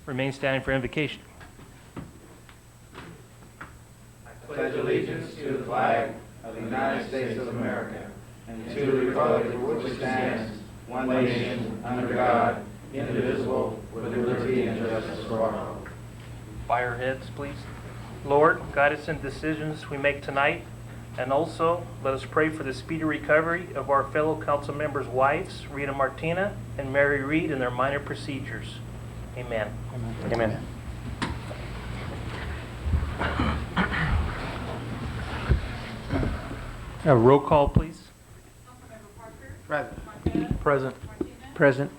Remain standing for invocation. Pledge allegiance to the flag of the United States of America and to the republic for which it stands, one nation, under God, indivisible, with liberty and justice for all. Bow your heads, please. Lord, guide us in decisions we make tonight, and also let us pray for the speedy recovery of our fellow council members' wives, Rita Martina and Mary Reed, in their minor procedures. Amen. Amen. A roll call, please. Present. Present. Present.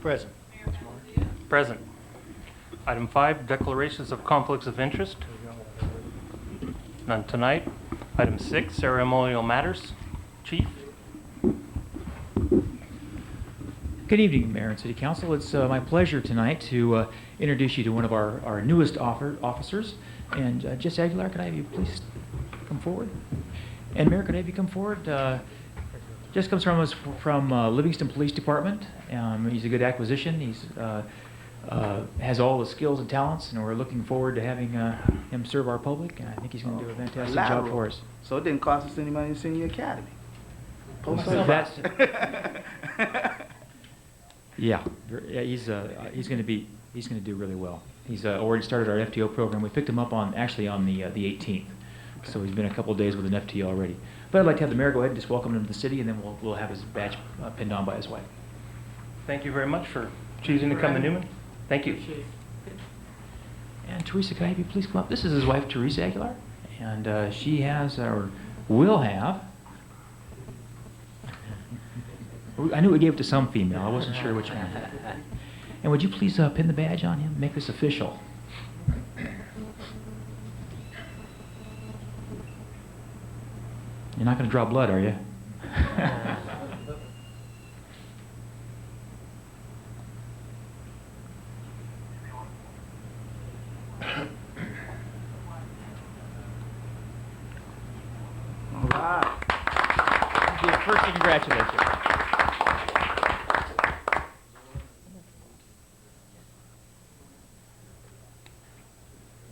Present. Present. Item 5, declarations of conflicts of interest. None tonight. Item 6, ceremonial matters. Chief. Good evening, Mayor and City Council. It's my pleasure tonight to introduce you to one of our newest officers. And Jess Aguilar, could I have you please come forward? And Mayor, could I have you come forward? Jess comes from us from Livingston Police Department. He's a good acquisition. He's has all the skills and talents, and we're looking forward to having him serve our public. And I think he's going to do a fantastic job for us. So it didn't cost us any money in Senior Academy. Yeah, he's going to do really well. He's already started our FTO program. We picked him up on the 18th, so he's been a couple of days with an FTO already. But I'd like to have the mayor go ahead and just welcome him to the city, and then we'll have his badge pinned on by his wife. Thank you very much for choosing to come to Newman. Thank you. And Teresa, can I have you please come up? This is his wife, Teresa Aguilar, and she has, or will have, I knew we gave it to some female. I wasn't sure which one. And would you please pin the badge on him? Make this official. You're not going to draw blood, are you? All right. First, congratulations.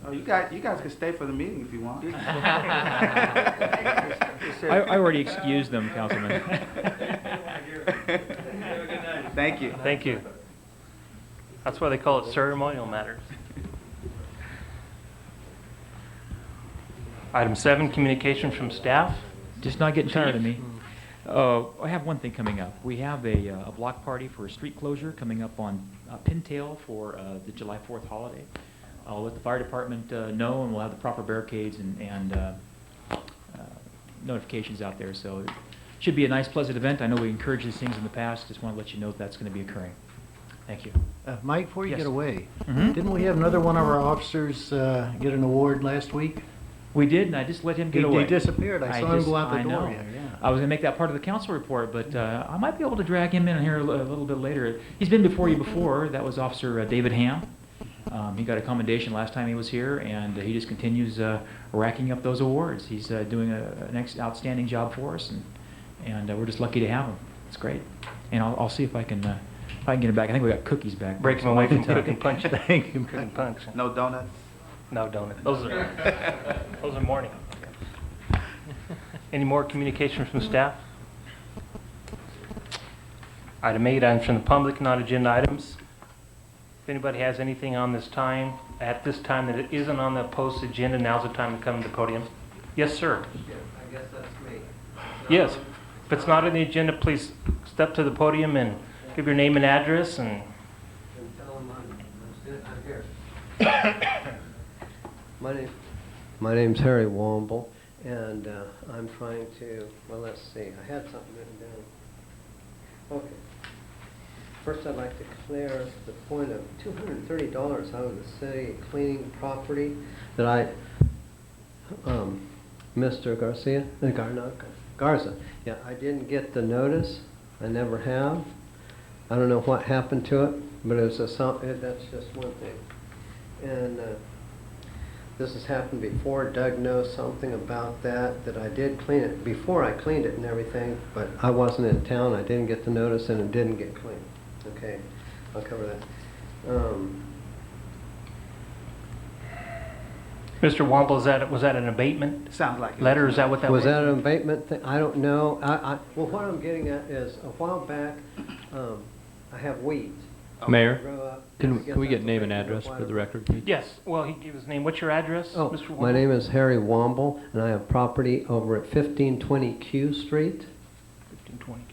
Oh, you guys can stay for the meeting if you want. I already excused them, Councilman. Thank you. Thank you. That's why they call it ceremonial matters. Item 7, communication from staff. Just not getting tired of me. I have one thing coming up. We have a block party for a street closure coming up on Pintail for the July 4th holiday. I'll let the fire department know, and we'll have the proper barricades and notifications out there. So it should be a nice, pleasant event. I know we encouraged these things in the past. Just want to let you know that's going to be occurring. Thank you. Mike, before you Yes. get away, Mhm. didn't we have another one of our officers get an award last week? We did, and I just let him get away. He disappeared. I saw him go out the I door. know. Yeah. I was going to make that part of the council report, but I might be able to drag him in here a little bit later. He's been before you before. That was Officer David Ham. He got a commendation last time he was here, and he just continues racking up those awards. He's doing an outstanding job for us, and we're just lucky to have him. It's great. And I'll see if I can get him back. I think we got cookies back. Break him away from cook and punch. Thank you. Cook and punch. No donuts? No donut. Those are morning. Any more communication from staff? Item 8, items from the public, non-agenda items. If anybody has anything on this time, at this time that it isn't on the post agenda, now's the time to come to the podium. Yes, sir. I guess that's me. Yes. If it's not on the agenda, please step to the podium and give your name and address. And And tell them I'm here. My name's Harry Womble, and I'm trying to, well, let's see, I had something written down. Okay. First, I'd like to clear the point of $230 out of the city cleaning property that Mr. Garza. Yeah, I didn't get the notice. I never have. I don't know what happened to it, but that's just one thing. And this has happened before. Doug knows something about that I did clean it before I cleaned it and everything, but I wasn't in town. I didn't get the notice and it didn't get cleaned. Okay, I'll cover that. Mr. Wamble, was that an abatement Sounds like it. letter? Is that what that was? Was that an abatement thing? I don't know. Well, what I'm getting at is, a while back, I have weeds. Mayor, Grow up. I can guess we get that's name and abatement, address for the whatever. record, please? Yes. Well, he gave his name. What's your address, Oh, Mr. Wamble? my name is Harry Wamble, and I have property over at 1520 Q Street. 1520.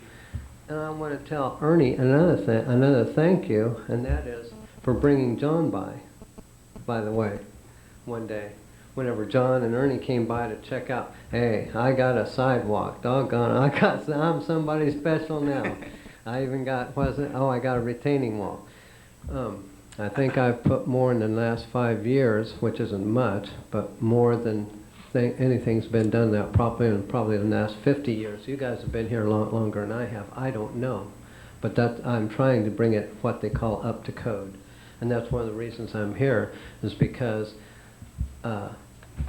And I want to tell Ernie another thank you, and that is for bringing John by the way, one day. Whenever John and Ernie came by to check out, hey, I got a sidewalk, doggone, I'm somebody special now. I even got, I got a retaining wall. I think I've put more in the last 5 years, which isn't much, but more than anything's been done that probably in the last 50 years. You guys have been here a lot longer than I have. I don't know. But that I'm trying to bring it what they call up to code. And that's one of the reasons I'm here, is because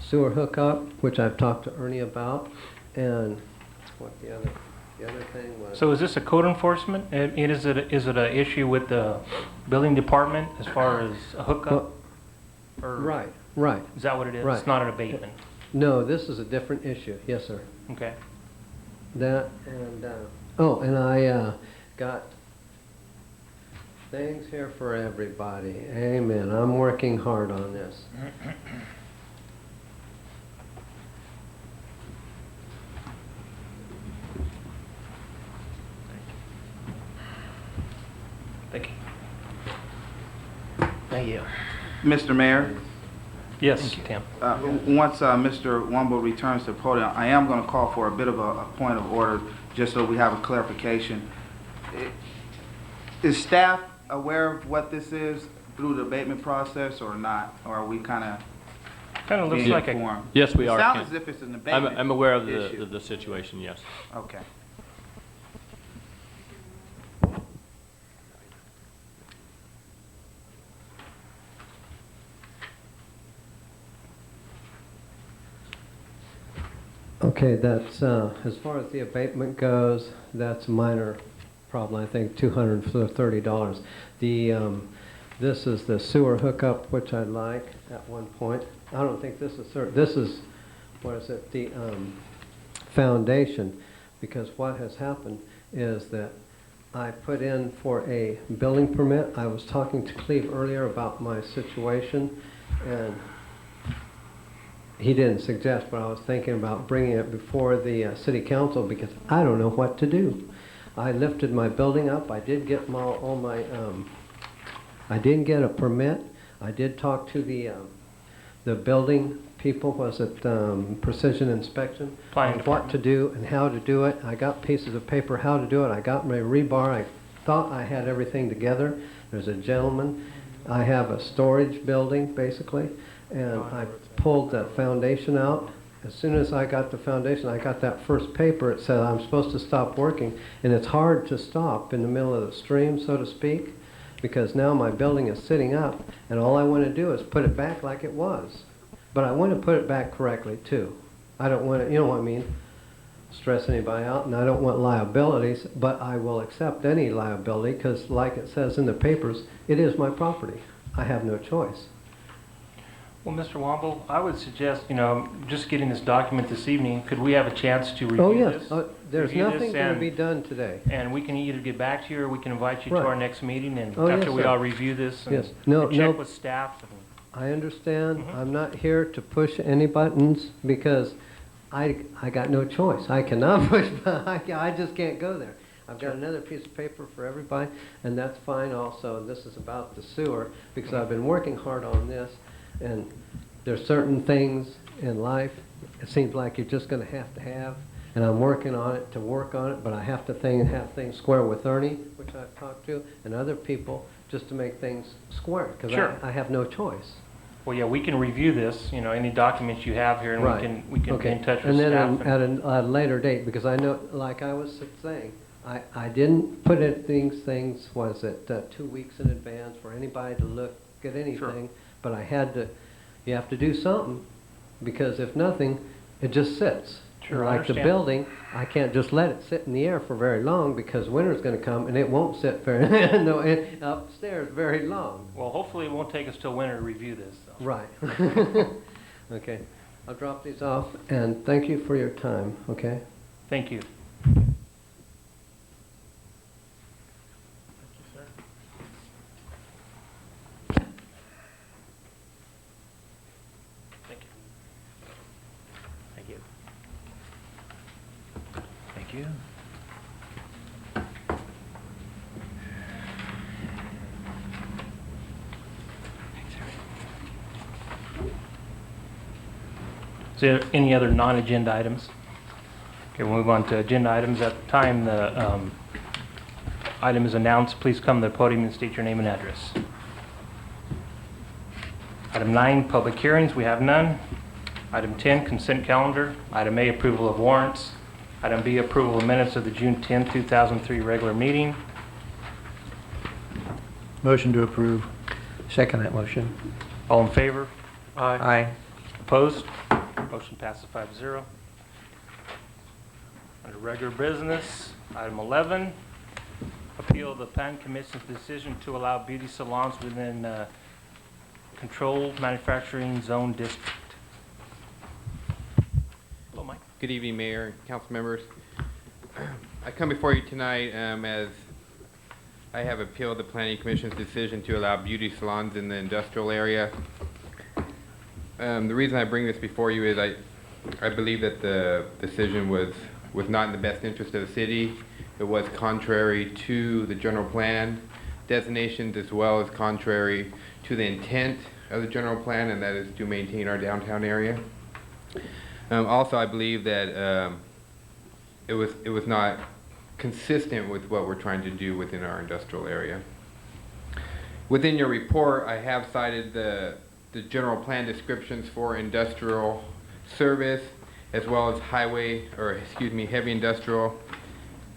sewer hookup, which I've talked to Ernie about, and what the other thing was. So is this a code enforcement? Is it an issue with the building department as far as a hookup? Or Right. is that what it is? Right. It's not an abatement. No, this is a different issue. Yes, sir. Okay. That and and I got things here for everybody. Amen. I'm working hard on this. Thank you. Thank you. Mr. Mayor, Yes, Tim. once Mr. Wumble returns to the podium, I am going to call for a bit of a point of order, just so we have a clarification. Is staff aware of what this is through the abatement process or not? Or are we kind of Kind of looks being like a informed? Yes, we are, It sounds Ken. as if it's an abatement I'm aware of issue. the situation, yes. Okay. Okay, that's as far as the abatement goes, that's a minor problem. I think $230. The this is the sewer hookup, which I'd like at one point. I don't think this is this is what is it? The foundation, because what has happened is that I put in for a building permit. I was talking to Cleve earlier about my situation, and he didn't suggest, but I was thinking about bringing it before the city council because I don't know what to do. I lifted my building up. I did get all my, I didn't get a permit. I did talk to the building people, was it Precision Inspection, Planning on what to do and how to do it. I got pieces of paper how to do it. I got my rebar. I thought I had everything together. There's a gentleman. I have a storage building, basically, and I pulled the foundation out. As soon as I got the foundation, I got that first paper. It said I'm supposed to stop working, and it's hard to stop in the middle of the stream, so to speak, because now my building is sitting up, and all I want to do is put it back like it was. But I want to put it back correctly, too. I don't want to, you know what I mean, stress anybody out, and I don't want liabilities, but I will accept any liability, because like it says in the papers, it is my property. I have no choice. Well, Mr. Wamble, I would suggest, just getting this document this evening, could we have a chance to review Oh, this? yes. There's Review this nothing going to and- be done today. And we can either get back to you, or we can invite you to Right. our next meeting, and Oh, yes, after we sir. all review this and Yes. No, and no. check with staff. I understand. Mhm. I'm not here to push any buttons because I got no choice. I cannot push, I just can't go there. I've got another piece of paper for everybody, and that's fine also. This is about the sewer, because I've been working hard on this, and there's certain things in life it seems like you're just going to have, and I'm working on it to work on it, but I have to have things square with Ernie, which I've talked to, and other people, just to make things square, because Sure. I have no choice. Well, yeah, we can review this, any documents you have here, and Right. we can be Okay. in touch with And then staff. at a later date, because I know, like I was saying, I didn't put it, things, was it 2 weeks in advance for anybody to look at anything, but I had to, you have to do something, because if nothing, it just sits. Sure, I Like the understand. building, I can't just let it sit in the air for very long, because winter's gonna come, and it won't sit upstairs very long. Well, hopefully it won't take us till winter to review this, though. Right. Okay. I'll drop these off, and thank you for your time, okay? Thank you. Thank you. Thank you. Thank you. Is there any other non-agenda items? Okay, we'll move on to agenda items. At the time the item is announced, please come to the podium and state your name and address. Item 9, public hearings, we have none. Item 10, consent calendar. Item A, approval of warrants. Item B, approval of minutes of the June 10, 2003 regular meeting. Motion to approve. Second that motion. All in favor? Aye. Opposed? Motion passes 5-0. Under regular business, item 11, appeal of the Plan Commission's decision to allow beauty salons within controlled manufacturing zone district. Hello, Mike. Good evening, Mayor and council members. I come before you tonight as I have appealed the Planning Commission's decision to allow beauty salons in the industrial area. The reason I bring this before you is I believe that the decision was not in the best interest of the city. It was contrary to the general plan designations, as well as contrary to the intent of the general plan, and that is to maintain our downtown area. Also, I believe that it was not consistent with what we're trying to do within our industrial area. Within your report, I have cited the general plan descriptions for industrial service, as well as heavy industrial.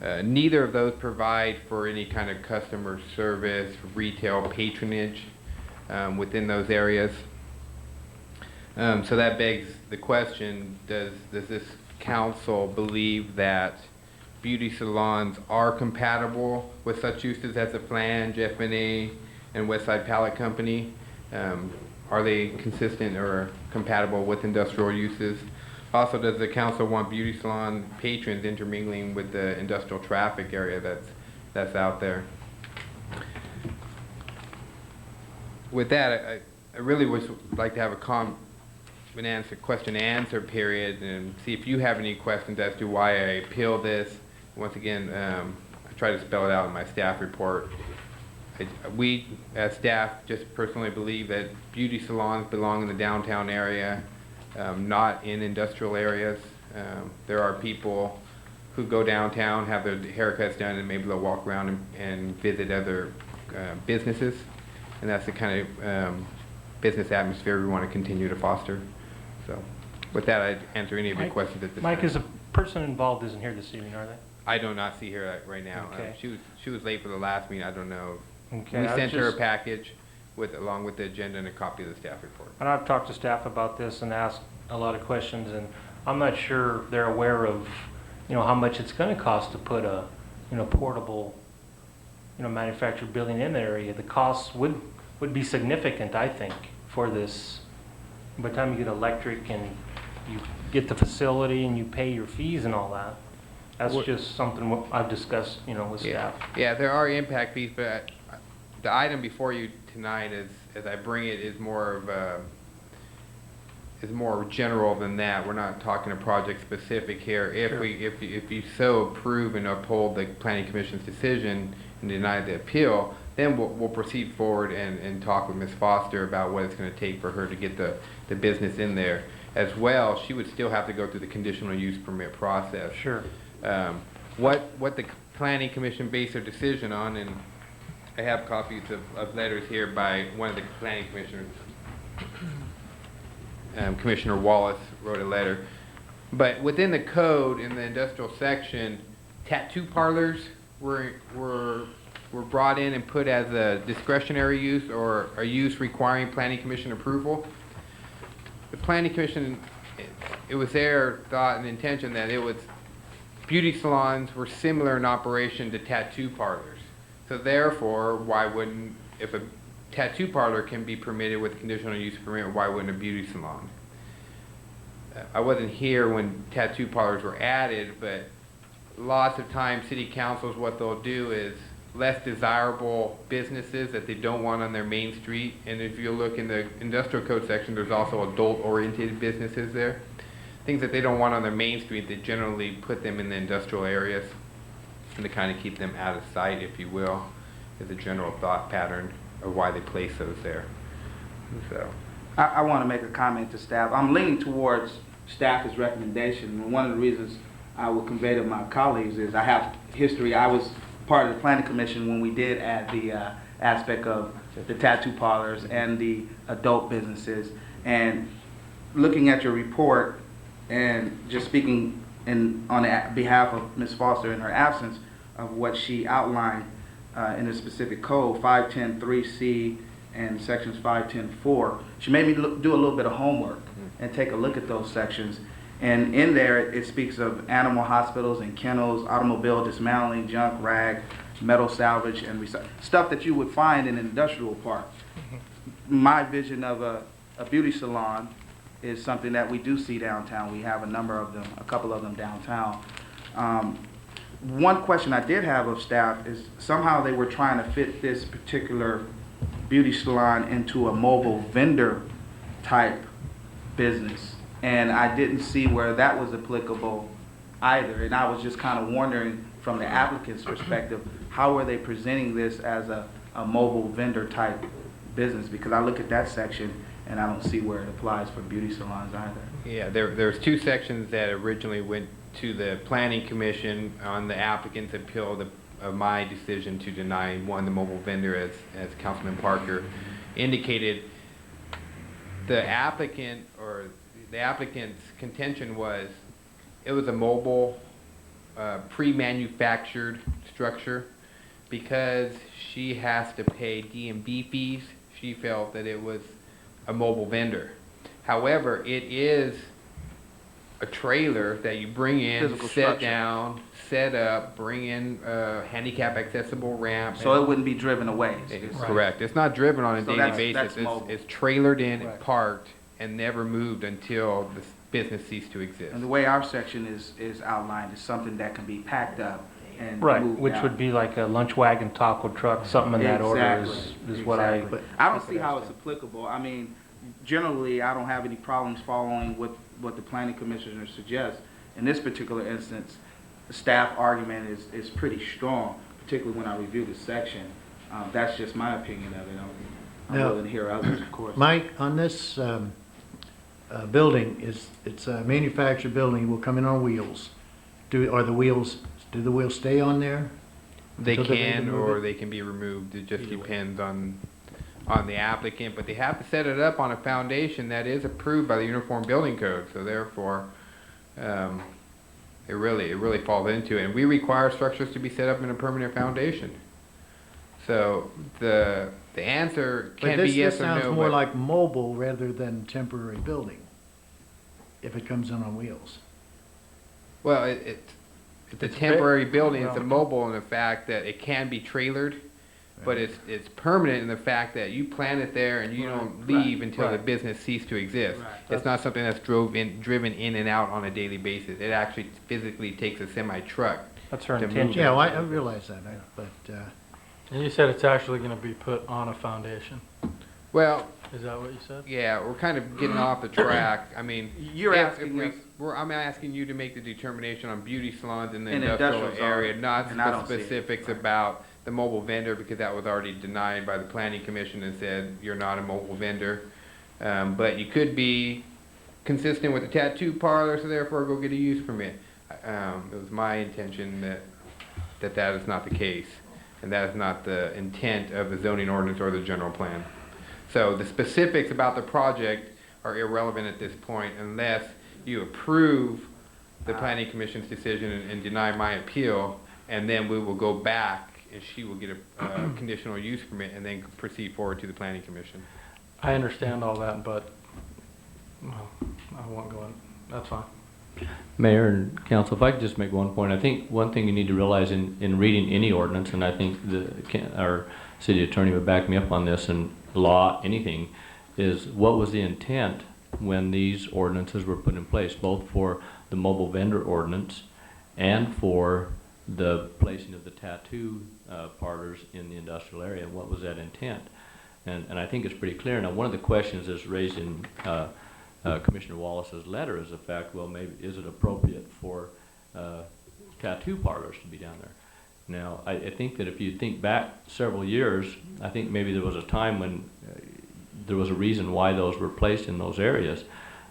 Neither of those provide for any kind of customer service, retail patronage within those areas. So that begs the question, does this council believe that beauty salons are compatible with such uses as the Flange, F&A, and Westside Pallet Company? Are they consistent or compatible with industrial uses? Also, does the council want beauty salon patrons intermingling with the industrial traffic area that's out there? With that, I really would like to have a question and answer period and see if you have any questions as to why I appeal this. Once again, I try to spell it out in my staff report. We, as staff, just personally believe that beauty salons belong in the downtown area, not in industrial areas. There are people who go downtown, have their haircuts done, and maybe they'll walk around and visit other businesses. And that's the kind of business atmosphere we want to continue to foster. So with that, I'd answer any of your questions at this time. Mike, is the person involved isn't here this evening, are they? I do not see her right now. Okay. She was late for the last meeting. I don't know. Okay, We I sent her a just- package along with the agenda and a copy of the staff report. And I've talked to staff about this and asked a lot of questions, and I'm not sure they're aware of, how much it's going to cost to put a, portable, manufactured building in the area. The costs would be significant, I think, for this. By the time you get electric and you get the facility and you pay your fees and all that, that's just something I've discussed, with staff. Yeah, there are impact fees, but the item before you tonight, as I bring it, is more general than that. We're not talking a project specific here. If you so approve and uphold the Planning Commission's decision and deny the appeal, then we'll proceed forward and talk with Ms. Foster about what it's going to take for her to get the business in there. As well, she would still have to go through the conditional use permit process. Sure. What the Planning Commission based their decision on, and I have copies of letters here by one of the Planning Commissioners. Commissioner Wallace wrote a letter. But within the code, in the industrial section, tattoo parlors were brought in and put as a discretionary use or a use requiring Planning Commission approval. The Planning Commission, it was their thought and intention that beauty salons were similar in operation to tattoo parlors. So therefore, why wouldn't, if a tattoo parlor can be permitted with conditional use permit, why wouldn't a beauty salon? I wasn't here when tattoo parlors were added, but lots of times city councils, what they'll do is less desirable businesses that they don't want on their main street. And if you look in the industrial code section, there's also adult-oriented businesses there. Things that they don't want on their main street, they generally put them in the industrial areas and to kind of keep them out of sight, if you will, is a general thought pattern of why they place those there. So, I want to make a comment to staff. I'm leaning towards staff's recommendation. And one of the reasons I would convey to my colleagues is I have history. I was part of the planning commission when we did add the aspect of the tattoo parlors and the adult businesses. And looking at your report and just speaking on behalf of Ms. Foster in her absence of what she outlined in the specific code, 510.3C and sections 510.4, she made me do a little bit of homework and take a look at those sections. And in there, it speaks of animal hospitals and kennels, automobile dismantling, junk, rag, metal salvage, and stuff that you would find in an industrial park. My vision of a beauty salon is something that we do see downtown. We have a number of them, a couple of them downtown. One question I did have of staff is somehow they were trying to fit this particular beauty salon into a mobile vendor type business. And I didn't see where that was applicable either. And I was just kind of wondering from the applicant's perspective, how are they presenting this as a mobile vendor type business? Because I look at that section and I don't see where it applies for beauty salons either. yeah, there's two sections that originally went to the planning commission on the applicant's appeal of my decision to deny one, the mobile vendor, as Councilman Parker indicated. The applicant's contention was it was a mobile, pre-manufactured structure. Because she has to pay DMV fees, she felt that it was a mobile vendor. However, it is a trailer that you bring in, Physical set structure. down, set up, bring in a handicap accessible ramp. So it wouldn't be driven away. It's correct. It's not driven on a So daily that's basis. mobile. It's trailered in, Right. parked, and never moved until the business ceased to exist. And the way our section is outlined is something that can be packed up and Right, moved which out. would be like a lunch wagon taco truck, something in that order is what I. Exactly. I don't see how it's applicable. I mean, generally, I don't have any problems following what the planning commissioner suggests. In this particular instance, the staff argument is pretty strong, particularly when I review the section. That's just my opinion of it. I'm Now, willing to hear others, of course. Mike, on this building, it's a manufactured building, will come in on wheels. Do the wheels stay on there? They Until they're ready to can, move or it? they can be removed. It just Either way. depends on the applicant, but they have to set it up on a foundation that is approved by the Uniform Building Code. So therefore, it really falls into it. And we require structures to be set up in a permanent foundation. So the answer But can't be yes this or no. sounds more but- like mobile rather than temporary building, if it comes in on wheels. Well, it's a It's temporary building. It's a well- mobile in the fact that it can be trailered, but it's permanent in the fact that you plant it there and you don't leave until the right. business ceased to exist. Right. It's not something that's driven in and out on a daily basis. It actually physically takes a semi-truck. That's her to move intention. Yeah, well, I realize that, but And you said it's actually going to be put on a foundation. Well, Is that what you said? yeah, we're kind of getting off the track. I mean, You're if asking we- us- I'm asking you to make the determination on beauty salons in the In industrial industrial zone, area, not and I the don't see it. specifics about the mobile vendor, because that was already denied by the planning commission and said you're not a mobile vendor. But you could be consistent with the tattoo parlor, so therefore go get a use permit. It was my intention that is not the case, and that is not the intent of the zoning ordinance or the general plan. So the specifics about the project are irrelevant at this point unless you approve the planning commission's decision and deny my appeal, and then we will go back and she will get a conditional use permit and then proceed forward to the planning commission. I understand all that, but well, I won't go in. That's fine. Mayor and council, if I could just make one point. I think one thing you need to realize in reading any ordinance, and I think our city attorney would back me up on this, and law, anything, is what was the intent when these ordinances were put in place, both for the mobile vendor ordinance and for the placing of the tattoo parlors in the industrial area. What was that intent? And I think it's pretty clear. Now, one of the questions that's raised in Commissioner Wallace's letter is the fact, well, maybe is it appropriate for tattoo parlors to be down there? Now, I think that if you think back several years, I think maybe there was a time when there was a reason why those were placed in those areas.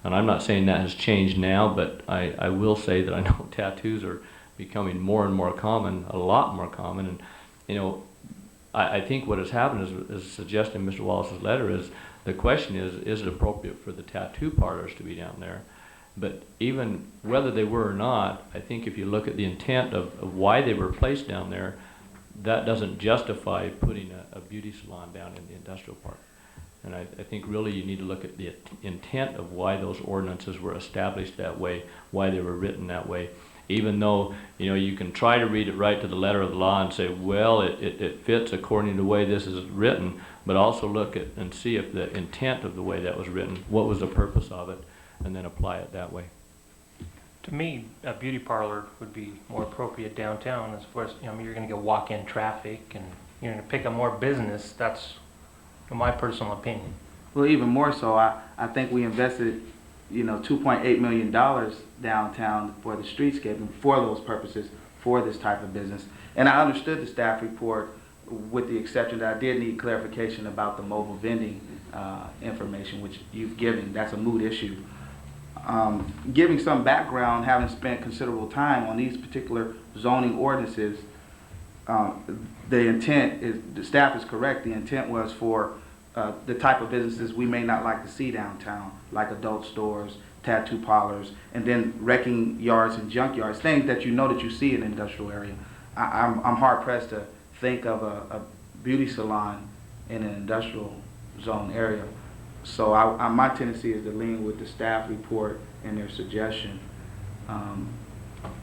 And I'm not saying that has changed now, but I will say that I know tattoos are becoming more and more common, a lot more common. And, you know, I think what has happened is suggested in Mr. Wallace's letter is the question is it appropriate for the tattoo parlors to be down there? But even whether they were or not, I think if you look at the intent of why they were placed down there, that doesn't justify putting a beauty salon down in the industrial park. And I think really you need to look at the intent of why those ordinances were established that way, why they were written that way. Even though, you know, you can try to read it right to the letter of the law and say, well, it fits according to the way this is written, but also look at and see if the intent of the way that was written, what was the purpose of it, and then apply it that way. To me, a beauty parlor would be more appropriate downtown as far as, you know, you're going to get walk-in traffic and you're going to pick up more business. That's my personal opinion. Well, even more so, I think we invested, you know, $2.8 million downtown for the streetscaping for those purposes, for this type of business. And I understood the staff report with the exception that I did need clarification about the mobile vending information, which you've given. That's a moot issue. Giving some background, having spent considerable time on these particular zoning ordinances, the intent is, the staff is correct, the intent was for the type of businesses we may not like to see downtown, like adult stores, tattoo parlors, and then wrecking yards and junk yards, things that you know that you see in the industrial area. I'm hard pressed to think of a beauty salon in an industrial zone area. So my tendency is to lean with the staff report and their suggestion,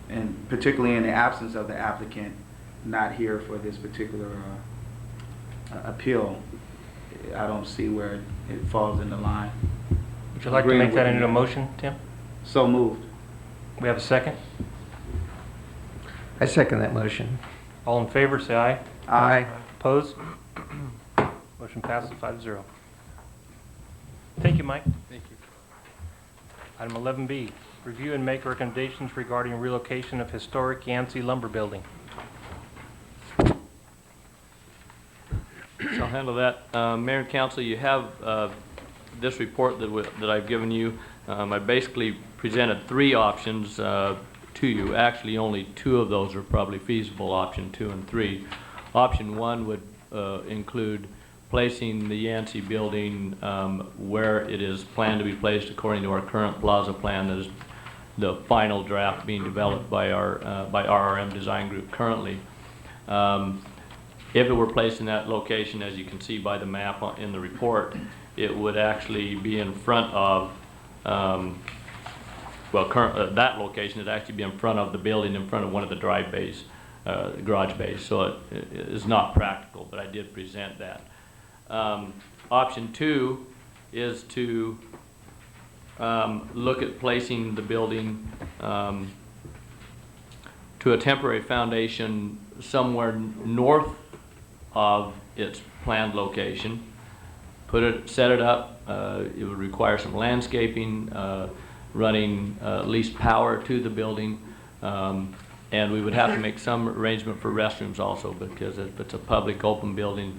and particularly in the absence of the applicant not here for this particular appeal, I don't see where it falls in the line. Would you like to make that into a motion, Tim? So moved. We have a second? I second that motion. All in favor, say aye. Aye. Opposed? Motion passes 5-0. Thank you, Mike. Thank you. Item 11B, review and make recommendations regarding relocation of historic Yancey lumber building. So I'll handle that. Mayor and Council, you have this report that I've given you. I basically presented 3 options to you. Actually, only 2 of those are probably feasible, option 2 and 3. Option 1 would include placing the Yancey building where it is planned to be placed according to our current plaza plan. That is the final draft being developed by our RRM Design Group currently. If it were placed in that location, as you can see by the map in the report, it would actually be in front of, that location would actually be in front of the building, in front of one of the drive bays, garage bays. So it is not practical, but I did present that. Option 2 is to look at placing the building to a temporary foundation somewhere north of its planned location. Set it up. It would require some landscaping, running at least power to the building, and we would have to make some arrangement for restrooms also, because if it's a public open building,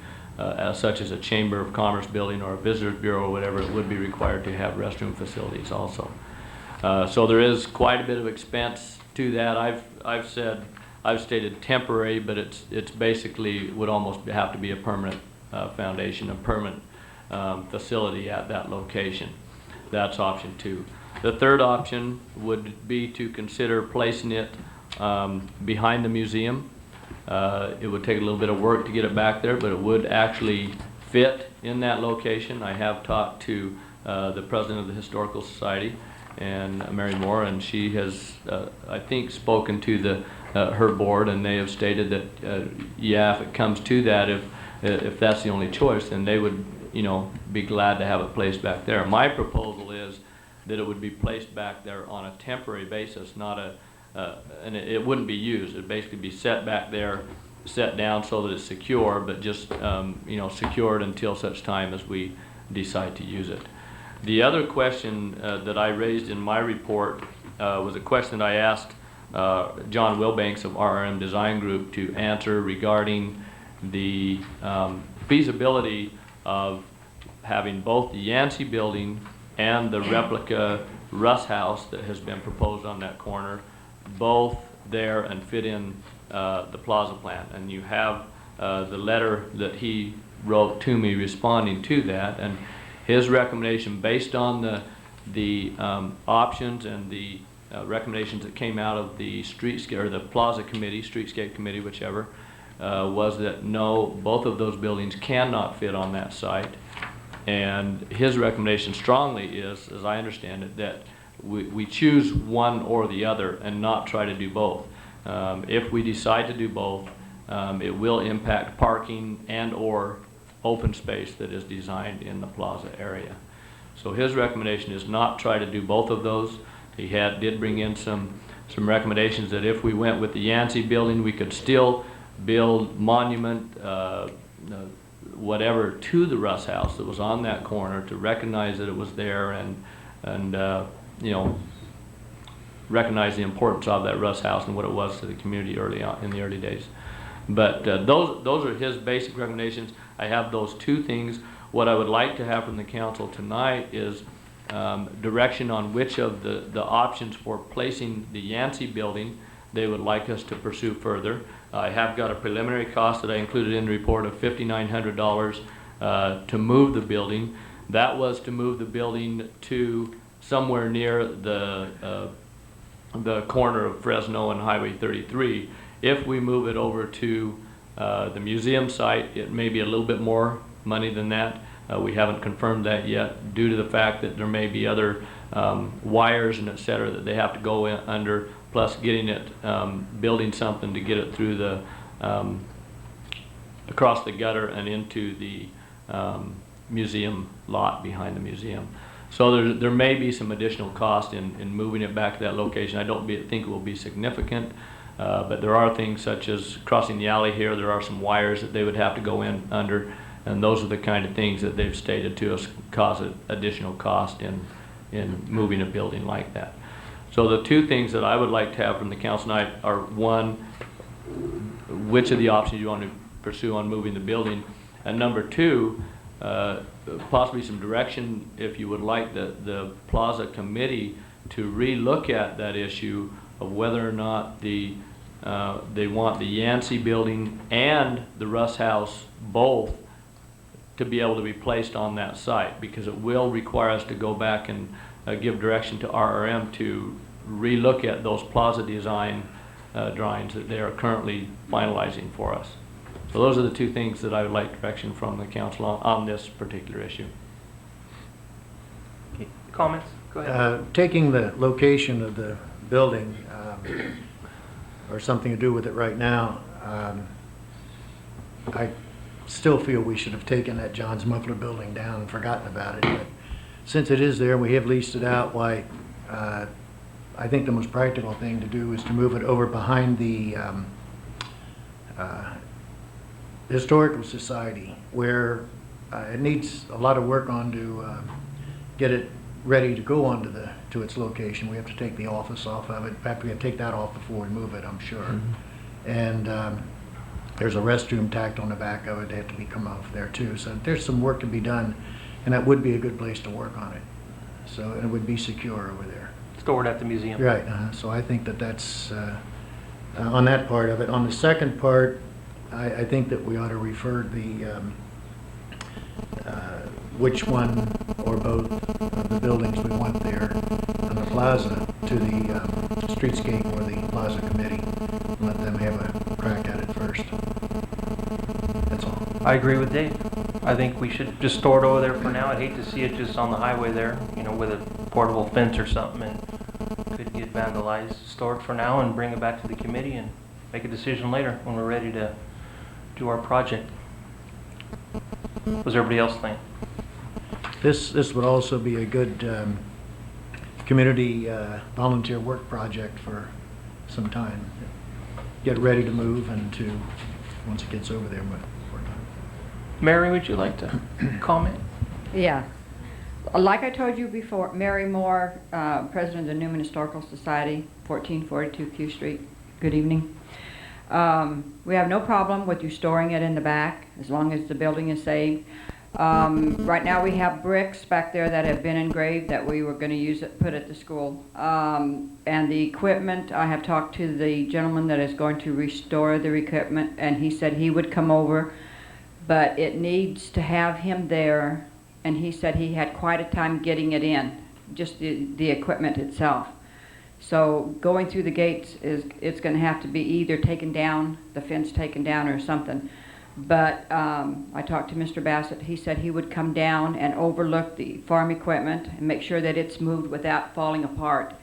such as a Chamber of Commerce building or a Visitors Bureau or whatever, it would be required to have restroom facilities also. So there is quite a bit of expense to that. I've stated temporary, but it's basically would almost have to be a permanent foundation, a permanent facility at that location. That's option 2. The third option would be to consider placing it behind the museum. It would take a little bit of work to get it back there, but it would actually fit in that location. I have talked to the president of the Historical Society, and Mary Moore, and she has, I think, spoken to her board, and they have stated that, yeah, if it comes to that, if that's the only choice, then they would, be glad to have it placed back there. My proposal is that it would be placed back there on a temporary basis, not and it wouldn't be used. It'd basically be set back there, set down so that it's secure, but just, secured until such time as we decide to use it. The other question that I raised in my report was a question that I asked John Wilbanks of RRM Design Group to answer regarding the feasibility of having both the Yancey building and the replica Russ House that has been proposed on that corner, both there and fit in the plaza plan. And you have the letter that he wrote to me responding to that, and his recommendation based on the options and the recommendations that came out of the streetscape or the plaza committee, streetscape committee, whichever, was that no, both of those buildings cannot fit on that site. And his recommendation strongly is, as I understand it, that we choose one or the other and not try to do both. If we decide to do both, it will impact parking and or open space that is designed in the plaza area. So his recommendation is not try to do both of those. He did bring in some recommendations that if we went with the Yancey building, we could still build monument, whatever, to the Russ House that was on that corner to recognize that it was there and recognize the importance of that Russ House and what it was to the community early on in the early days. But those are his basic recommendations. I have those two things. What I would like to have from the council tonight is direction on which of the options for placing the Yancey building they would like us to pursue further. I have got a preliminary cost that I included in the report of $5,900 to move the building. That was to move the building to somewhere near the corner of Fresno and Highway 33. If we move it over to the museum site, it may be a little bit more money than that. We haven't confirmed that yet due to the fact that there may be other wires and et cetera that they have to go in under, plus getting it, building something to get it through the, across the gutter and into the museum lot behind the museum. So there may be some additional cost in moving it back to that location. I don't think it will be significant, but there are things such as crossing the alley here. There are some wires that they would have to go in under, and those are the kind of things that they've stated to us cause additional cost in moving a building like that. So the two things that I would like to have from the council tonight are, one, which of the options you want to pursue on moving the building, and number two, possibly some direction if you would like the plaza committee to re-look at that issue of whether or not they want the Yancey building and the Russ House both to be able to be placed on that site, because it will require us to go back and give direction to RRM to re-look at those plaza design drawings that they are currently finalizing for us. So those are the two things that I would like direction from the council on this particular issue. Okay. Comments? Go ahead. Taking the location of the building, or something to do with it right now, I still feel we should have taken that John's Muffler building down and forgotten about it. But since it is there, we have leased it out. Why? I think the most practical thing to do is to move it over behind the Historical Society, where it needs a lot of work on to get it ready to go onto to its location. We have to take the office off of it. In fact, we have to take that off before we move it, I'm sure. Mm-hmm. And there's a restroom tacked on the back of it. They have to come off there too. So there's some work to be done, and that would be a good place to work on it. So and it would be secure over there. Stored at the museum. Right. So I think that's on that part of it. On the second part, I think that we ought to refer the which one or both of the buildings we want there on the plaza to the streetscape or the plaza committee. Let them have a crack at it first. That's all. I agree with Dave. I think we should just store it over there for now. I'd hate to see it just on the highway there, with a portable fence or something, and could get vandalized. Store it for now and bring it back to the committee and make a decision later when we're ready to do our project. What does everybody else think? This would also be a good community volunteer work project for some time. Get ready to move and to, once it gets over there, we're done. Mary, would you like to comment? Yeah. Like I told you before, Mary Moore, President of the Newman Historical Society, 1442 Q Street. Good evening. We have no problem with you storing it in the back as long as the building is saved. Right now we have bricks back there that have been engraved that we were going to use it, put at the school. And the equipment, I have talked to the gentleman that is going to restore the equipment, and he said he would come over, but it needs to have him there, and he said he had quite a time getting it in, just the equipment itself. So going through the gates it's going to have to be either taken down, the fence taken down or something. But I talked to Mr. Bassett. He said he would come down and overlook the farm equipment and make sure that it's moved without falling apart.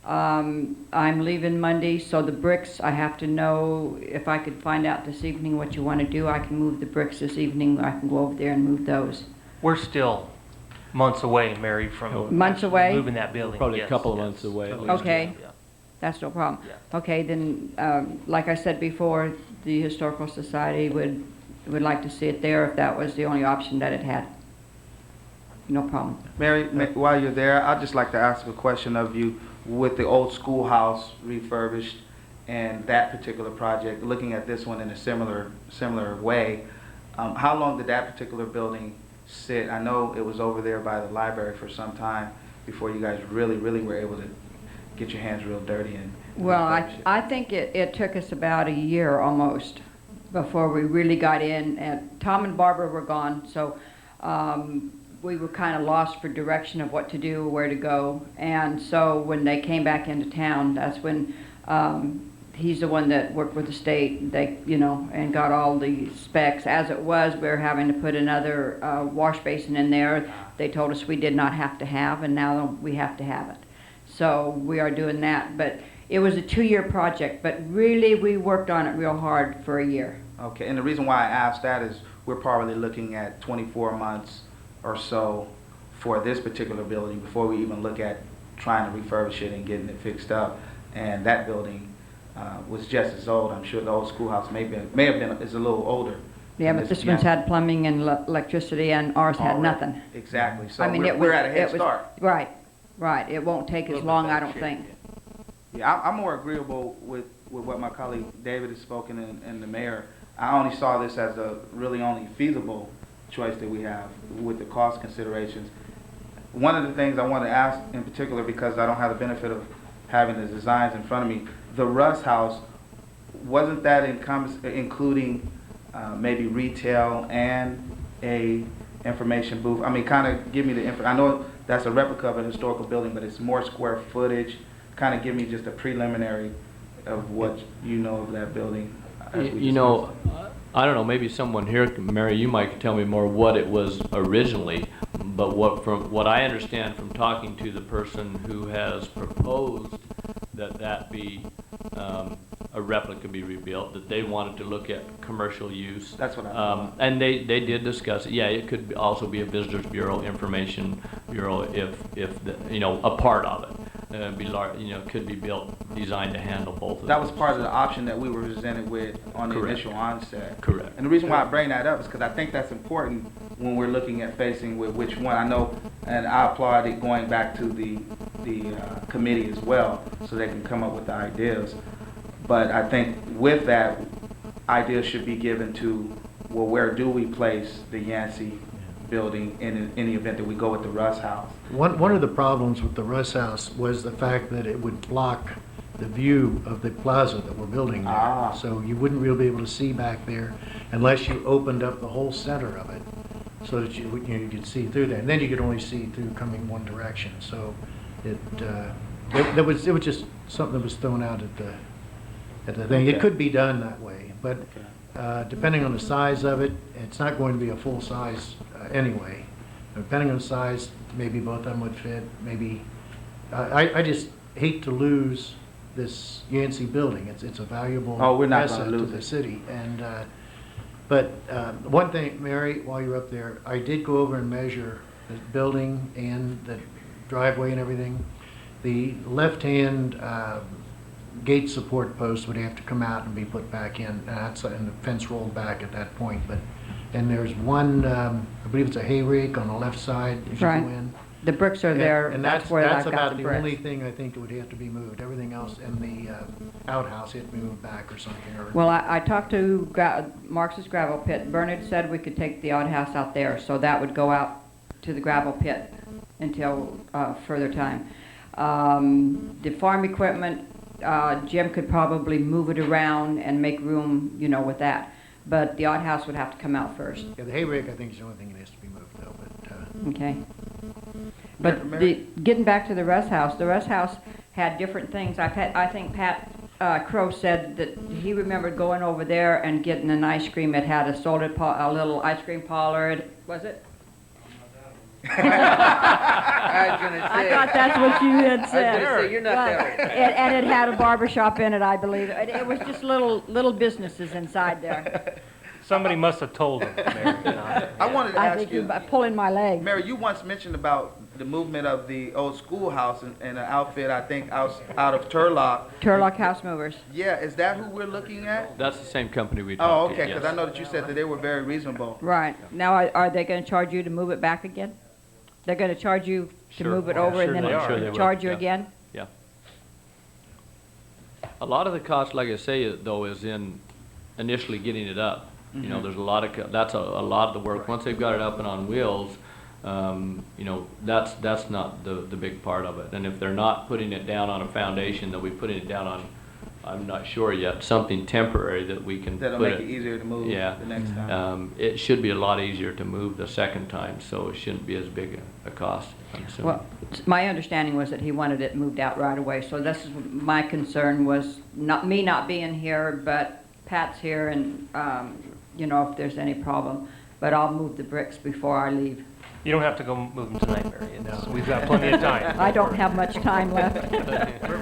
I'm leaving Monday, so the bricks, I have to know if I could find out this evening what you want to do. I can move the bricks this evening. I can go over there and move those. We're still months away, Mary, from Months away? moving that building. Probably a Yes, couple of yes. months away at least. Okay. Yeah. That's no problem. Yeah. Okay, then, like I said before, the Historical Society would like to see it there if that was the only option that it had. No problem. Mary, while you're there, I'd just like to ask a question of you. With the old schoolhouse refurbished and that particular project, looking at this one in a similar way, how long did that particular building sit? I know it was over there by the library for some time before you guys really were able to get your hands real dirty and Well, refurbish it. I think it took us about a year almost before we really got in. And Tom and Barbara were gone, so we were kind of lost for direction of what to do, where to go. And so when they came back into town, that's when he's the one that worked with the state, they, and got all the specs. As it was, we were having to put another wash basin in there. They told us we did not have to have, and now we have to have it. So we are doing that. But it was a 2-year project, but really we worked on it real hard for a year. Okay, and the reason why I asked that is we're probably looking at 24 months or so for this particular building before we even look at trying to refurbish it and getting it fixed up. And that building was just as old. I'm sure the old schoolhouse may have been is a little older. Yeah, than but this one's had plumbing and electricity, and ours had already. nothing. Exactly. So I mean, we're at a head it was- start. Right. It won't take as long, I don't think. Yeah, I'm more agreeable with what my colleague David has spoken and the mayor. I only saw this as a really only feasible choice that we have with the cost considerations. One of the things I want to ask in particular, because I don't have the benefit of having the designs in front of me, the Russ House, wasn't that including maybe retail and a information booth? I mean, kind of give me the info. I know that's a replica of a historical building, but it's more square footage. Kind of give me just a preliminary of what you know of that building. as we You know, discussed. I don't know, maybe someone here, Mary, you might tell me more what it was originally, but from what I understand from talking to the person who has proposed that be a replica be rebuilt, that they wanted to look at commercial use. That's what I thought. And they did discuss it. Yeah, it could also be a Visitors Bureau, Information Bureau, if a part of it. Be large, could be built, designed to handle both of That was those. part of the option that we were presented with on the Correct. initial onset. Correct. And the reason why I bring that up is because I think that's important when we're looking at facing with which one. I know, and I applaud it going back to the committee as well, so they can come up with the ideas. But I think with that, ideas should be given to, well, where do we place the Yancey building in the event that we go with the Russ House? One of the problems with the Russ House was the fact that it would block the view of the plaza that we're building there. Ah. So you wouldn't really be able to see back there unless you opened up the whole center of it so that you could see through there. And then you could only see through coming one direction. So it was just something that was thrown out at the thing. It Okay. could be done that way, but depending on the size of it, it's not going to be a full size anyway. Depending on the size, maybe both of them would fit. Maybe I just hate to lose this Yancey building. It's a valuable Oh, we're not gonna asset to lose the it. city. And but one thing, Mary, while you're up there, I did go over and measure the building and the driveway and everything. The left-hand gate support post would have to come out and be put back in, and the fence rolled back at that point. But and there's one, I believe it's a hay rake on the left side as you Right. go in. The bricks are there, And that's where I've got about the the only bricks. thing I think that would have to be moved. Everything else in the outhouse had to be moved back or something. Or Well, I talked to Marx's gravel pit. Bernard said we could take the outhouse out there, so that would go out to the gravel pit until further time. The farm equipment, Jim could probably move it around and make room, you know, with that. But the outhouse would have to come out first, yeah, the hay rake I think is the only thing that has to be moved though. But okay? But getting back to the rest house had different things. I think Pat Crow said that he remembered going over there and getting an ice cream. It had a little ice cream parlor. Was it? I thought that's what you had said. you're not there. And it had a barber shop in it, I believe. It was just little businesses inside there. Somebody must have told him, Mary. I wanted to I ask think you, you're pulling my leg. Mary, you once mentioned about the movement of the old schoolhouse and an outfit, I think, out of Turlock. Turlock House Movers. Yeah, is that who we're looking at? That's the same company we Oh, talked to, okay, because yes. I know that you said that they were very reasonable. Right. Now, are they going to charge you to move it back again? They're going to charge you to Sure. move it Yeah, over sure and they are. Sure they then will, charge you yeah. again? Yeah. A lot of the cost, like I say, though, is in initially getting it up. You know, there's a lot of, that's a lot of the work. Once they've got it up and on wheels, you know, that's not the big part of it. And if they're not putting it down on a foundation, they'll be putting it down on, I'm not sure yet, something temporary that we can That'll put make it easier to move Yeah. the next time. It should be a lot easier to move the second time, so it shouldn't be as big a cost, I'm assuming. Well, my understanding was that he wanted it moved out right away, so this is, my concern was not being here, but Pat's here and, you know, if there's any problem. But I'll move the bricks before I leave. You don't have to go move them tonight, Mary. No. We've got plenty of time. I don't have much time left.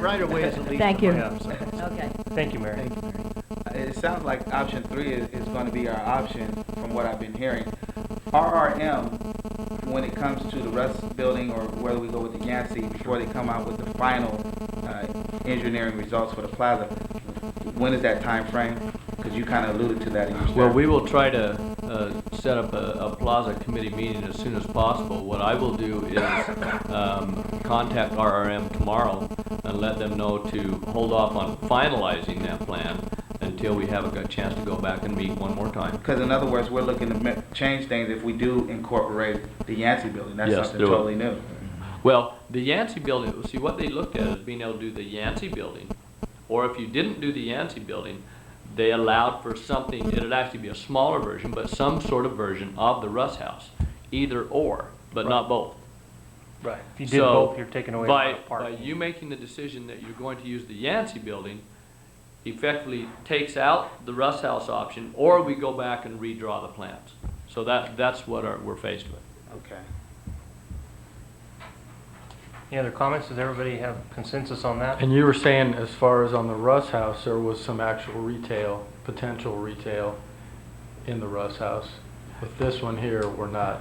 right away is at least. Thank you. Yeah. Okay. Thank you, Mary. Thank you, Mary. It sounds like option 3 is going to be our option from what I've been hearing. RRM, when it comes to the Russ building or whether we go with the Yancey, before they come out with the final engineering results for the plaza, when is that time frame? Because you kind of alluded to that in your Well, statement. we will try to set up a plaza committee meeting as soon as possible. What I will do is contact RRM tomorrow and let them know to hold off on finalizing that plan until we have a chance to go back and meet one more time. Because in other words, we're looking to change things if we do incorporate the Yancey building. That's Yes, something do it. totally new. Well, the Yancey building, see, what they looked at is being able to do the Yancey building, or if you didn't do the Yancey building, they allowed for something, it'd actually be a smaller version, but some sort of version of the Russ House, either or, but not both. Right. If you did So, both, you're taking away a lot of by parking. you making the decision that you're going to use the Yancey building, effectively takes out the Russ House option, or we go back and redraw the plans. So that's what we're faced with. Okay. Any other comments? Does everybody have consensus on that? And you were saying, as far as on the Russ House, there was some actual retail, potential retail in the Russ House. With this one here, we're not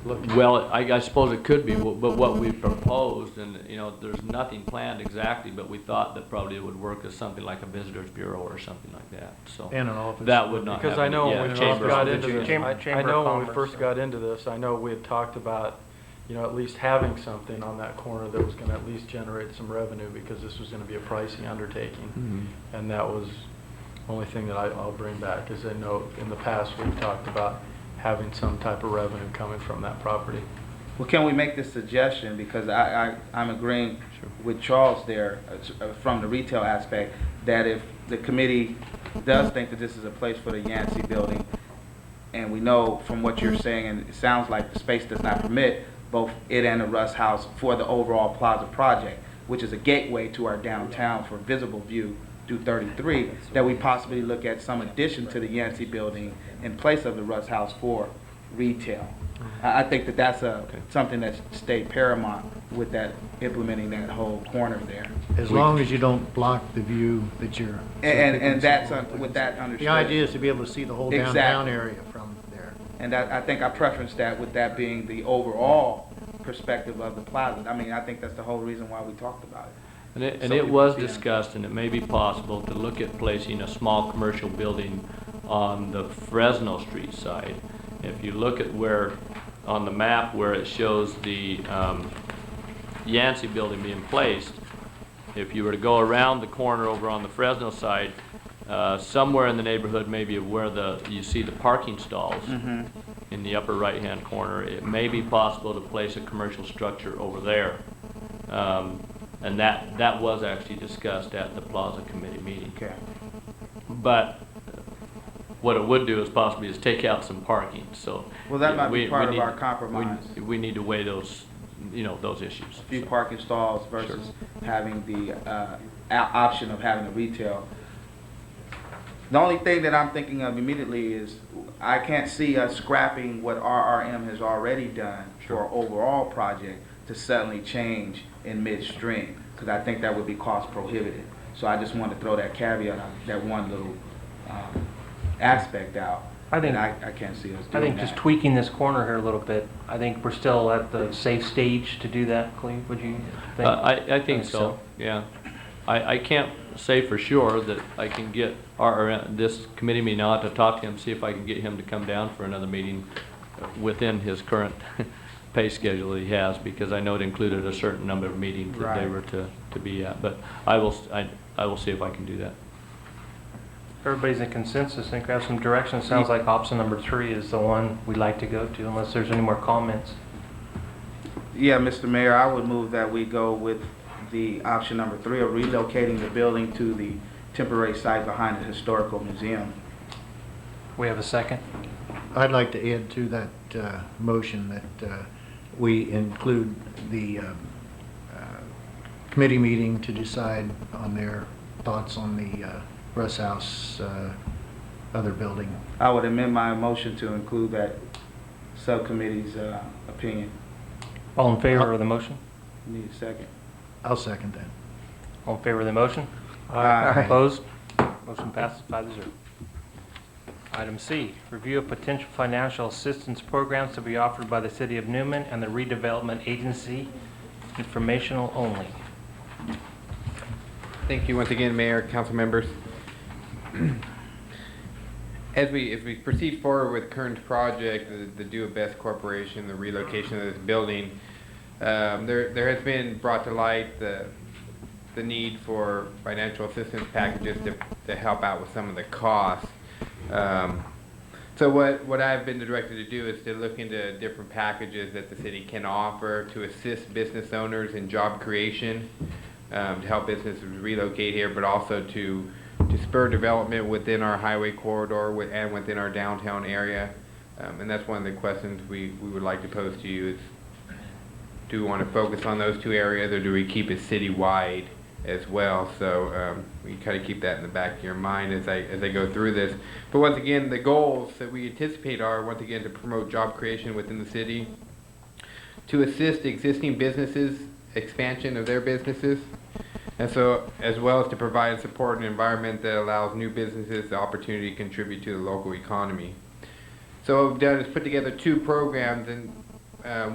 looking. Well, I suppose it could be, but what we proposed, and you know, there's nothing planned exactly, but we thought that probably it would work as something like a visitor's bureau or something like that. So And an office. that would not Because have I know any- when yeah, we chamber first got of into this, Chamber I know of when we Commerce, first so. got into this, I know we had talked about, you know, at least having something on that corner that was going to at least generate some revenue, because this was going to be a pricey undertaking. Mhm. And that was the only thing that I'll bring back, is I know in the past we've talked about having some type of revenue coming from that property. Well, can we make this suggestion? Because I'm agreeing with Charles there from the retail aspect, that if the committee does think that this is a place for the Yancey building, and we know from what you're saying, and it sounds like the space does not permit both it and the Russ House for the overall plaza project, which is a gateway to our downtown for visible view through 33, that we possibly look at some addition to the Yancey building in place of the Russ House for retail. I think that that's something that stayed paramount with that, implementing that whole corner there. As long as you don't block the view that you're. And that's, with that understood. The idea is to be able to see the whole downtown Exactly. area from there. And I think I preference that with that being the overall perspective of the plaza. I mean, I think that's the whole reason why we talked about it. And So it people was see it. discussed, and it may be possible to look at placing a small commercial building on the Fresno Street side. If you look at where, on the map where it shows the Yancey building being placed, if you were to go around the corner over on the Fresno side, somewhere in the neighborhood maybe of where you see the parking stalls in the upper right-hand corner, it may be possible to place a commercial structure over there. And that was actually discussed at the Plaza Committee meeting. Okay. But what it would do is possibly is take out some parking, so. Well, that yeah, might be we part of need- our compromise. We need to weigh those, those issues. A few parking stalls versus having the option of having a retail. The only thing that I'm thinking of immediately is I can't see us scrapping what RRM has already done for an overall project to suddenly change in midstream, because I think that would be cost prohibitive. So I just wanted to throw that caveat, that one little aspect out. I think- And I can't see us I doing think that. just tweaking this corner here a little bit, I think we're still at the safe stage to do that, Cleve, would you think? I think so, yeah. I can't say for sure that I can get this committee meeting, I'll have to talk to him, see if I can get him to come down for another meeting within his current pay schedule that he has, because I know it included a certain number of meetings that they Right. were to be at. But I will see if I can do that. Everybody's in consensus, and have some direction. Sounds like option number 3 is the one we'd like to go to, unless there's any more comments. Yeah, Mr. Mayor, I would move that we go with the option number 3 of relocating the building to the temporary site behind the historical museum. We have a second? I'd like to add to that motion that we include the committee meeting to decide on their thoughts on the Russ House other building. I would amend my motion to include that subcommittee's opinion. All in favor of the motion? Need a second. I'll second that. All in favor of the motion? Aye. Opposed? Motion passes 5-0. Item C, review of potential financial assistance programs to be offered by the City of Newman and the Redevelopment Agency, informational only. Thank you once again, Mayor, council members. As we proceed forward with current project, the Do It Best Corporation, the relocation of this building, there has been brought to light the need for financial assistance packages to help out with some of the costs. So what I've been directed to do is to look into different packages that the city can offer to assist business owners in job creation, to help businesses relocate here, but also to spur development within our highway corridor and within our downtown area. And that's one of the questions we would like to pose to you is, do we want to focus on those two areas, or do we keep it citywide as well? So we kind of keep that in the back of your mind as I go through this. But once again, the goals that we anticipate are, once again, to promote job creation within the city, to assist existing businesses, expansion of their businesses, and so as well as to provide support an environment that allows new businesses the opportunity to contribute to the local economy. So what we've done is put together 2 programs, and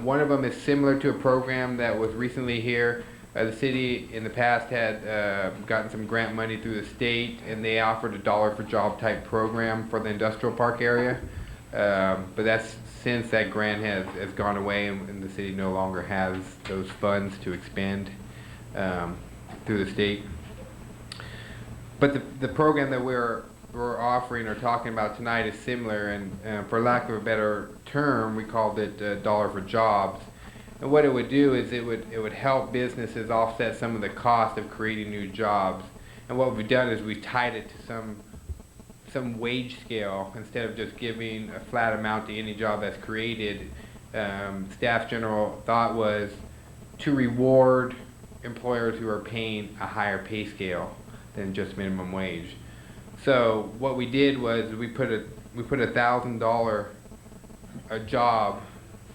one of them is similar to a program that was recently here. The city in the past had gotten some grant money through the state, and they offered a $1 for job type program for the industrial park area. But that's since that grant has gone away, and the city no longer has those funds to expend through the state. But the program that we're offering or talking about tonight is similar, and for lack of a better term, we called it $1 for jobs. And what it would do is it would help businesses offset some of the cost of creating new jobs. And what we've done is we've tied it to some wage scale instead of just giving a flat amount to any job that's created. Staff's general thought was to reward employers who are paying a higher pay scale than just minimum wage. So what we did was we put $1,000 a job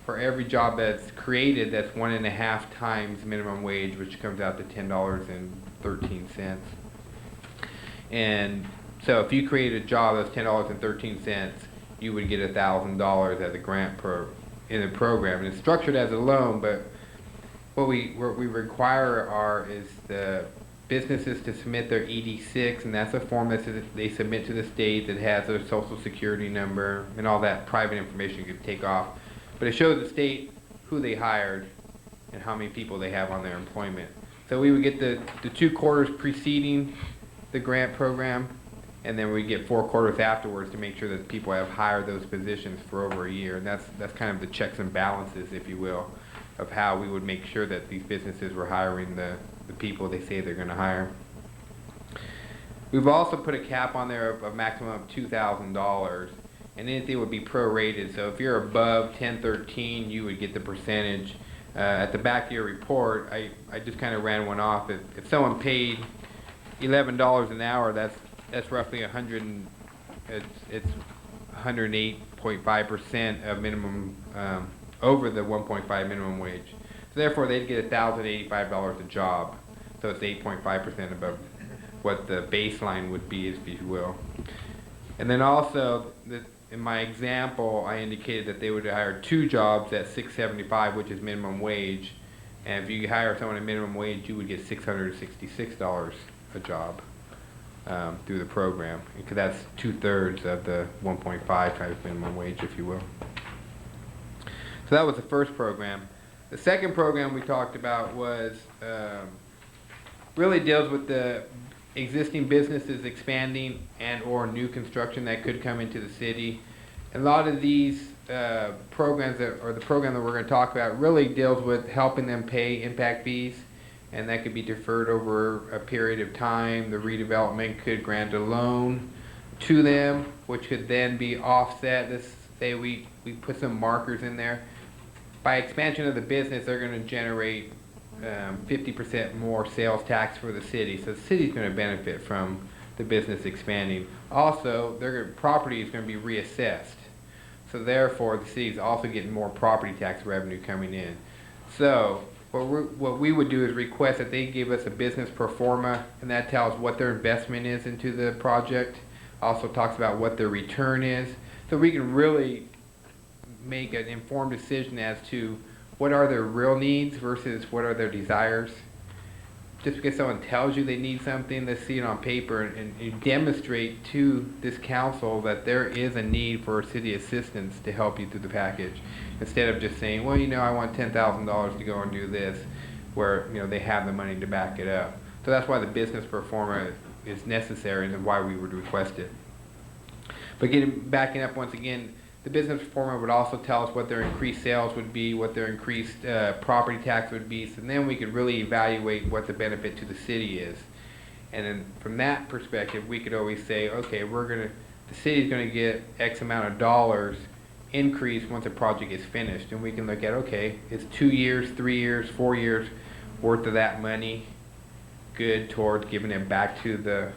for every job that's created that's 1.5 times minimum wage, which comes out to $10.13. And so if you create a job that's $10.13, you would get $1,000 as a grant in the program. And it's structured as a loan, but what we require is the businesses to submit their ED6, and that's a form that they submit to the state that has their social security number and all that private information you could take off. But it shows the state who they hired and how many people they have on their employment. So we would get the 2 quarters preceding the grant program, and then we get 4 quarters afterwards to make sure that people have hired those positions for over a year. And that's kind of the checks and balances, if you will, of how we would make sure that these businesses were hiring the people they say they're going to hire. We've also put a cap on there of a maximum of $2,000, and anything would be prorated. So if you're above 1013, you would get the percentage. At the back of your report, I just kind of ran one off. If someone paid $11 an hour, that's roughly it's 108.5% of minimum over the 1.5 minimum wage. So therefore, they'd get $1,085 a job. So it's 8.5% above what the baseline would be, if you will. And then also, in my example, I indicated that they would hire 2 jobs at $675, which is minimum wage. And if you hire someone at minimum wage, you would get $666 a job through the program, because that's 2/3 of the 1.5 times minimum wage, if you will. So that was the first program. The second program we talked about was really deals with the existing businesses expanding and or new construction that could come into the city. And a lot of these programs, or the program that we're going to talk about, really deals with helping them pay impact fees, and that could be deferred over a period of time. The redevelopment could grant a loan to them, which could then be offset. Let's say we put some markers in there. By expansion of the business, they're going to generate 50% more sales tax for the city. So the city's going to benefit from the business expanding. Also, their property is going to be reassessed. So therefore, the city's also getting more property tax revenue coming in. So what we would do is request that they give us a business pro forma, and that tells what their investment is into the project. Also talks about what their return is. So we can really make an informed decision as to what are their real needs versus what are their desires. Just because someone tells you they need something, they see it on paper, and you demonstrate to this council that there is a need for city assistance to help you through the package, instead of just saying, well, I want $10,000 to go and do this, where they have the money to back it up. So that's why the business pro forma is necessary, and why we would request it. But backing up once again, the business pro forma would also tell us what their increased sales would be, what their increased property tax would be, so then we could really evaluate what the benefit to the city is. And then from that perspective, we could always say, okay, the city's going to get X amount of dollars increase once a project is finished. And we can look at, okay, it's 2 years, 3 years, 4 years worth of that money good towards giving it back to the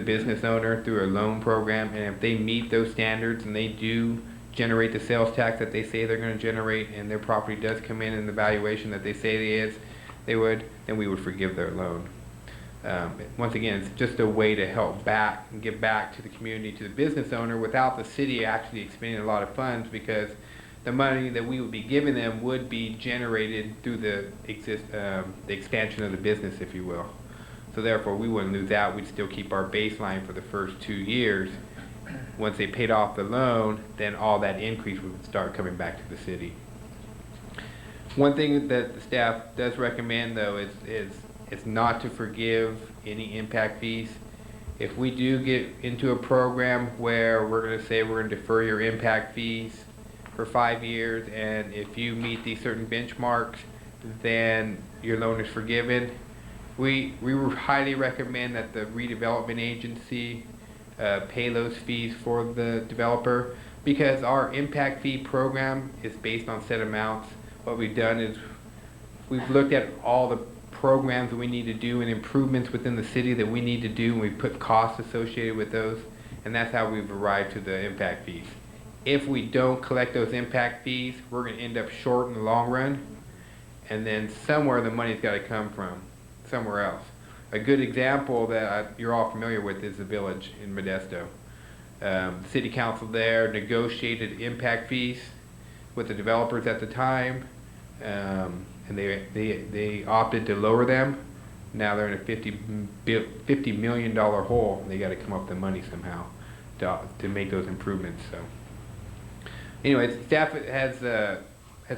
business owner through a loan program. And if they meet those standards and they do generate the sales tax that they say they're going to generate, and their property does come in the valuation that they say they would, then we would forgive their loan. Once again, it's just a way to help back and give back to the community, to the business owner, without the city actually expending a lot of funds, because the money that we would be giving them would be generated through the expansion of the business, if you will. So therefore, we wouldn't lose out. We'd still keep our baseline for the first 2 years. Once they paid off the loan, then all that increase would start coming back to the city. One thing that the staff does recommend, though, is not to forgive any impact fees. If we do get into a program where we're going to say we're going to defer your impact fees for 5 years, and if you meet these certain benchmarks, then your loan is forgiven, we highly recommend that the redevelopment agency pay those fees for the developer, because our impact fee program is based on set amounts. What we've done is we've looked at all the programs that we need to do and improvements within the city that we need to do, and we've put costs associated with those, and that's how we've arrived to the impact fees. If we don't collect those impact fees, we're going to end up short in the long run, and then somewhere the money's got to come from, somewhere else. A good example that you're all familiar with is the Village in Modesto. The city council there negotiated impact fees with the developers at the time, and they opted to lower them. Now they're in a $50 million hole. They got to come up with the money somehow to make those improvements. So, anyways, staff has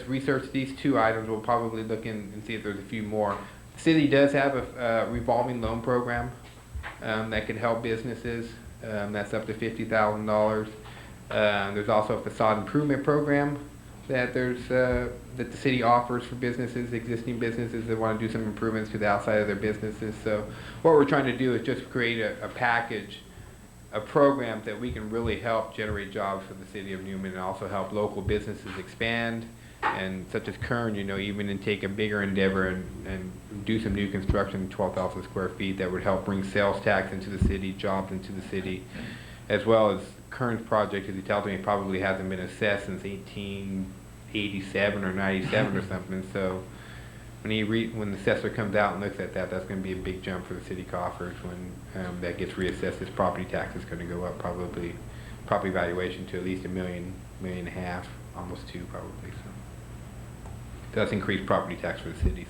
researched these 2 items. We'll probably look in and see if there's a few more. The city does have a revolving loan program that can help businesses. That's up to $50,000. There's also a facade improvement program that that the city offers for businesses, existing businesses that want to do some improvements to the outside of their businesses. So what we're trying to do is just create a package of programs that we can really help generate jobs for the city of Newman and also help local businesses expand, and such as Kern, even and take a bigger endeavor and do some new construction, 12,000 square feet, that would help bring sales tax into the city, jobs into the city, as well as Kern's project, as he tells me, probably hasn't been assessed since 1887 or 97 or something. So when the assessor comes out and looks at that, that's going to be a big jump for the city coffers when that gets reassessed. His property tax is going to go up, probably property valuation to at least $1.5 million, almost 2 probably. So that's increased property tax for the city.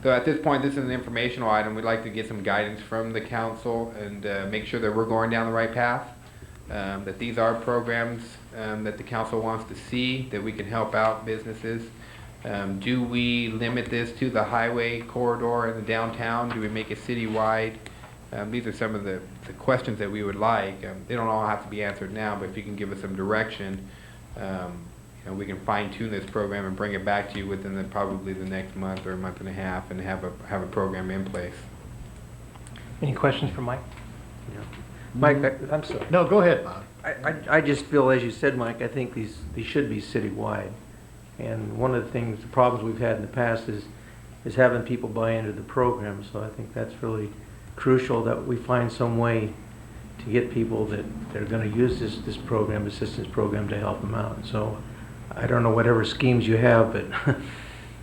So at this point, this is an informational item. We'd like to get some guidance from the council and make sure that we're going down the right path, that these are programs that the council wants to see, that we can help out businesses. Do we limit this to the highway corridor in the downtown? Do we make it citywide? These are some of the questions that we would like. They don't all have to be answered now, but if you can give us some direction, we can fine-tune this program and bring it back to you within probably the next month or a month and a half, and have a program in place. Any questions for Mike? Mike, I'm sorry. No, go ahead, Bob. I just feel, as you said, Mike, I think these should be citywide. And one of the things, the problems we've had in the past is having people buy into the program. So I think that's really crucial, that we find some way to get people that are going to use this program, assistance program, to help them out. So I don't know whatever schemes you have, but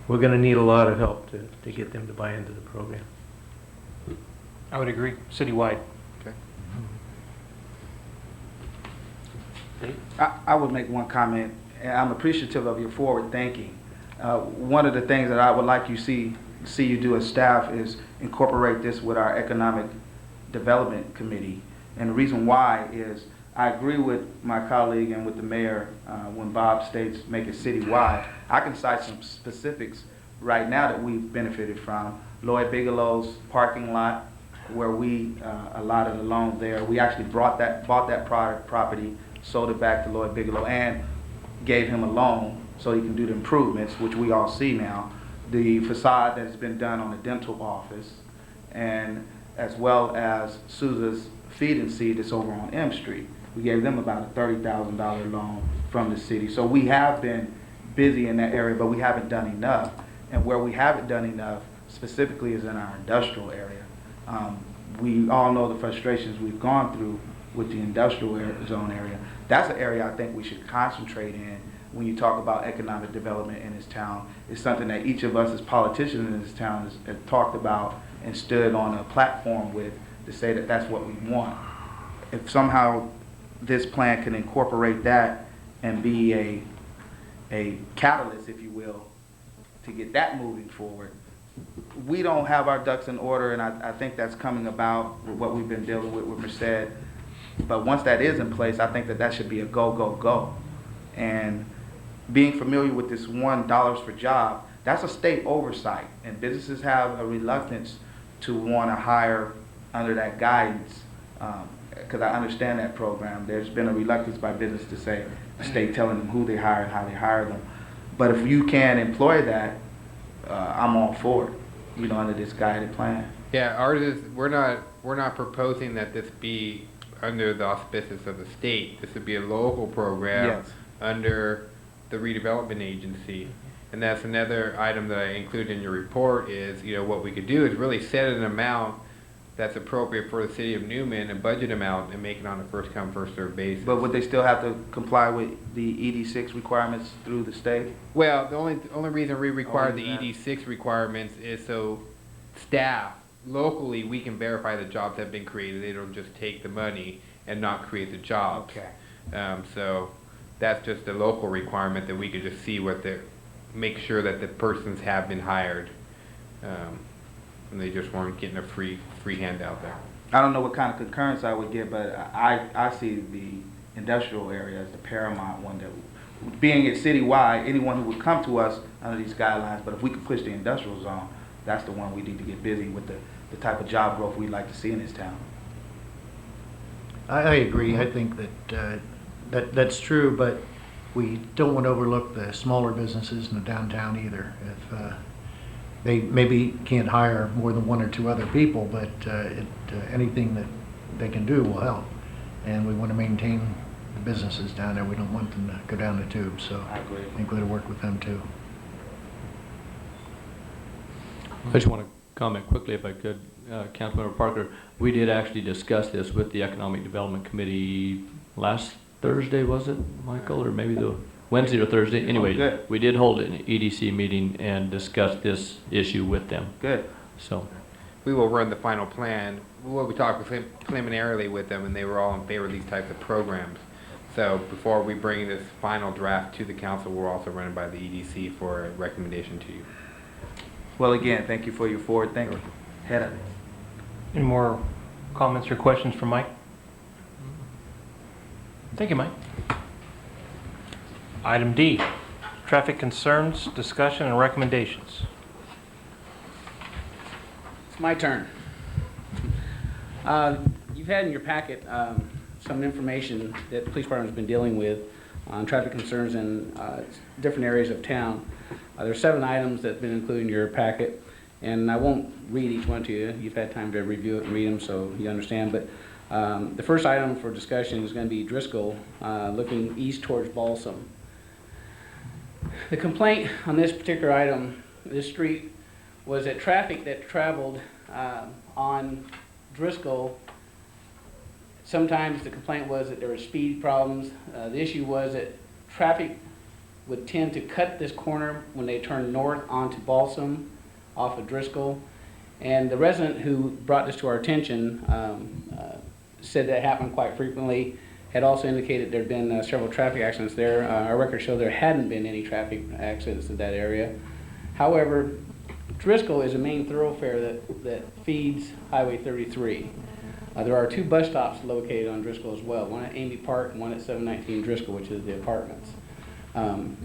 we're going to need a lot of help to get them to buy into the program. I would agree, citywide. Okay. I would make one comment, and I'm appreciative of your forward thinking. One of the things that I would like you see you do as staff is incorporate this with our economic development committee. And the reason why is I agree with my colleague and with the mayor when Bob states make it citywide. I can cite some specifics right now that we've benefited from. Lloyd Bigelow's parking lot, where we allotted a loan there. We actually bought that property, sold it back to Lloyd Bigelow, and gave him a loan so he can do the improvements, which we all see now. The facade that's been done on the dental office, and as well as Sousa's Feed and Seed that's over on M Street. We gave them about a $30,000 loan from the city. So we have been busy in that area, but we haven't done enough. And where we haven't done enough specifically is in our industrial area. We all know the frustrations we've gone through with the industrial zone area. That's an area I think we should concentrate in when you talk about economic development in this town. It's something that each of us as politicians in this town has talked about and stood on a platform with to say that that's what we want. If somehow this plan can incorporate that and be a catalyst, if you will, to get that moving forward. We don't have our ducks in order, and I think that's coming about with what we've been dealing with Merced. But once that is in place, I think that should be a go, go, go. And being familiar with this $1 per job, that's a state oversight, and businesses have a reluctance to want to hire under that guidance, because I understand that program. There's been a reluctance by business to say, the state telling them who they hire and how they hire them. But if you can employ that, I'm all for it, under this guided plan. Yeah, ours is, we're not proposing that this be under the auspices of the state. This would be a local program. Yes. Under the redevelopment agency. And that's another item that I include in your report is, what we could do is really set an amount that's appropriate for the city of Newman, a budget amount, and make it on a first come, first served basis. But would they still have to comply with the ED6 requirements through the state? Well, the only reason we require Only the that. ED6 requirements is so staff, locally, we can verify the jobs have been created. They don't just take the money and not create the jobs. Okay. So that's just a local requirement that we could just see what the, make sure that the persons have been hired. And they just weren't getting a free handout there. I don't know what kind of concurrence I would get, but I see the industrial area as the paramount one, that being it citywide, anyone who would come to us under these guidelines, but if we could push the industrial zone, that's the one we need to get busy with the type of job growth we'd like to see in this town. I agree. I think that that's true, but we don't want to overlook the smaller businesses in the downtown either. If they maybe can't hire more than one or two other people, but anything that they can do will help. And we want to maintain the businesses down there. We don't want them to go down the tube. So I agree. think we ought to work with them too. I just want to comment quickly, if I could, Councilmember Parker. We did actually discuss this with the Economic Development Committee last Thursday, was it, Michael, or maybe the Wednesday or Thursday? Anyway, good. we did hold an EDC meeting and discussed this issue with them. Good. So, We will run the final plan. Well, we talked preliminarily with them, and they were all in favor of these types of programs. So before we bring this final draft to the council, we'll also run it by the EDC for a recommendation to you. Well, again, thank you for your forward thinking. Head of it. Any more comments or questions for Mike? Thank you, Mike. Item D, traffic concerns, discussion, and recommendations. It's my turn. You've had in your packet some information that the police department has been dealing with on traffic concerns in different areas of town. There are 7 items that have been included in your packet, and I won't read each one to you. You've had time to review it and read them, so you understand. But the first item for discussion is going to be Driscoll, looking east towards Balsam. The complaint on this particular item, this street, was that traffic that traveled on Driscoll, sometimes the complaint was that there were speed problems. The issue was that traffic would tend to cut this corner when they turned north onto Balsam off of Driscoll. And the resident who brought this to our attention said that happened quite frequently, had also indicated there had been several traffic accidents there. Our records show there hadn't been any traffic accidents in that area. However, Driscoll is a main thoroughfare that feeds Highway 33. There are 2 bus stops located on Driscoll as well, one at Amy Park and one at 719 Driscoll, which is the apartments.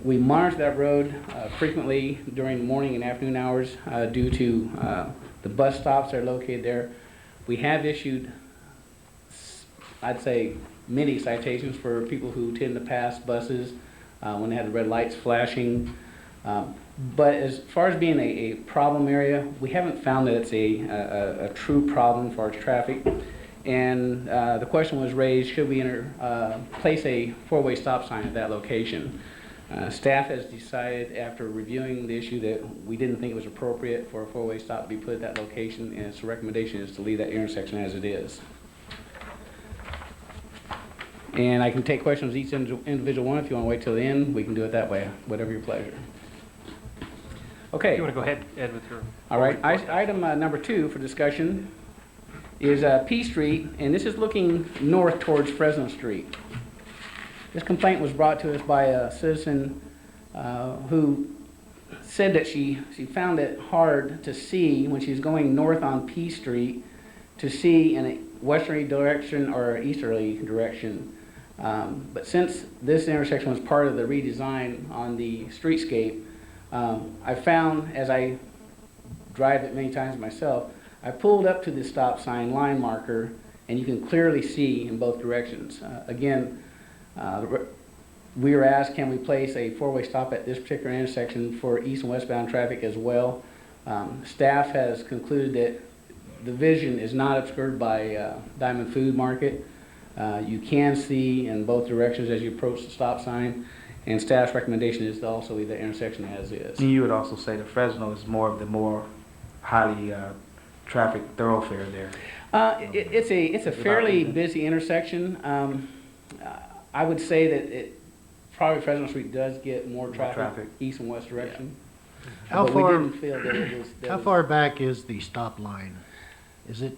We monitor that road frequently during the morning and afternoon hours due to the bus stops that are located there. We have issued, I'd say, many citations for people who tend to pass buses when they have the red lights flashing. But as far as being a problem area, we haven't found that it's a true problem for our traffic. And the question was raised, should we place a 4-way stop sign at that location? Staff has decided, after reviewing the issue, that we didn't think it was appropriate for a 4-way stop to be put at that location, and its recommendation is to leave that intersection as it is. And I can take questions each individual one. If you want to wait till the end, we can do it that way, whatever your pleasure. Okay. You want to go ahead, Ed, with your... All right. Item number 2 for discussion is P Street, and this is looking north towards Fresno Street. This complaint was brought to us by a citizen who said that she found it hard to see when she's going north on P Street to see in a westerly direction or easterly direction. But since this intersection was part of the redesign on the streetscape, I found, as I drive it many times myself, I pulled up to the stop sign line marker, and you can clearly see in both directions. Again, we were asked, can we place a 4-way stop at this particular intersection for east and westbound traffic as well? Staff has concluded that the vision is not obscured by Diamond Food Market. You can see in both directions as you approach the stop sign, and staff's recommendation is to also leave that intersection as is. And you would also say that Fresno is more of the more highly traffic thoroughfare there. It's a fairly busy intersection. I would say that probably Fresno Street does get more traffic east and west direction. How But far? we didn't feel that it was. How far back is the stop line? Is it?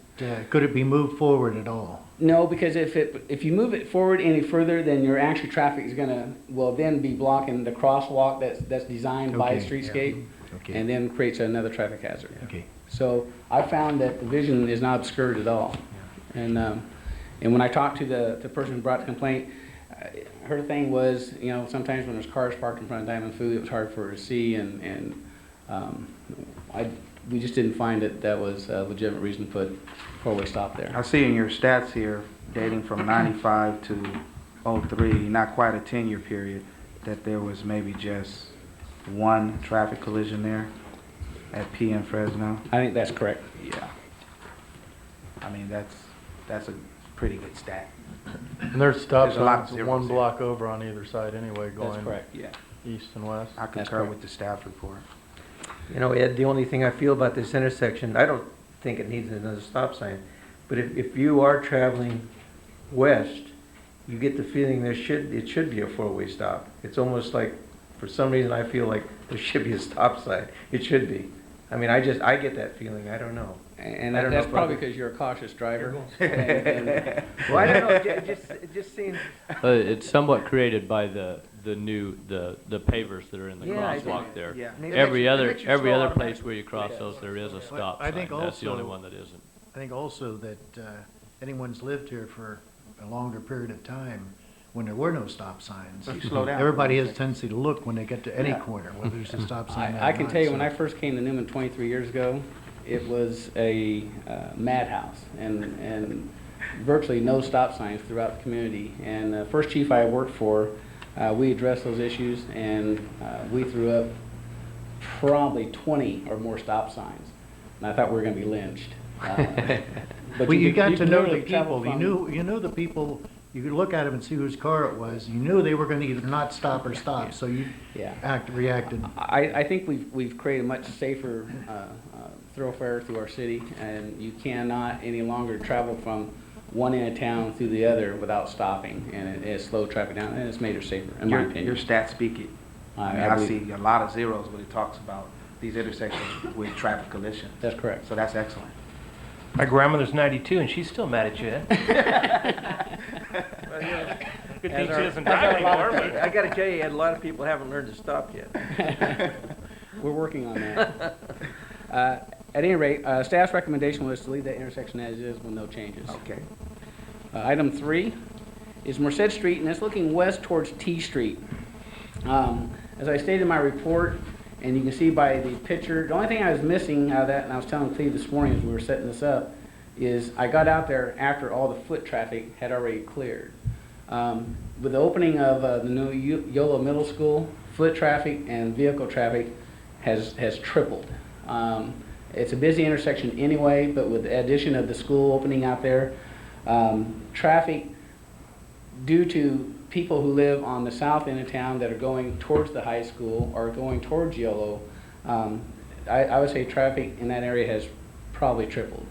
Could it be moved forward at all? No, because if you move it forward any further, then your actual traffic is will then be blocking the crosswalk that's designed by Okay, Streetscape, yeah. Okay. and then creates another traffic hazard. Okay. So I found that the vision is not obscured at all. And when I talked to the person who brought the complaint, her thing was, sometimes when there's cars parked in front of Diamond Food, it was hard for her to see, and we just didn't find that was a legitimate reason to put four-way stop there. I see in your stats here, dating from 95 to 03, not quite a 10-year period, that there was maybe just one traffic collision there at P and Fresno. I think that's correct. Yeah. I mean, that's a pretty good stat. And there's stop There's a lot of signs zeros one here. block over on either side anyway, That's going correct, yeah. east and west. I concur correct. with the staff report. Ed, the only thing I feel about this intersection, I don't think it needs another stop sign, but if you are traveling west, you get the feeling it should be a four-way stop. It's almost like, for some reason, I feel like there should be a stop sign. It should be. I mean, I get that feeling. I don't know. And I don't know that's if probably I- because you're a cautious driver. Well, I don't know. It just seems. It's somewhat created by the pavers that are in the Yeah, I crosswalk think- there. Yeah. Every It other makes you slow place automatically. where you cross those, there is a stop I sign. think That's the only also- one that isn't. I think also that anyone's lived here for a longer period of time, when there were no stop signs, You slow down. everybody has a tendency to look when they get to any Yeah. corner, whether there's a stop sign or I can not, tell you, so- when I first came to Newman 23 years ago, it was a madhouse, and virtually no stop signs throughout the community. And the first chief I worked for, we addressed those issues, and we threw up probably 20 or more stop signs. And I thought we were going to be lynched. But Well, you could- got to could know the literally travel people, you knew the people, you could look at them and see whose car it was, you knew they were gonna either not stop or stop, so you Yeah. reacted. I think we've created a much safer thoroughfare through our city, and you cannot any longer travel from one end of town through the other without stopping, and it has slowed traffic down, and it's made it safer, in my Your opinion. stats speak it. I mean, I I believe- see a lot of zeros when it talks about these intersections with traffic collisions. That's correct. So that's excellent. My grandmother's 92 and she's still mad at you, Ed. Good thing she doesn't drive anymore, but. I gotta tell you, Ed, a lot of people haven't learned to stop yet. We're working on that. At any rate, staff's recommendation was to leave that intersection as is with no changes. Okay. Item 3 is Merced Street, and it's looking west towards T Street. As I stated in my report, and you can see by the picture, the only thing I was missing out of that, and I was telling Cleve this morning as we were setting this up, is I got out there after all the foot traffic had already cleared. With the opening of the new YOLO Middle School, foot traffic and vehicle traffic has tripled. It's a busy intersection anyway, but with the addition of the school opening out there, traffic due to people who live on the south end of town that are going towards the high school or going towards YOLO, I would say traffic in that area has probably tripled.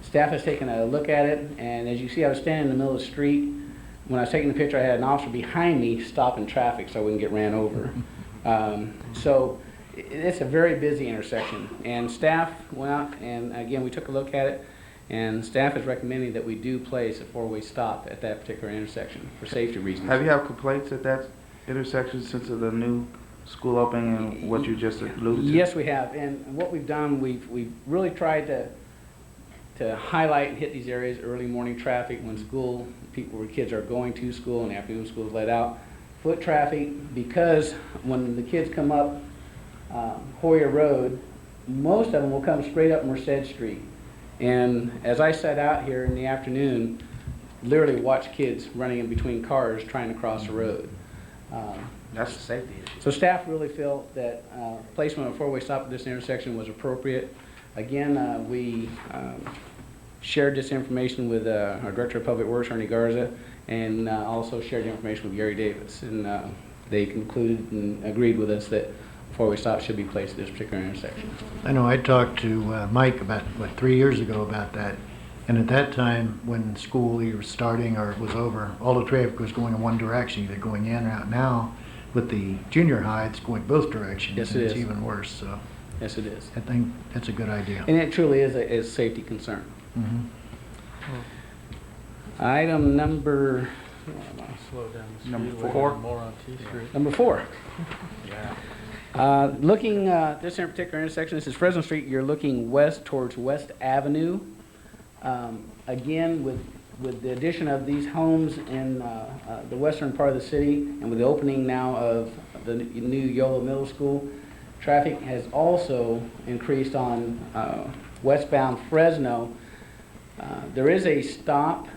Staff has taken a look at it, and as you see, I was standing in the middle of the street. When I was taking the picture, I had an officer behind me stopping traffic so I wouldn't get ran over. So it's a very busy intersection, and staff went out, and again, we took a look at it, and staff is recommending that we do place a four-way stop at that particular intersection for safety reasons. Have you had complaints at that intersection since the new school opening and what you just alluded to? Yes, we have, and what we've done, we've really tried to highlight and hit these areas, early morning traffic when where kids are going to school and afternoon school is let out. Foot traffic, because when the kids come up Hoyer Road, most of them will come straight up Merced Street. And as I sat out here in the afternoon, literally watch kids running in between cars trying to cross the road. That's a safety issue. So staff really felt that placement of a four-way stop at this intersection was appropriate. Again, we shared this information with our Director of Public Works, Ernie Garza, and also shared the information with Gary Davis. And they concluded and agreed with us that four-way stop should be placed at this particular intersection. I know I talked to Mike about, 3 years ago about that, and at that time, when school either was starting or it was over, all the traffic was going in one direction, either going in or out. Now, with the junior high, it's going both directions. Yes, and it it's is. even worse, so Yes, it is. I think that's a good idea. And it truly is a safety concern. Mhm. Item number Slow down the speed. Number limit 4. More on T Street. Number 4. Looking this in particular intersection, this is Fresno Street. You're looking west towards West Avenue. Again, with the addition of these homes in the western part of the city, and with the opening now of the new Yola Middle School, traffic has also increased on westbound Fresno. There is a stop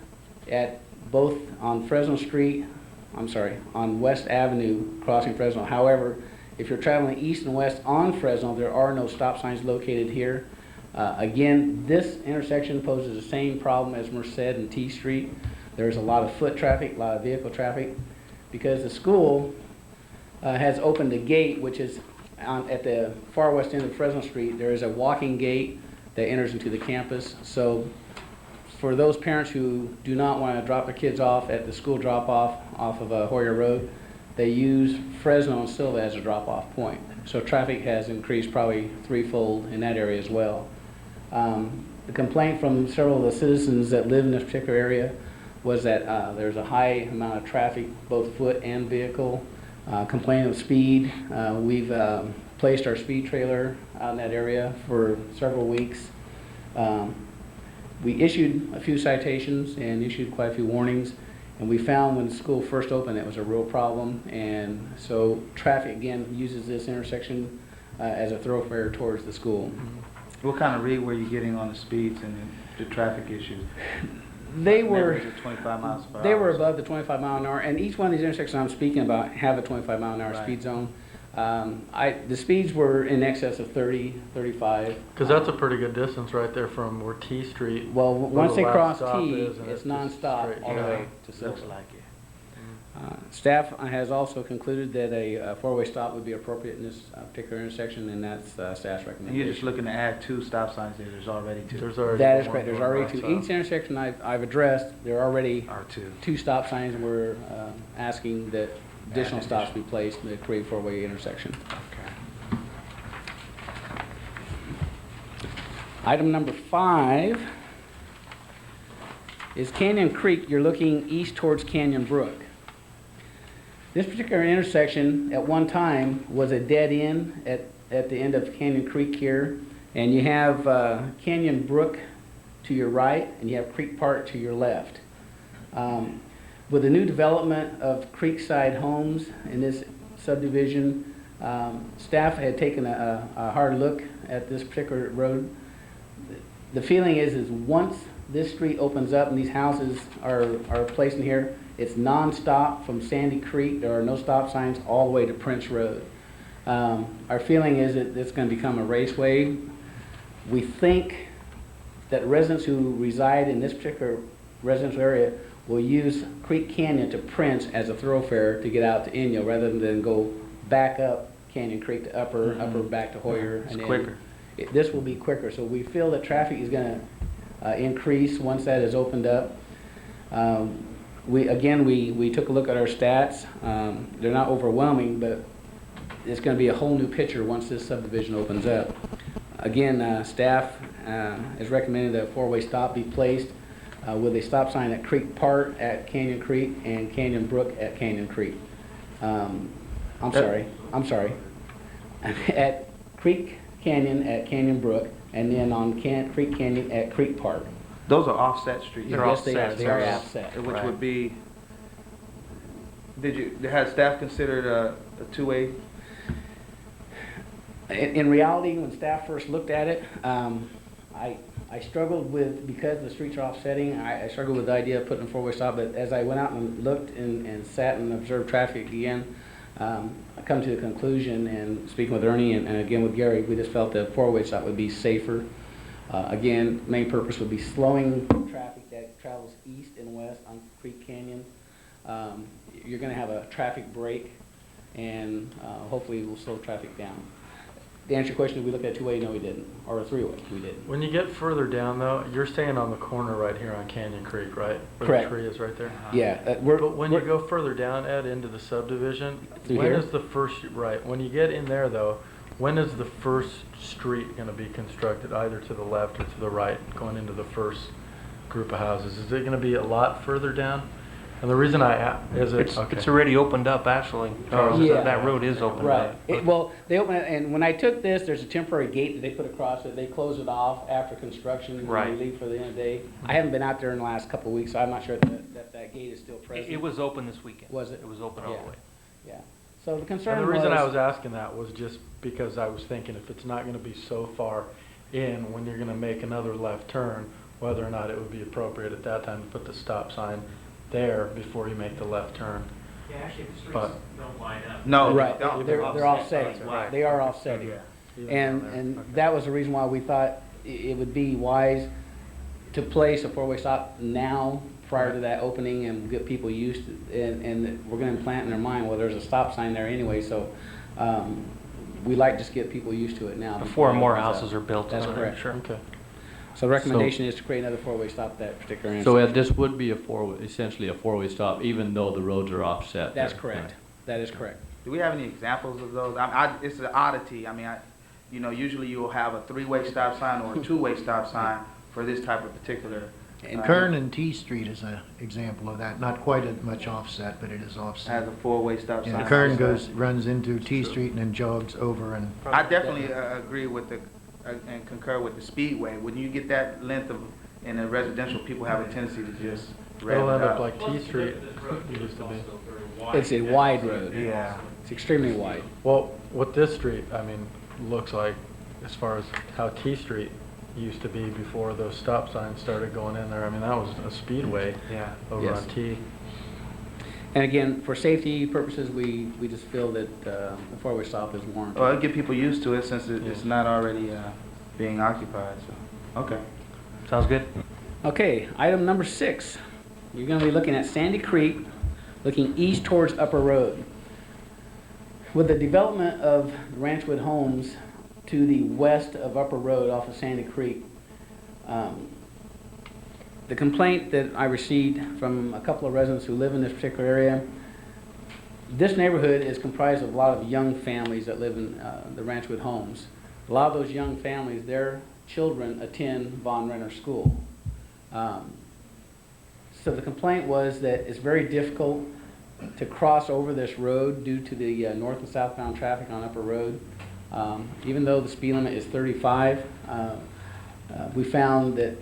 at both on Fresno Street, on West Avenue crossing Fresno. However, if you're traveling east and west on Fresno, there are no stop signs located here. Again, this intersection poses the same problem as Merced and T Street. There's a lot of foot traffic, a lot of vehicle traffic, because the school has opened a gate, which is at the far west end of Fresno Street. There is a walking gate that enters into the campus. So for those parents who do not want to drop their kids off at the school drop-off off of Hoyer Road, they use Fresno and Silva as a drop-off point. So traffic has increased probably threefold in that area as well. The complaint from several of the citizens that live in this particular area was that there's a high amount of traffic, both foot and vehicle. Complaint of speed. We've placed our speed trailer out in that area for several weeks. We issued a few citations and issued quite a few warnings, and we found when the school first opened it was a real problem, and so traffic again uses this intersection as a thoroughfare towards the school. What kind of read were you getting on the speeds and the traffic issues? They were Average of 25 miles per hour. They were above the 25 mile an hour, and each one of these intersections I'm speaking about have a 25 mile an hour Right. speed zone. The speeds were in excess of 30, 35. Because that's a pretty good distance right there from where T Street. Well, where once the they last cross stop T, is, and it's just nonstop straight all the down. way to Silver. Looks like it. Staff has also concluded that a four-way stop would be appropriate in this particular intersection, and that's staff's And recommendation. you're just looking to add 2 stop signs there, there's already 2. There's already That is one correct. There's going already north, two. south. Each intersection I've addressed, there are already Or 2. 2 stop signs, and we're asking that additional stops be placed to create a four-way intersection. Okay. Item number 5 is Canyon Creek. You're looking east towards Canyon Brook. This particular intersection at one time was a dead end at the end of Canyon Creek here, and you have Canyon Brook to your right and you have Creek Park to your left. With the new development of Creekside Homes in this subdivision, staff had taken a hard look at this particular road. The feeling is once this street opens up and these houses are placed in here, it's non-stop from Sandy Creek. There are no stop signs all the way to Prince Road. Our feeling is that it's going to become a raceway. We think that residents who reside in this particular residential area will use Creek Canyon to Prince as a thoroughfare to get out to Inyo rather than go back up Canyon Creek to upper back to Hoyer. It's and then quicker. This will be quicker. So we feel that traffic is going to increase once that is opened up. We took a look at our stats. They're not overwhelming, but it's going to be a whole new picture once this subdivision opens up. Again, staff is recommending that a four-way stop be placed with a stop sign at Creek Park at Canyon Creek and Canyon Brook at Canyon Creek. I'm sorry. At Creek Canyon at Canyon Brook, and then on Creek Canyon at Creek Park. Those are offset streets. Yes, they are. They are offset. Which Right. would be, had staff considered a 2-way? In reality, when staff first looked at it, I struggled with, because the streets are offsetting, I struggled with the idea of putting a four-way stop, but as I went out and looked and sat and observed traffic again, I come to the conclusion, and speaking with Ernie and again with Gary, we just felt that four-way stop would be safer. Again, main purpose would be slowing traffic that travels east and west on Creek Canyon. You're going to have a traffic break, and hopefully we'll slow traffic down. To answer your question, did we look at a 2-way? No, we didn't. Or a 3-way? We didn't. When you get further down though, you're staying on the corner right here on Canyon Creek, right? Where Correct. the tree is right there? Yeah. But when you go further down, Ed, into the subdivision, Through when here? is the first, right, when you get in there though, when is the first street going to be constructed, either to the left or to the right, going into the first group of houses? Is it gonna be a lot further down? And the reason is it, okay. It's already opened up, actually. Charles. Yeah. That road is opened Right. up. Well, they open it, and when I took this, there's a temporary gate that they put across it. They close it off after construction when Right. we leave for the end of the day. I haven't been out there in the last couple of weeks, so I'm not sure that gate is still present. It was open this weekend. Was it? It was open all Yeah. the way. Yeah. So the concern And was. the reason I was asking that was just because I was thinking if it's not gonna be so far in when you're gonna make another left turn, whether or not it would be appropriate at that time to put the stop sign there before you make the left turn. Yeah, actually, the streets But- don't line up. No, Right, don't. they're offsetting, Right. they are offsetting. And that was the reason why we thought it would be wise to place a four-way stop now prior to that opening and get people used to, and we're gonna implant in their mind, well, there's a stop sign there anyway, so, we like to just get people used to it now. Before it more opens up. houses are built. That's in there, correct. Sure. Okay. So the recommendation is to create another four-way stop at that particular So intersection. this would be essentially a four-way stop, even though the roads are offset That's there, correct, right? that is correct. Do we have any examples of those? It's an oddity. I mean, usually you will have a three-way stop sign or a two-way stop sign for this type of particular. And Kern and T Street is an example of that. Not quite as much offset, but it is Has offset. a four-way stop sign. Yeah, Kern runs into T Street and then jogs over and I definitely agree with and concur with the speedway. When you get that length of, in a residential, people have a tendency to just rev It'll it end up up. like T Street used to be. It's a wide road. Yeah. It's extremely wide. Well, what this street, I mean, looks like, as far as how T Street used to be before those stop signs started going in there, I mean, that was a speedway Yeah. over Yes. on T. And again, for safety purposes, we just feel that the four-way stop is warranted. Well, it'll get people used to it since it's not already being occupied, so, okay. Sounds good. Okay, item number 6. You're going to be looking at Sandy Creek, looking east towards Upper Road. With the development of Ranchwood Homes to the west of Upper Road off of Sandy Creek, the complaint that I received from a couple of residents who live in this particular area, this neighborhood is comprised of a lot of young families that live in the Ranchwood Homes. A lot of those young families, their children attend Von Renner School. So the complaint was that it's very difficult to cross over this road due to the north and southbound traffic on Upper Road. Even though the speed limit is 35, we found that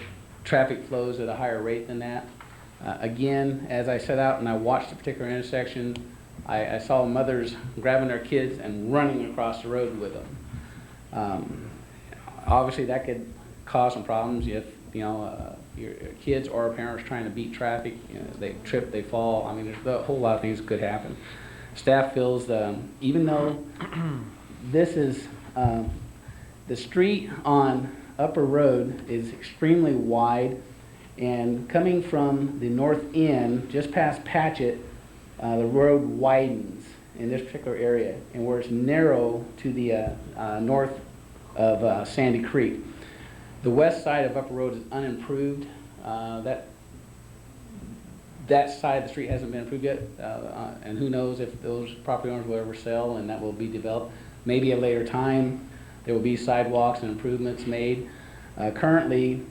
traffic flows at a higher rate than that. Again, as I set out and I watched the particular intersection, I saw mothers grabbing their kids and running across the road with them. Obviously, that could cause some problems if your kids or parents trying to beat traffic. They trip, they fall. I mean, there's a whole lot of things that could happen. Staff feels even though this is the street on Upper Road is extremely wide, and coming from the north end, just past Patchett, the road widens in this particular area, and where it's narrow to the north of Sandy Creek. The west side of Upper Road is unimproved. That side of the street hasn't been improved yet, and who knows if those property owners will ever sell and that will be developed. Maybe at a later time there will be sidewalks and improvements made. Currently,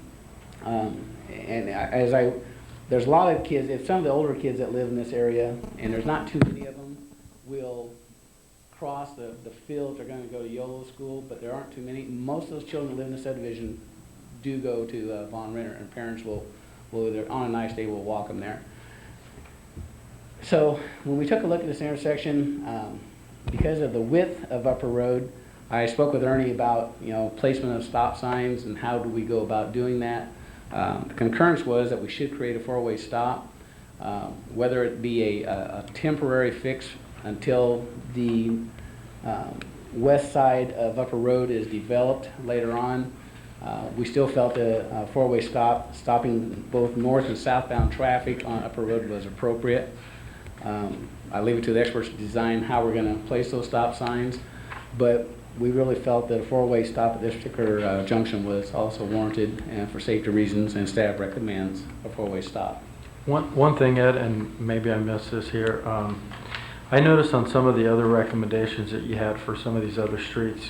there's a lot of kids, if some of the older kids that live in this area, and there's not too many of them, will cross the fields, they're going to go to YOLO school, but there aren't too many. Most of those children that live in the subdivision do go to Von Renner, and parents will either, on a nice day, will walk them there. So when we took a look at this intersection, because of the width of Upper Road, I spoke with Ernie about placement of stop signs and how do we go about doing that. The concurrence was that we should create a four-way stop, whether it be a temporary fix until the west side of Upper Road is developed later on. We still felt a four-way stop, stopping both north and southbound traffic on Upper Road was appropriate. I leave it to the experts to design how we're going to place those stop signs, but we really felt that a four-way stop at this particular junction was also warranted, and for safety reasons, and staff recommends a four-way stop. One thing, Ed, and maybe I missed this here, I noticed on some of the other recommendations that you had for some of these other streets,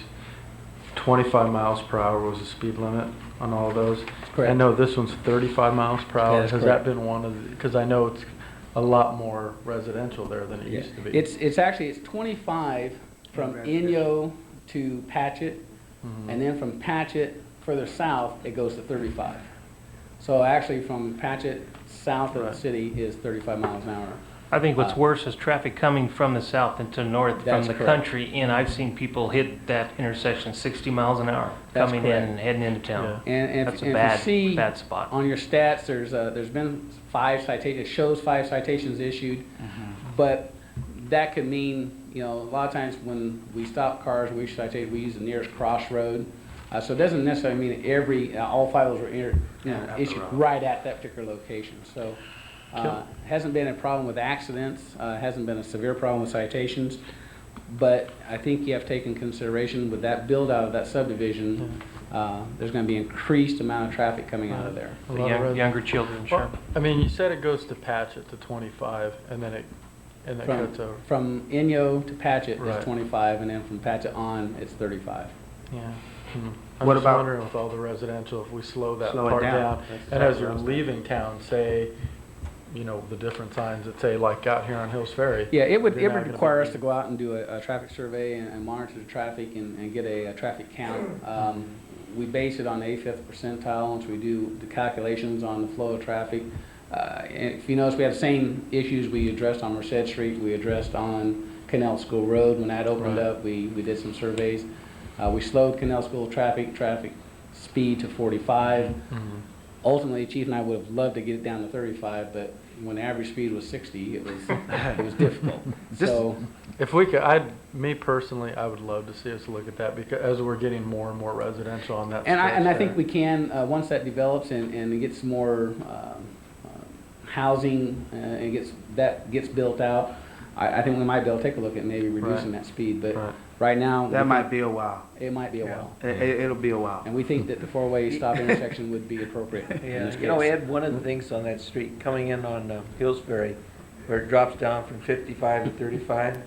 25 miles per hour was the speed limit on all those. Correct. I know this one's 35 miles per hour. That is Has correct. that been one of the, because I know it's a lot more residential there than it Yeah. used to be. It's actually, it's 25 from Inyo to Patchett, Mhm. and then from Patchett further south, it goes to 35. So actually, from Patchett south of Right. the city is 35 miles an hour. I think what's worse is traffic coming from the south into north from That's the correct. country in. I've seen people hit that intersection 60 miles an hour That's coming in correct. and heading into town. And That's if a bad, you see bad spot. on your stats, there's been 5 citations, it shows 5 citations issued, but that could mean, you know, a lot of times when we stop cars, we use the nearest crossroad. So it doesn't necessarily mean that all 5 of those were issued right at that particular location. So hasn't been a problem with accidents, hasn't been a severe problem with citations, but I think you have to take into consideration with that build out of that subdivision, there's going to be increased amount of traffic coming out of there. A The lot of res- younger children, sure. Well, I mean, you said it goes to Patchett to 25, and then it cuts over. From Inyo to Patchett Right. is 25, and then from Patchett on, it's 35. Yeah. I'm What just about- wondering with all the residential, if we slow that Slow it part down. down, That's and as what you're I was leaving town, say, you know, the different signs that say like out here on Hills Ferry. Yeah, it would they're not gonna require be- us to go out and do a traffic survey and monitor the traffic and get a traffic count. We base it on the 85th percentile once we do the calculations on the flow of traffic. And if you notice, we have the same issues we addressed on Merced Street, we addressed on Canal School Road. When that opened Right. up, we did some surveys. We slowed Canal School traffic speed to 45. Mhm. Ultimately, Chief and I would have loved to get it down to 35, but when the average speed was 60, it was difficult. Just- So, If we could, me personally, I would love to see us look at that, because as we're getting more and more residential on that and I stretch think there. we can, once that develops and it gets more housing, and gets built out, I think we might be able to take a look at maybe reducing Right. that speed, but Right. right now. That might be a while. It might be a while. It'll be a while. And we think that the 4-way stop intersection would be appropriate in Yeah, this you know, case. Ed, one of the things on that street coming in on Hills Ferry, where it drops down from 55 to 35,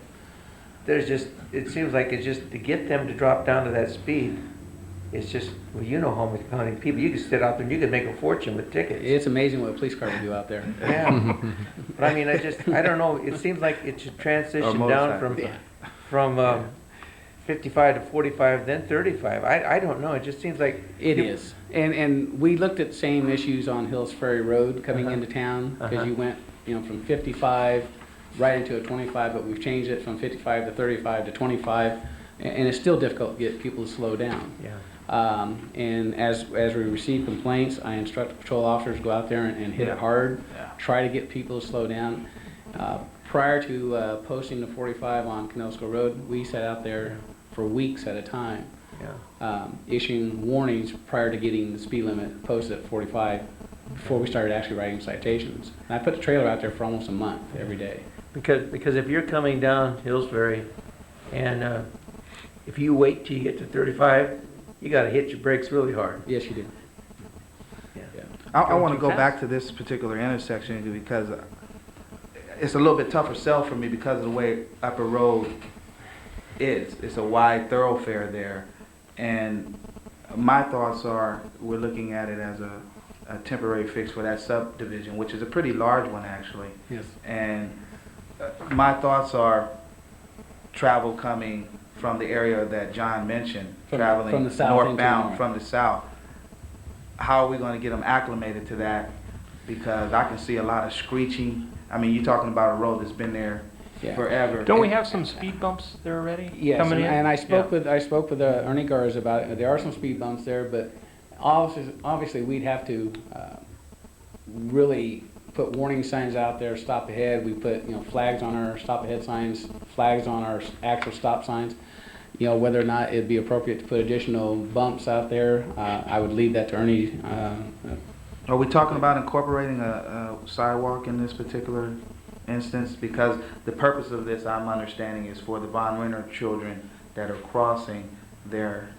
it seems like it's just, to get them to drop down to that speed, it's just, well, you know how many people, you could sit out there and you could make a fortune with tickets. It's amazing what a police car can do out there. Yeah. But I mean, I don't know, it seems like it should transition down from 55 to 45, then 35. I don't know, it just seems like. It is. And we looked at the same issues on Hills Ferry Road coming into town, because you went, from 55 right into a 25, but we've changed it from 55 to 35 to 25, and it's still difficult to get people to slow down. Yeah. And as we receive complaints, I instruct the patrol officers to go out there and hit it hard, try to get people to slow down. Prior to posting the 45 on Canal School Road, we sat out there for weeks at a time, issuing warnings prior to getting the speed limit posted at 45 before we started actually writing citations. And I put the trailer out there for almost a month every day. Because if you're coming down Hillsbury and if you wait till you get to 35, you got to hit your brakes really hard. Yes, you do. I want to go back to this particular intersection because it's a little bit tougher sell for me because of the way Upper Road is. It's a wide thoroughfare there. And my thoughts are we're looking at it as a temporary fix for that subdivision, which is a pretty large one actually. Yes. And my thoughts are travel coming from the area that John mentioned, traveling from the south into the northbound north. from the south. How are we going to get them acclimated to that? Because I can see a lot of screeching. I mean, you're talking about a road that's been there forever. Don't we have some speed bumps there already? Yes, coming and in? I spoke with Ernie Gars about it. There are some speed bumps there, but obviously we'd have to really put warning signs out there, stop ahead. We put flags on our stop ahead signs, flags on our actual stop signs. Whether or not it'd be appropriate to put additional bumps out there, I would leave that to Ernie. Are we talking about incorporating a sidewalk in this particular instance? Because the purpose of this, I'm understanding, is for the Von Renner children that are crossing there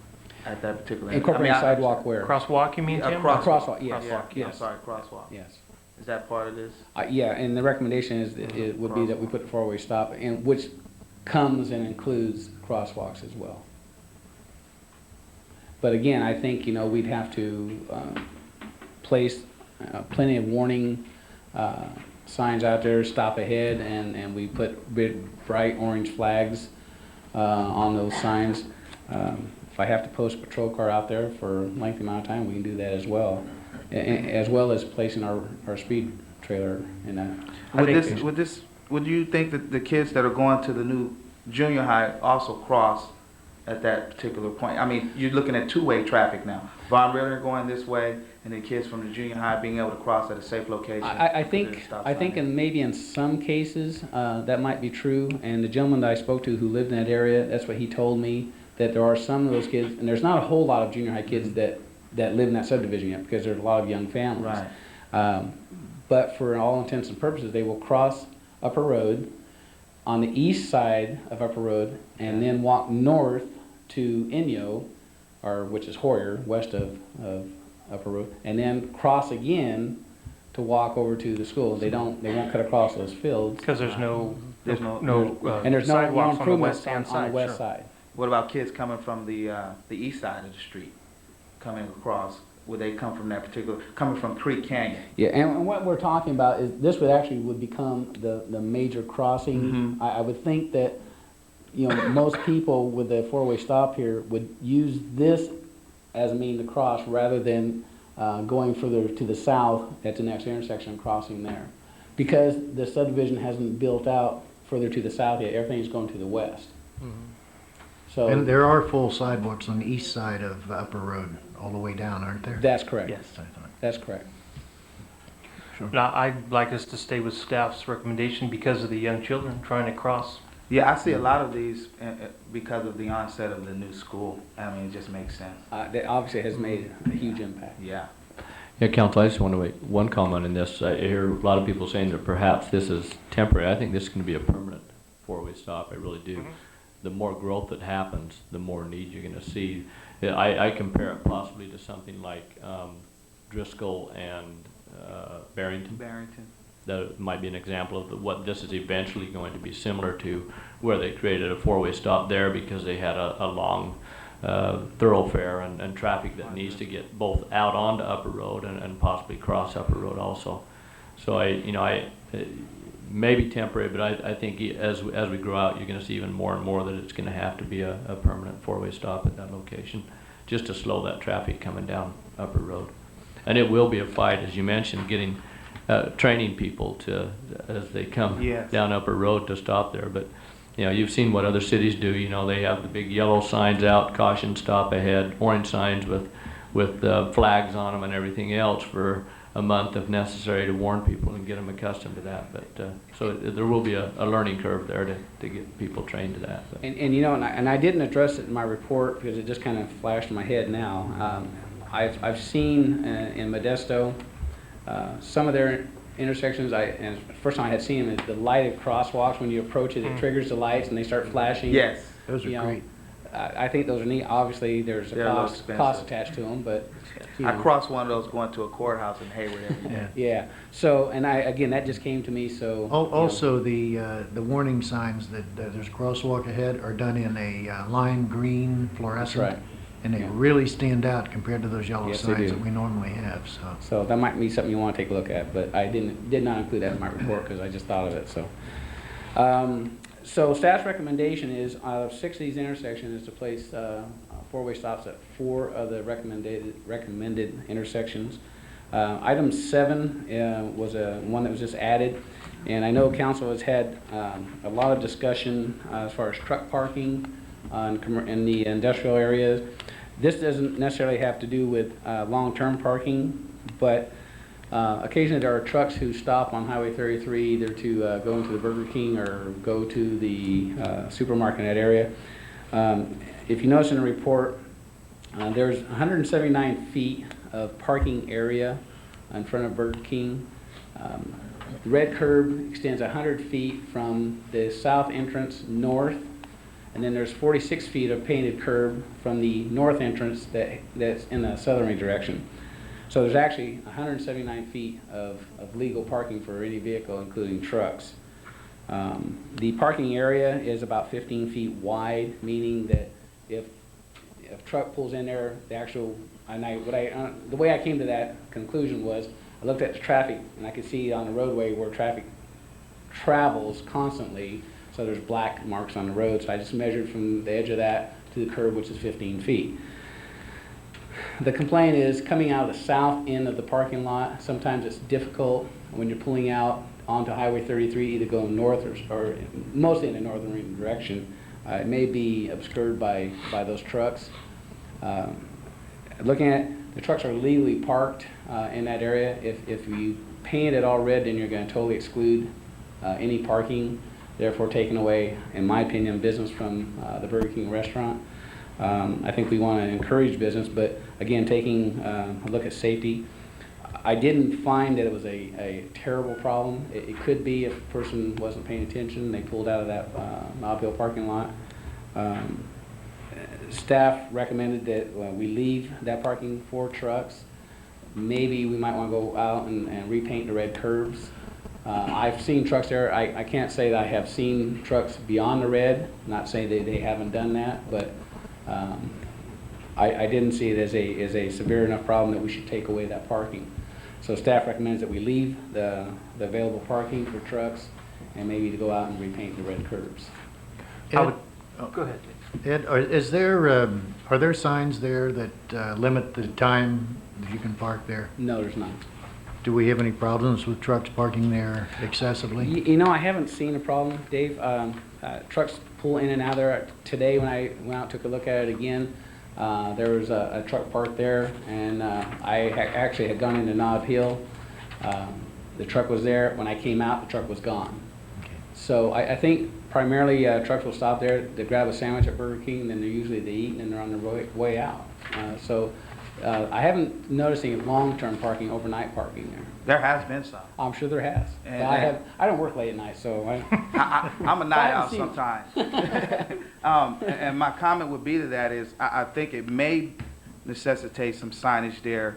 at that particular. Incorporating sidewalk where? Crosswalk, you mean, Tim? Crosswalk, yes. Crosswalk. Yes. I'm sorry, crosswalk. Yes. Is that part of this? Yeah, and the recommendation is that it would be that we put the 4-way stop, and which comes and includes crosswalks as well. But again, I think, we'd have to place plenty of warning signs out there, stop ahead, and we put big bright orange flags on those signs. If I have to post a patrol car out there for a lengthy amount of time, we can do that as well. As well as placing our speed trailer in that. Would you think that the kids that are going to the new junior high also cross at that particular point? I mean, you're looking at two-way traffic now. Von Ritter going this way, and then kids from the junior high being able to cross at a safe location. I think maybe in some cases that might be true. And the gentleman that I spoke to who lived in that area, that's what he told me, that there are some of those kids, and there's not a whole lot of junior high kids that live in that subdivision yet, because there's a lot of young families. Right. But for all intents and purposes, they will cross Upper Road on the east side of Upper Road and then walk north to Inyo, which is Hoyer, west of Upper Road, and then cross again to walk over to the school. They won't cut across those fields. Because there's no and there's no sidewalks on the improvements west-hand on the west sure. side. What about kids coming from the east side of the street, coming across? Would they come from that particular, coming from Creek Canyon? Yeah, and what we're talking about is this would become the major crossing. Mhm. I would think that, most people with the four-way stop here would use this as a mean to cross rather than going further to the south at the next intersection and crossing there. Because the subdivision hasn't built out further to the south yet, everything's going to the west. So And there are full sidewalks on the east side of Upper Road, all the way down, aren't there? that's correct. Yes. I thought. That's correct. Now, I'd like us to stay with staff's recommendation because of the young children trying to cross. Yeah, I see a lot of these because of the onset of the new school. I mean, it just makes sense. That obviously has made a huge impact. Yeah. Yeah, Council, I just want to make one comment on this. I hear a lot of people saying that perhaps this is temporary. I think this is going to be a permanent four-way stop. I really do. The more growth that happens, the more need you're going to see. I compare it possibly to something like Driscoll and Barrington. That might be an example of what this is eventually going to be similar to, where they created a four-way stop there because they had a long thoroughfare and traffic that needs to get both out onto Upper Road and possibly cross Upper Road also. So I maybe temporary, but I think as we grow out, you're going to see even more and more that it's going to have to be a permanent four-way stop at that location, just to slow that traffic coming down Upper Road. And it will be a fight, as you mentioned, getting training people to as they come down Upper Road to stop there. But you've seen what other cities do. They have the big yellow signs out, caution, stop ahead, orange signs with flags on them and everything else for a month if necessary to warn people and get them accustomed to that. But so there will be a learning curve there to get people trained to that. But. And I didn't address it in my report because it just kind of flashed in my head now. I've seen in Modesto some of their intersections. And the first time I had seen them is the lighted crosswalks. When you approach it, it triggers the lights and they start flashing. Yes, those are great. I think those are neat. Obviously, there's a cost attached to them, but I crossed one of those going to a courthouse in Hayward every day. yeah. So, and again, that just came to me. So Also, the warning signs that there's a crosswalk ahead are done in a lime green fluorescent. That's right. And they really stand out compared to those yellow Yes, they signs do. that we normally have. So that might be something you want to take a look at, but I did not include that in my report because I just thought of it. So staff's recommendation is out of 6 of these intersections is to place four-way stops at 4 of the recommended intersections. Item 7 was one that was just added, and I know council has had a lot of discussion as far as truck parking in the industrial areas. This doesn't necessarily have to do with long-term parking, but occasionally there are trucks who stop on Highway 33 either to go into the Burger King or go to the supermarket in that area. If you notice in the report, there's 179 feet of parking area in front of Burger King. Red curb extends 100 feet from the south entrance north, and then there's 46 feet of painted curb from the north entrance that's in the southerly direction. So there's actually 179 feet of legal parking for any vehicle, including trucks. The parking area is about 15 feet wide, meaning that if if a truck pulls in there, the way I came to that conclusion was, I looked at the traffic, and I could see on the roadway where traffic travels constantly, so there's black marks on the road, so I just measured from the edge of that to the curb, which is 15 feet. The complaint is coming out of the south end of the parking lot. Sometimes it's difficult when you're pulling out onto Highway 33, either going north or mostly in the northern direction. It may be obscured by those trucks. Looking at, the trucks are legally parked in that area. If you paint it all red, then you're going to totally exclude any parking, therefore taking away, in my opinion, business from the Burger King restaurant. I think we want to encourage business, but again, taking a look at safety, I didn't find that it was a terrible problem. It could be if a person wasn't paying attention, they pulled out of that Nob Hill parking lot. Staff recommended that we leave that parking for trucks. Maybe we might want to go out and repaint the red curbs. I've seen trucks there. I can't say that I have seen trucks beyond the red, not saying they haven't done that, but I didn't see it as a severe enough problem that we should take away that parking. So staff recommends that we leave the available parking for trucks and maybe to go out and repaint the red curbs. Ed, Go ahead. Ed, are there signs there that limit the time that you can park there? No, there's not. Do we have any problems with trucks parking there excessively? You know, I haven't seen a problem, Dave. Trucks pull in and out there. Today when I went out and took a look at it again, there was a truck parked there, and I actually had gone into Nob Hill. The truck was there. When I came out, the truck was gone. Okay. So I think primarily trucks will stop there to grab a sandwich at Burger King, then they eat, and they're on their way out. I haven't noticed any long-term parking, overnight parking there. There has been some. I'm sure there has. And- But I don't work late at night, so I'm a night owl haven't seen it. sometimes. And my comment would be to that is, I think it may necessitate some signage there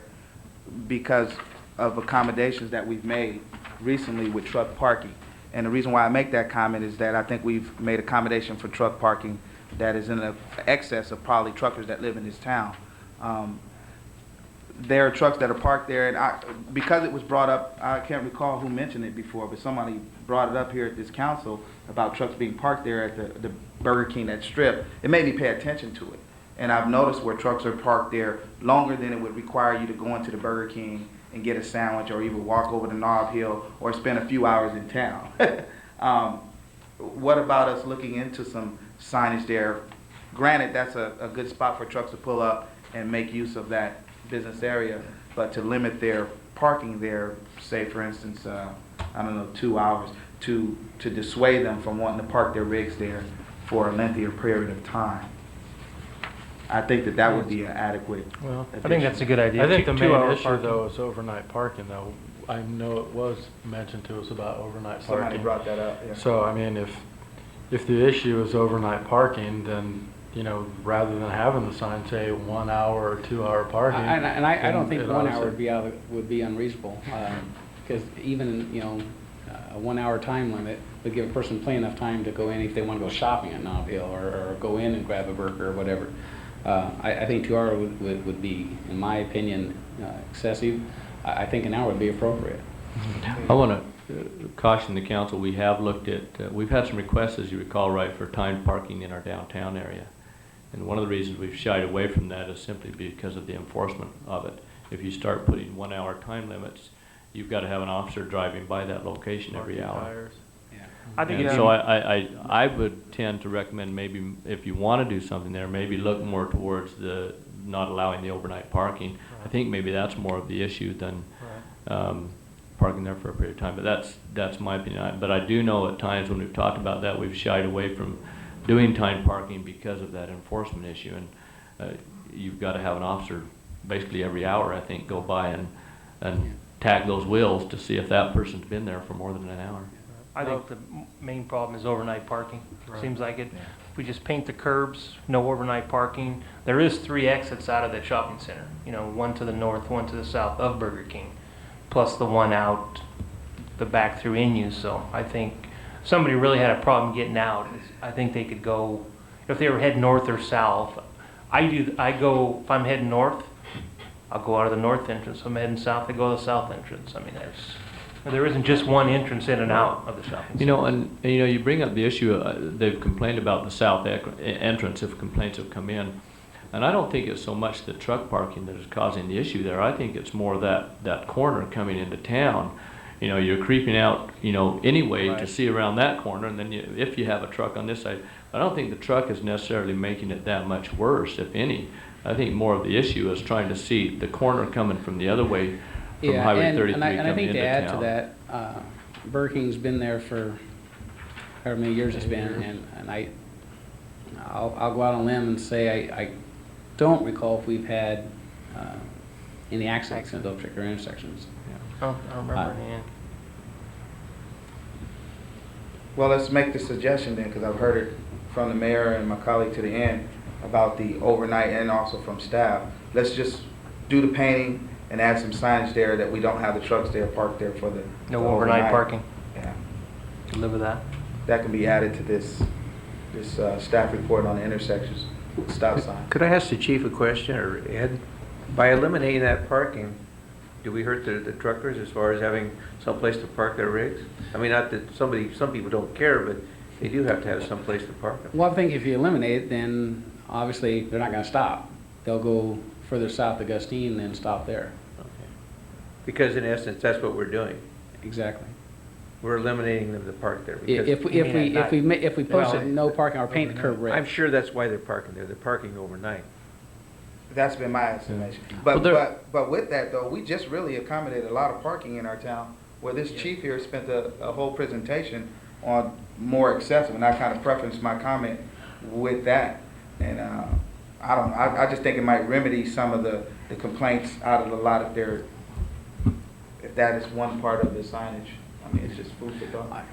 because of accommodations that we've made recently with truck parking. And the reason why I make that comment is that I think we've made accommodation for truck parking that is in the excess of probably truckers that live in this town. There are trucks that are parked there, and because it was brought up, I can't recall who mentioned it before, but somebody brought it up here at this council about trucks being parked there at the Burger King, that strip. It made me pay attention to it. And I've noticed where trucks are parked there longer than it would require you to go into the Burger King and get a sandwich or even walk over to Nob Hill or spend a few hours in town. What about us looking into some signage there? Granted, that's a good spot for trucks to pull up and make use of that business area, but to limit their parking there, say for instance, 2 hours, to dissuade them from wanting to park their rigs there for a lengthier period of time. I think that would be an adequate Well, I think that's a good idea. I think the main 2 hour issue parking. though is overnight parking though. I know it was mentioned to us about overnight Somebody parking. brought that up, yeah. So, I mean, if the issue is overnight parking, then, rather than having the sign say 1 hour or 2 hour parking. I don't think it 1 ought to hour say- would be unreasonable, because even, a 1 hour time limit would give a person plenty enough time to go in if they want to go shopping at Nob Hill or go in and grab a burger or whatever. I think 2 hours would be, in my opinion, excessive. I think an hour would be appropriate. I want to caution the council, we have looked at, we've had some requests, as you recall, right, for timed parking in our downtown area. And one of the reasons we've shied away from that is simply because of the enforcement of it. If you start putting 1 hour time limits, you've got to have an officer driving by that location every Parking hour. tires. I think And it's so I would tend to recommend maybe if you want to do something there, maybe look more towards the not allowing the overnight parking. I think maybe that's more of the issue than parking there for a period of time. But that's my opinion. But I do know at times when we've talked about that, we've shied away from doing timed parking because of that enforcement issue. And you've got to have an officer basically every hour, I think, go by and tag those wheels to see if that person's been there for more than an hour. I think the main problem is overnight parking. Right. Seems like it. If we just paint the curbs, no overnight parking. There is 3 exits out of that shopping center. One to the north, one to the south of Burger King, plus the one out the back through Inyu. So I think if somebody really had a problem getting out, I think they could go, if they were heading north or south, I go, if I'm heading north, I'll go out of the north entrance. If I'm heading south, I go to the south entrance. I mean, there isn't just one entrance in and out of the shopping center. You know, and you know, you bring up the issue, they've complained about the south entrance if complaints have come in. And I don't think it's so much the truck parking that is causing the issue there. I think it's more that corner coming into town. You know, you're creeping out, you know, anyway to see around that corner, and then if you have a truck on this side, I don't think the truck is necessarily making it that much worse, if any. I think more of the issue is trying to see the corner coming from the other way from Highway 33 coming into town. And I think to add to that, Burger King's been there for however many years it's been, and I'll go out on a limb and say I don't recall if we've had any accidents at those particular intersections. I don't remember any. Well, let's make the suggestion then, because I've heard it from the mayor and my colleague to the end about the overnight and also from staff. Let's just do the painting and add some signage there that we don't have the trucks there parked there for the No overnight parking. Yeah, Can live with that. that can be added to this staff report on the intersections, stop sign. Could I ask the chief a question, or Ed? By eliminating that parking, do we hurt the truckers as far as having some place to park their rigs? I mean, not that some people don't care, but they do have to have some place to park them. Well, I think if you eliminate it, then obviously they're not going to stop. They'll go further south to Gustine and then stop there. Okay. Because in essence, that's what we're doing. Exactly. We're eliminating them to park there. because- If we post it no parking or paint the curb red. I'm sure that's why they're parking there. They're parking overnight. That's been my estimation. But with that though, we just really accommodated a lot of parking in our town, where this chief here spent a whole presentation on more excessive, and I kind of prefaced my comment with that. And I just think it might remedy some of the complaints out of the lot if that is one part of the signage. I mean, it's just food for thought.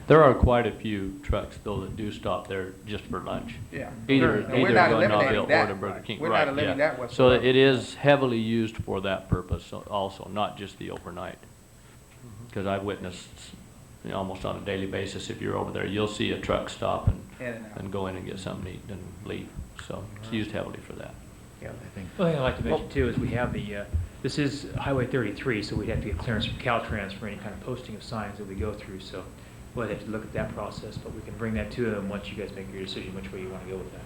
There are quite a few trucks though that do stop there just for lunch. Yeah. Either And we're not going eliminating or that. to Burger King. We're Right, not eliminating yeah. that So whatsoever. it is heavily used for that purpose also, not just the overnight. Because I've witnessed, you know, almost on a daily basis, if you're over there, you'll see a truck stop In and out. and go in and get something to eat and leave. So it's used heavily for that. Yeah. I think. Well, thing I'd like to mention too is we have this is Highway 33, so we'd have to get clearance from Caltrans for any kind of posting of signs that we go through. So we'll have to look at that process, but we can bring that to them once you guys make your decision which way you want to go with that.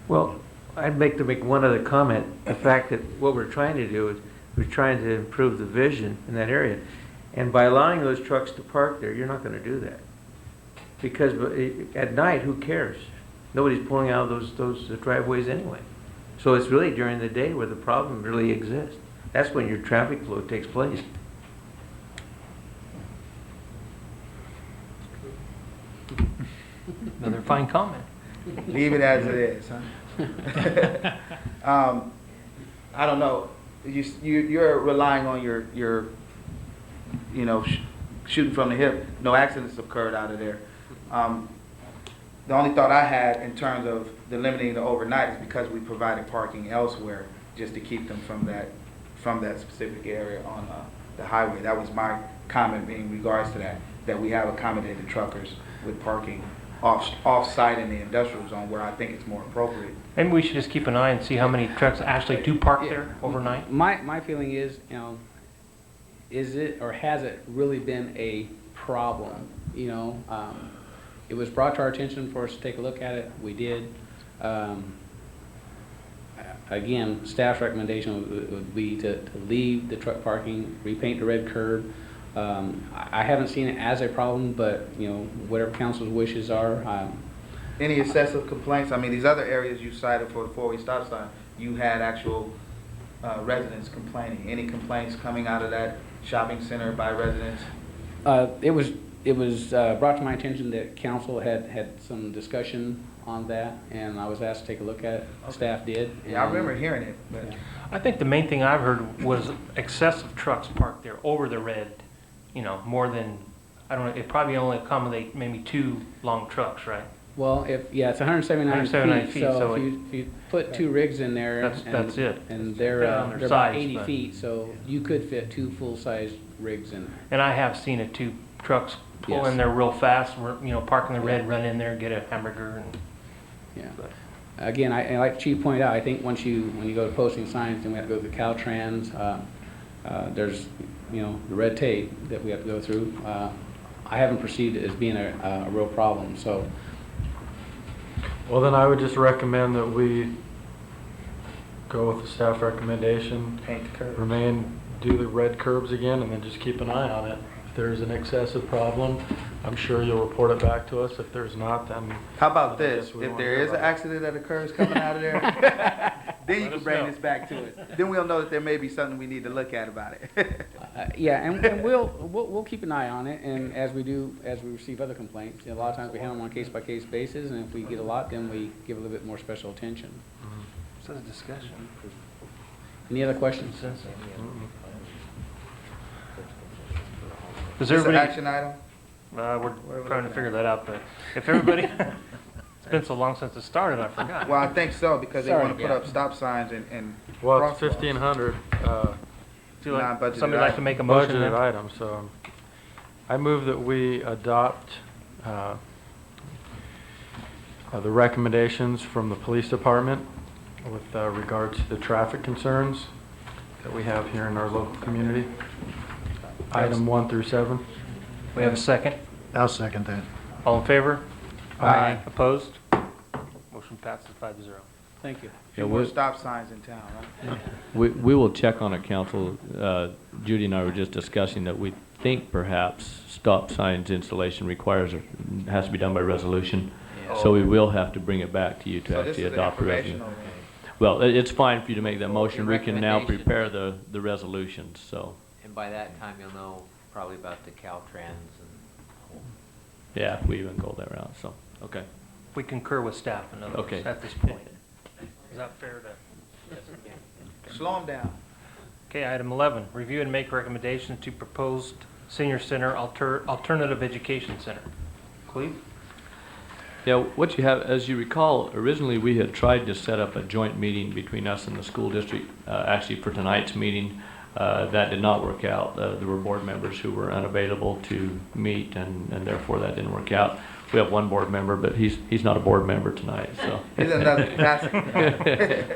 Well, I'd make one other comment. The fact that what we're trying to do is we're trying to improve the vision in that area. And by allowing those trucks to park there, you're not going to do that. Because at night, who cares? Nobody's pulling out of those driveways anyway. So it's really during the day where the problem really exists. That's when your traffic flow takes place. Another fine comment. Leave it as it is, huh? I don't know. You're relying on your shooting from the hip. No accidents occurred out of there. The only thought I had in terms of limiting the overnight is because we provided parking elsewhere, just to keep them from that specific area on the highway. That was my comment in regards to that we have accommodated truckers with parking off-site in the industrial zone where I think it's more appropriate. Maybe we should just keep an eye and see how many trucks actually do park there overnight. My feeling is, is it or has it really been a problem? It was brought to our attention for us to take a look at it. We did. Again, staff's recommendation would be to leave the truck parking, repaint the red curb. I haven't seen it as a problem, but whatever council's wishes are. Any excessive complaints? I mean, these other areas you cited for the four-way stop sign, you had actual residents complaining. Any complaints coming out of that shopping center by residents? It was brought to my attention that council had some discussion on that, and I was asked to take a look at it. Okay. Staff did. Yeah, I remember hearing it. But I think the main thing I've heard was excessive trucks parked there over the red, more than, I don't know, it probably only accommodate maybe 2 long trucks, right? Well, it's 179 179 feet, feet, so so if you put 2 rigs in there, That's it. and they're Depending on their they're about size, 80 but- feet, so you could fit 2 full-size rigs in there. And I have seen it, 2 trucks pull Yes. in there real fast, park in the red, run in there, get a hamburger, and Yeah. again, like Chief pointed out, I think when you go to posting signs, then we have to go through Caltrans. There's, the red tape that we have to go through. I haven't perceived it as being a real problem, so. Well, then I would just recommend that we go with the staff recommendation. Paint the curb. Do the red curbs again, and then just keep an eye on it. If there's an excessive problem, I'm sure you'll report it back to us. If there's not, then. How about then I this? guess we If won't there hear is an about it. accident that occurs coming out of there, then you Let can us bring know. this back to us. Then we'll know that there may be something we need to look at about it. Yeah, and we'll keep an eye on it, and as we receive other complaints, a lot of times we handle them on a case-by-case basis, and if we get a lot, then we give a little bit more special attention. So the discussion. Any other questions? Does Is this an everybody, action item? we're trying to figure that out, but if everybody, it's been so long since it started, I forgot. Well, I think so, because they Sorry. want to put up stop signs and Well, it's crosswalks. 1,500 Do like, Non-budgeted somebody like to make a motion budgeted then? item, so I move that we adopt the recommendations from the police department with regards to the traffic concerns that we have here in our local community. Item 1 through 7. We have a second. I'll second that. All in favor? Aye. Opposed? Motion passes 5-0. Thank you. Few more stop signs in town, right? We will check on it, council. Judy and I were just discussing that we think perhaps stop signs installation has to be done by resolution. So we will have to bring it back to you to So this actually is an adopt a resolution. informational. Well, it's fine for you to make that motion. We can now recommendations. prepare the resolutions, so, And by that time, you'll know probably about the Caltrans and. yeah, if we even go that route, so, okay. We concur with staff, in other words, Okay. at this point. Is that fair to? Slow them down. Okay, item 11, review and make recommendations to proposed senior center alternative education center. Cleve? Yeah, what you have, as you recall, originally we had tried to set up a joint meeting between us and the school district, actually for tonight's meeting. That did not work out. There were board members who were unavailable to meet, and therefore that didn't work out. We have one board member, but he's not a board member tonight, so. Here's another capacity.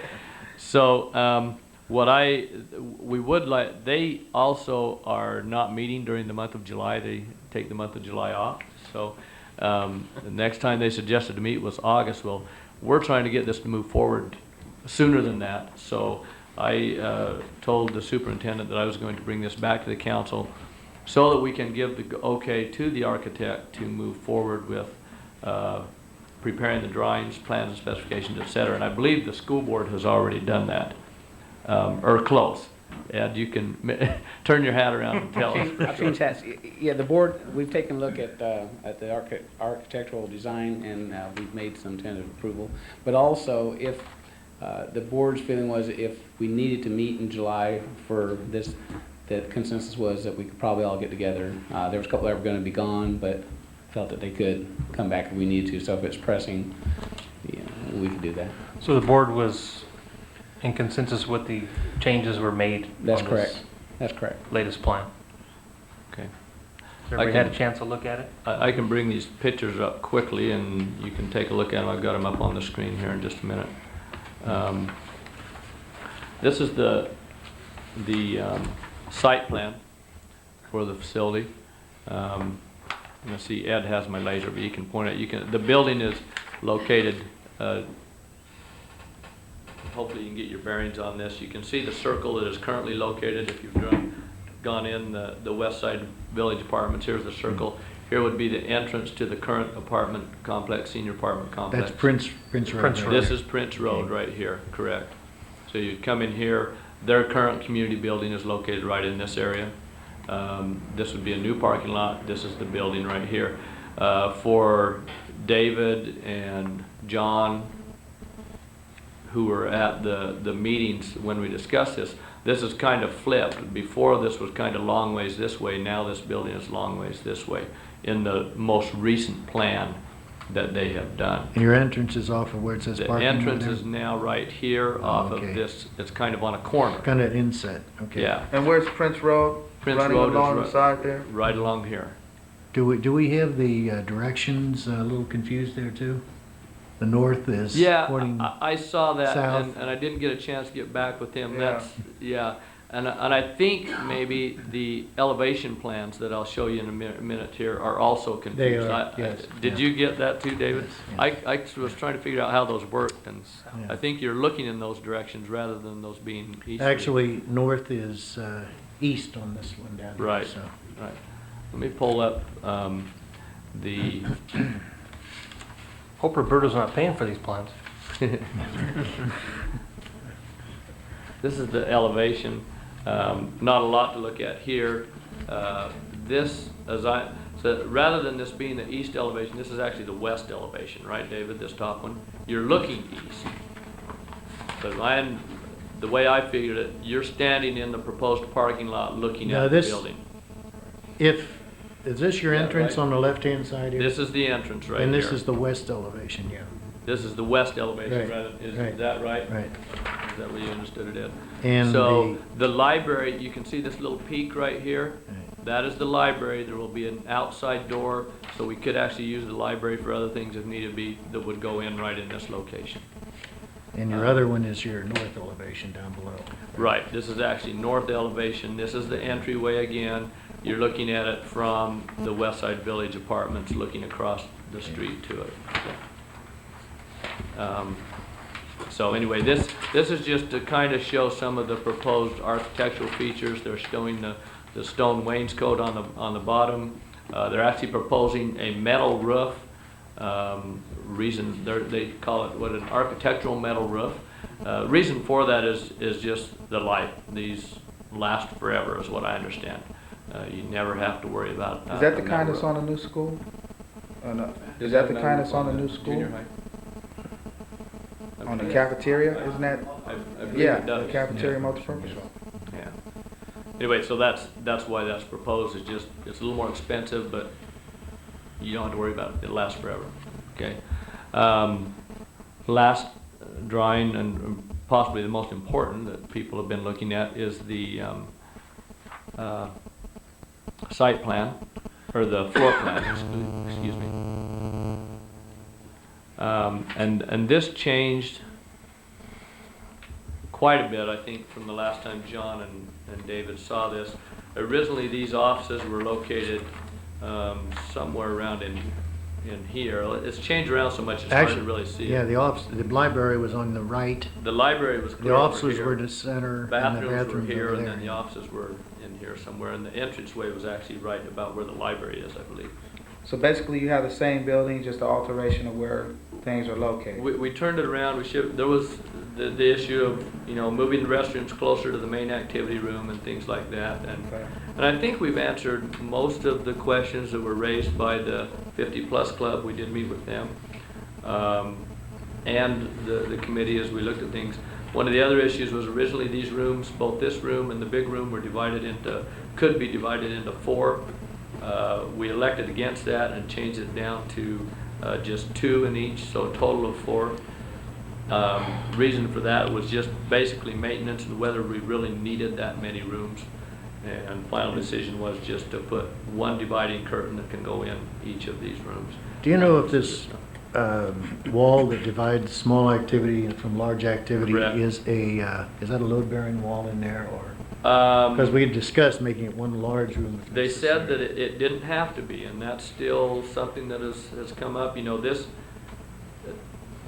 So, we would like, they also are not meeting during the month of July. They take the month of July off. So, the next time they suggested to meet was August. Well, we're trying to get this to move forward sooner than that. So I told the superintendent that I was going to bring this back to the council so that we can give the okay to the architect to move forward with preparing the drawings, plans, and specifications, et cetera. And I believe the school board has already done that, or close. Ed, you can turn your hat around and tell us. I've changed hats. Yeah, the board, we've taken a look at the architectural design, and we've made some tentative approval. But also, if the board's feeling was if we needed to meet in July for this, the consensus was that we could probably all get together. There was a couple that were going to be gone, but felt that they could come back if we needed to. So if it's pressing, we could do that. So the board was in consensus with the changes were made That's on correct. this That's correct. latest plan. Okay. Everybody had a chance to look at it? I can bring these pictures up quickly, and you can take a look at them. I've got them up on the screen here in just a minute. This is the site plan for the facility. Let's see, Ed has my laser, but you can point it. The building is located. Hopefully, you can get your bearings on this. You can see the circle that is currently located. If you've gone in the west side village apartments, here's the circle. Here would be the entrance to the current apartment complex, senior apartment complex. That's Prince Road. Prince right Road. This there. is Prince Road right here, correct. So you come in here, their current community building is located right in this area. This would be a new parking lot. This is the building right here. For David and John, who were at the meetings when we discussed this is kind of flipped. Before, this was kind of long ways this way. Now this building is long ways this way in the most recent plan that they have done. And your entrance is off of where it says The parking. entrance is now right here off okay. of this. It's kind of on a corner. Kind of inset, okay. Yeah, And where's Prince Road? Prince Running Road is along the right- side there? right along here. Do we have the directions a little confused there too? the north is Yeah, pointing. I saw that, south. and I didn't get a chance to get back with him. Yeah. That's, yeah. And I think maybe the elevation plans that I'll show you in a minute here are also confused. They are, yes, Did yeah. you get that too, David? Yes, I was trying to figure out how those worked, and Yeah. I think you're looking in those directions rather than those being east. Actually, north is east on this one down here. Right. So. Right. Let me pull up the, Hope Roberto's not paying for these plans. this is the elevation. Not a lot to look at here. This, so rather than this being the east elevation, this is actually the west elevation, right, David, this top one? You're looking east. But the way I figured it, you're standing in the proposed parking lot looking Now at the this- building. Is this your Yeah, entrance right. on the left-hand side here? This is the entrance right here. And this is the west elevation, yeah. This is the west elevation, Right, rather, is right, that right? Right. Is that what you understood it as? And So, the library, you can see this little peak right here? Right. That is the library. There will be an outside door, so we could actually use the library for other things if needed be, that would go in right in this location. And your other one is your north elevation down below. Right, this is actually north elevation. This is the entryway again. You're looking at it from the West Side Village Apartments, looking across the street to it. So anyway, this is just to kind of show some of the proposed architectural features. They're showing the stone wainscot on the bottom. They're actually proposing a metal roof. Reason they call it an architectural metal roof. Reason for that is just the life. These last forever, is what I understand. You never have to worry about. Is that the a kind metal that's roof. on the new school? No. Is that the kind that's on the new school? Junior high? On the cafeteria, isn't that? I believe Yeah, it does. the cafeteria Yeah. multipurpose. Yeah. Anyway, so that's why that's proposed. It's a little more expensive, but you don't have to worry about it. It lasts forever. Okay. Last drawing, and possibly the most important that people have been looking at, is the site plan, or the floor plan. Excuse me. And this changed quite a bit, I think, from the last time John and David saw this. Originally, these offices were located somewhere around in here. It's changed around so much it's hard to really see Yeah, it. the library was on the right. The library was clear The over offices here. were the center, and the Bathrooms were bathrooms here, over and there. then the offices were in here somewhere, and the entranceway was actually right about where the library is, I believe. So basically, you have the same building, just the alteration of where things are located. We turned it around. There was the issue of moving the restrooms closer to the main activity room and things like that. Okay. And I think we've answered most of the questions that were raised by the 50 Plus Club. We did meet with them, and the committee as we looked at things. One of the other issues was originally these rooms, both this room and the big room, could be divided into 4. We elected against that and changed it down to just 2 in each, so a total of 4. Reason for that was just basically maintenance and whether we really needed that many rooms. And final decision was just to put one dividing curtain that can go in each of these rooms. Do you know if this wall that divides small activity from large activity Correct. is that a load-bearing wall in there, or? Because we had discussed making it one large room. if They said that necessary. it didn't have to be, and that's still something that has come up.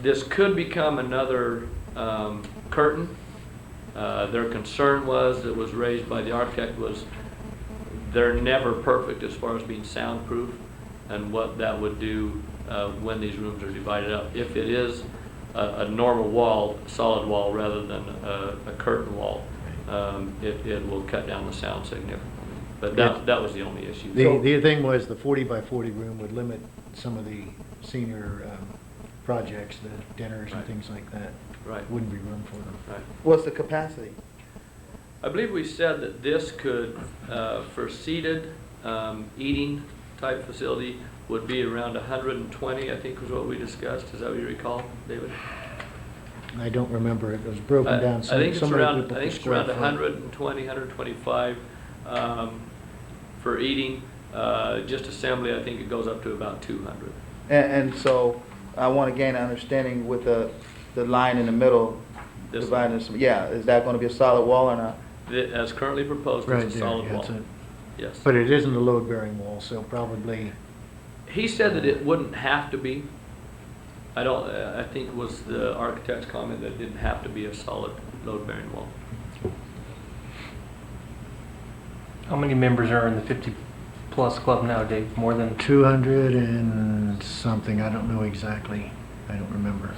This could become another curtain. Their concern that was raised by the architect was they're never perfect as far as being soundproof, and what that would do when these rooms are divided up. If it is a normal wall, solid wall, rather than a curtain wall, it will cut down the sound significantly. But that was the only issue. The thing was the 40 by 40 room would limit some of the senior projects, the dinners and Right. things like that. Right. Wouldn't be room for them. Right. What's the capacity? I believe we said that this could, for seated eating type facility, would be around 120, I think was what we discussed. Is that what you recall, David? I don't remember. It was broken down. I think it's so many around, people I per think it's square around foot. 120, 125 for eating. Just assembly, I think it goes up to about 200. And so, I want to gain an understanding with the line in the middle, This dividing this, yeah, is that going to be a solid wall or not? As currently proposed, Right it's a there, solid yeah, wall. it's a- Yes. But it isn't a load-bearing wall, so probably, He said that it wouldn't have to be. I don't, I think it was the architect's comment that it didn't have to be a solid load-bearing wall. How many members are in the 50-plus club now, Dave? More than 200 and something, I don't know exactly, I don't remember.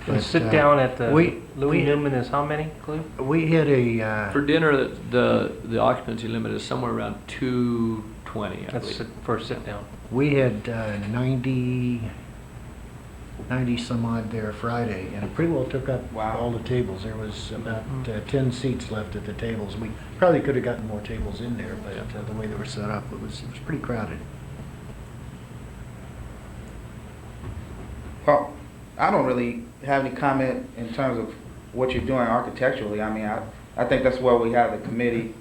The But, sit down at the we- Louis we- Newman is how many, Cleve? We hit a, For dinner, the occupancy limit is somewhere around 220, I That's believe. for a sit down. we had 90 some odd there Friday, and it pretty well took up Wow. all the tables. There was about 10 seats left at the tables. We probably could have gotten more tables in there, but the way they were set up, it was pretty crowded. Well, I don't really have any comment in terms of what you're doing architecturally. I mean, I think that's where we have the committee.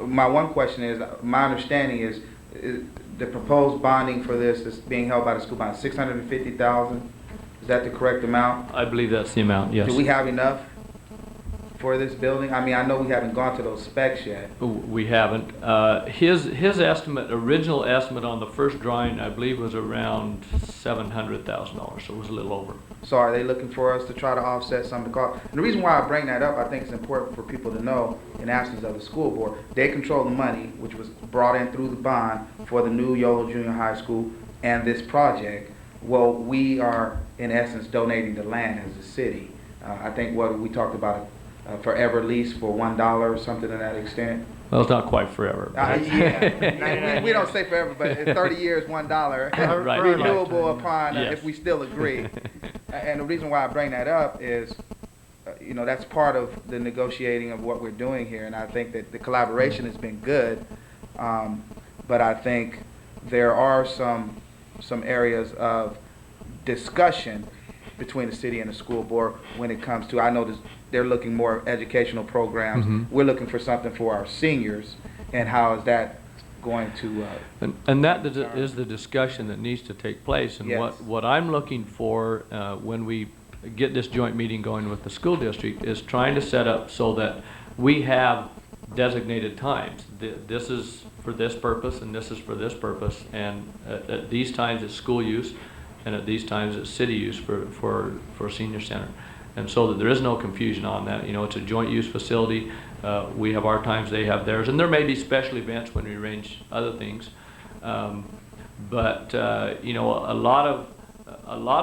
My one question is, my understanding is the proposed bonding for this is being held by the school bond, 650,000. Is that the correct amount? I believe that's the amount, yes. Do we have enough for this building? I mean, I know we haven't gone to those specs yet. We haven't. His estimate, original estimate on the first drawing, I believe, was around $700,000, so it was a little over. So are they looking for us to try to offset some of the cost? And the reason why I bring that up, I think it's important for people to know, in absence of the school board, they control the money, which was brought in through the bond for the new Yolo Junior High School and this project. Well, we are, in essence, donating the land as a city. I think what we talked about, forever lease for $1 or something to that extent. Well, it's not quite forever. but- Yeah, we don't say forever, but it's 30 years, $1, Right. renewable upon Yes. if we still agree. And the reason why I bring that up is, you know, that's part of the negotiating of what we're doing here, and I think that the collaboration has been good, but I think there are some areas of discussion between the city and the school board when it comes to, I know they're looking more educational programs. Mhm. We're looking for something for our seniors, and how is that going to, And that is the discussion that needs to take place. And Yes. what I'm looking for when we get this joint meeting going with the school district is trying to set up so that we have designated times. This is for this purpose and this is for this purpose. And at these times it's school use and at these times it's city use for senior center. And so that there is no confusion on that. You know, it's a joint use facility. We have our times, they have theirs. And there may be special events when we arrange other things. You know, a lot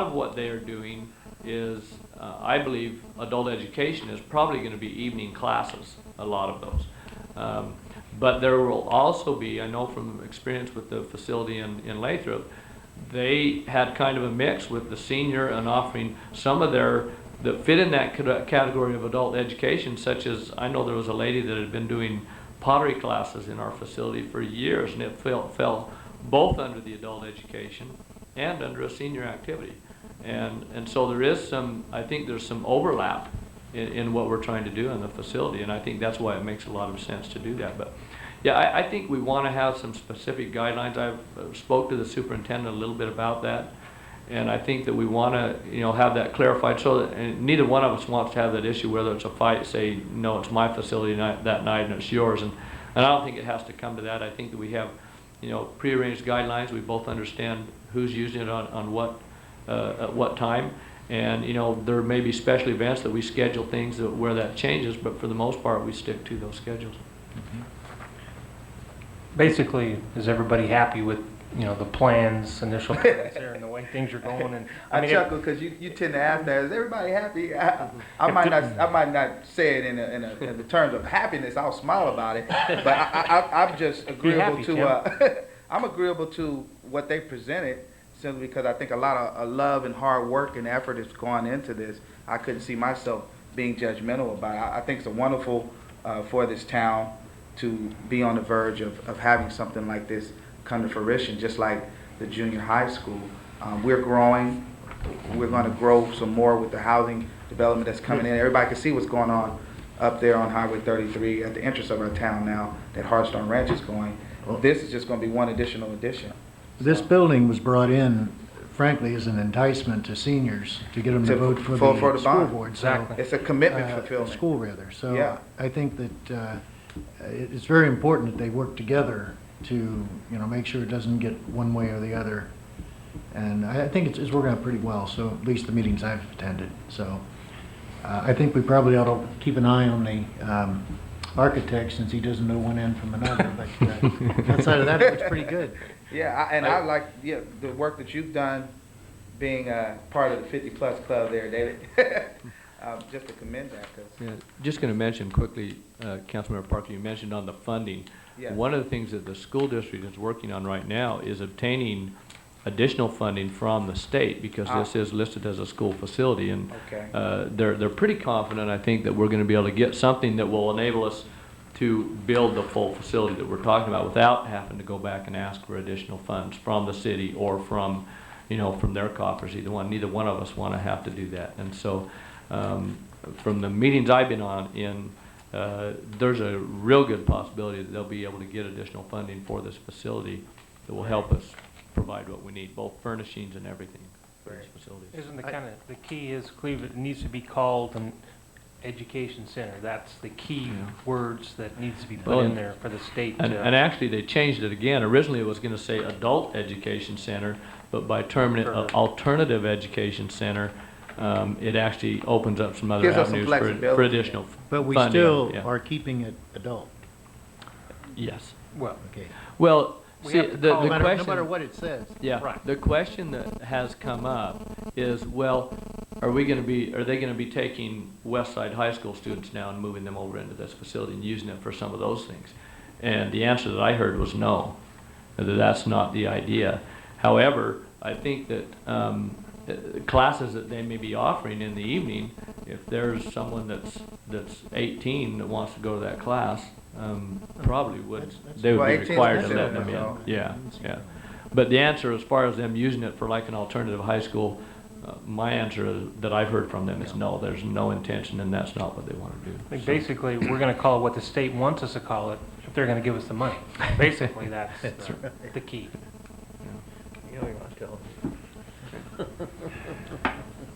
of what they are doing is, I believe, adult education is probably going to be evening classes, a lot of those. But there will also be, I know from experience with the facility in Lathrop, they had kind of a mix with the senior and offering some of their, that fit in that category of adult education, such as, I know there was a lady that had been doing pottery classes in our facility for years, and it fell both under the adult education and under a senior activity. And so there is some, I think there's some overlap in what we're trying to do in the facility, and I think that's why it makes a lot of sense to do that. But yeah, I think we want to have some specific guidelines. I've spoke to the superintendent a little bit about that, and I think that we want to, you know, have that clarified so that, and neither one of us wants to have that issue whether it's a fight, say, no, it's my facility that night and it's yours, and I don't think it has to come to that. I think that we have, you know, prearranged guidelines. We both understand who's using it on what, at what time. And, you know, there may be special events that we schedule things where that changes, but for the most part, we stick to those schedules. Basically, is everybody happy with, you know, the plans, initial plans there, and the way things are going? And I mean, chuckle because you tend to ask that, is everybody happy? I might not say it in the terms of happiness. I'll smile about it, but I'm just agreeable happy, to I'm agreeable to what they presented, simply because I think a lot of love and hard work and effort has gone into this. I couldn't see myself being judgmental about it. I think it's wonderful for this town to be on the verge of having something like this come to fruition, just like the junior high school. We're growing. We're going to grow some more with the housing development that's coming in. Everybody can see what's going on up there on Highway 33 at the entrance of our town now that Hearthstone Ranch is going. This is just going to be one additional addition. This building was brought in frankly, is an enticement to seniors to get them to To vote for vote for the the school bond. board. Exactly. It's a commitment So, fulfillment. school rather. So Yeah. I think that it's very important that they work together to, make sure it doesn't get one way or the other. And I think it's working out pretty well, so at least the meetings I've attended. So I think we probably ought to keep an eye on the architect, since he doesn't know one end from another. But outside of that, it looks pretty good. Yeah, I like the work that you've done, being part of the 50-plus club there, David. Just to commend that. Yeah, just going to mention quickly, Councilmember Parker, you mentioned on the funding. Yeah. One of the things that the school district is working on right now is obtaining additional funding from the state, because this is listed as a school facility, and Okay. they're pretty confident, I think, that we're going to be able to get something that will enable us to build the full facility that we're talking about without having to go back and ask for additional funds from the city or from, from their coffers. Neither one of us want to have to do that. And so, from the meetings I've been on, there's a real good possibility that they'll be able to get additional funding for this facility that will help us provide what we need, both furnishings and everything for these facilities. Isn't the key is, Cleveland, it needs to be called an education center. That's the key words that needs to be put Well, in there for the state. And actually, they changed it again. Originally, it was going to say adult education center, but by terming it alternative education center, it actually opens up some other Gives us some avenues flexibility. for additional But we funding. still Yeah. are keeping it adult. Yes. Well, Okay. Well, We see, have to the call it- No question. matter what it says. Yeah, Right. the question that has come up is, well, are they going to be taking West Side High School students now and moving them over into this facility and using it for some of those things? And the answer that I heard was no, that that's not the idea. However, I think that classes that they may be offering in the evening, if there's someone that's 18 that wants to go to that class, probably they would Well, be 18 is required to considered let them in. adult. Yeah, yeah. But the answer, as far as them using it for like an alternative high school, my answer that I've heard from them is no, there's no intention, and that's not what they want to do. I think basically, we're going to call it what the state wants us to call it, if they're going to give us the money. Basically, that's the key.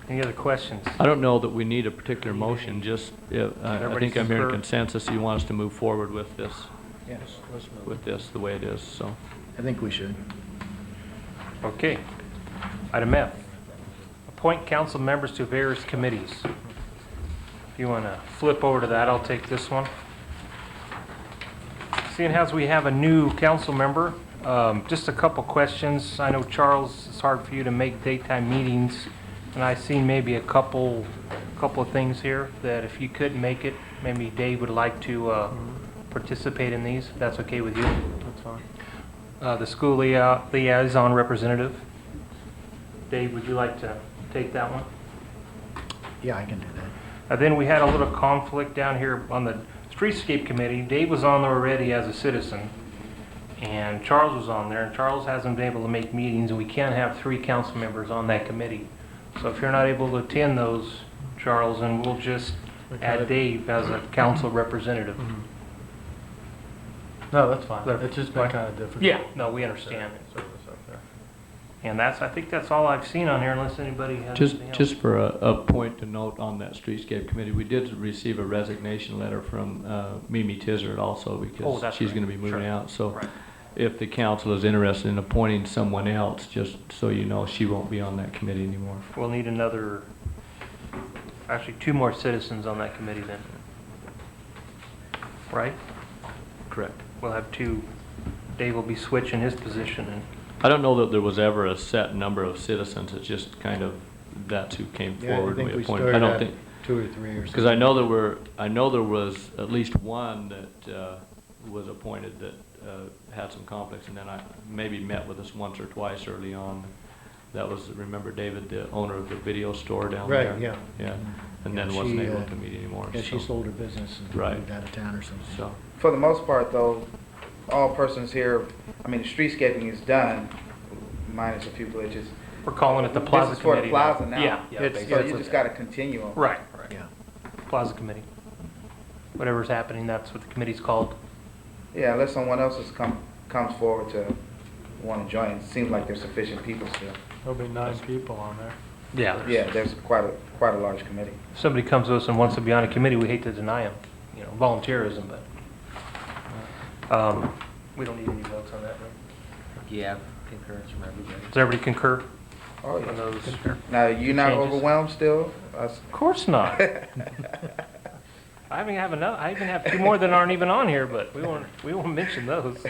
Any other questions? I don't know that we need a particular motion, just, I Everybody think I'm hearing concur? consensus, you want us to move forward with this, Yes, let's move. with this the way it is, so. I think we should. Okay. Item F, appoint council members to various committees. If you want to flip over to that, I'll take this one. Seeing as we have a new council member, just a couple questions. I know, Charles, it's hard for you to make daytime meetings, and I've seen maybe a couple of things here that if you couldn't make it, maybe Dave would like to participate in these, if that's okay with you. That's fine. The school liaison representative. Dave, would you like to take that one? Yeah, I can do that. Then we had a little conflict down here on the streetscape committee. Dave was on there already as a citizen, and Charles was on there, and Charles hasn't been able to make meetings, and we can't have 3 council members on that committee. So if you're not able to attend those, Charles, then we'll just add Dave as a council representative. No, that's fine. But- It's just been kind of difficult. Yeah, no, we understand. Service up there. And I think that's all I've seen on here, unless anybody has anything else. Just for a point to note on that streetscape committee, we did receive a resignation letter from Mimi Tizard also, Oh, because that's she's right. going to be moving Sure. out. So Right. if the council is interested in appointing someone else, just so you know, she won't be on that committee anymore. We'll need actually 2 more citizens on that committee then. Right? Correct. We'll have 2. Dave will be switching his position, and I don't know that there was ever a set number of citizens. It's just kind of, that's who came Yeah, I forward. think and we appointed. started I don't at think, 2 or 3 or something. because I know there was at least one that was appointed that had some conflicts, and then I maybe met with us once or twice early on. That was, remember David, the owner of the video store down there? Right, yeah. Yeah, and Yeah, then wasn't she, able to meet anymore. Yeah, she so- sold her business and Right. moved out of town or something. So, For the most part, though, all persons here, I mean, the streetscaping is done, minus a few glitches. we're calling it the Plaza This is for the Committee. plaza now. Yeah, It's- So you just gotta continue them. right. Yeah. Plaza Committee. Whatever's happening, that's what the committee's called. Yeah, unless someone else comes forward to want to join. It seems like there's sufficient people still. There'll be 9 people on there. Yeah. Yeah, there's quite a large committee. If somebody comes to us and wants to be on a committee, we hate to deny them, you know, volunteerism, but we don't need any votes on that, right? Do you have concurrence from everybody? Does everybody concur Oh, on those? Now, you're not Changes. overwhelmed still? Of course not. I even have 2 more that aren't even on here, but we won't mention those.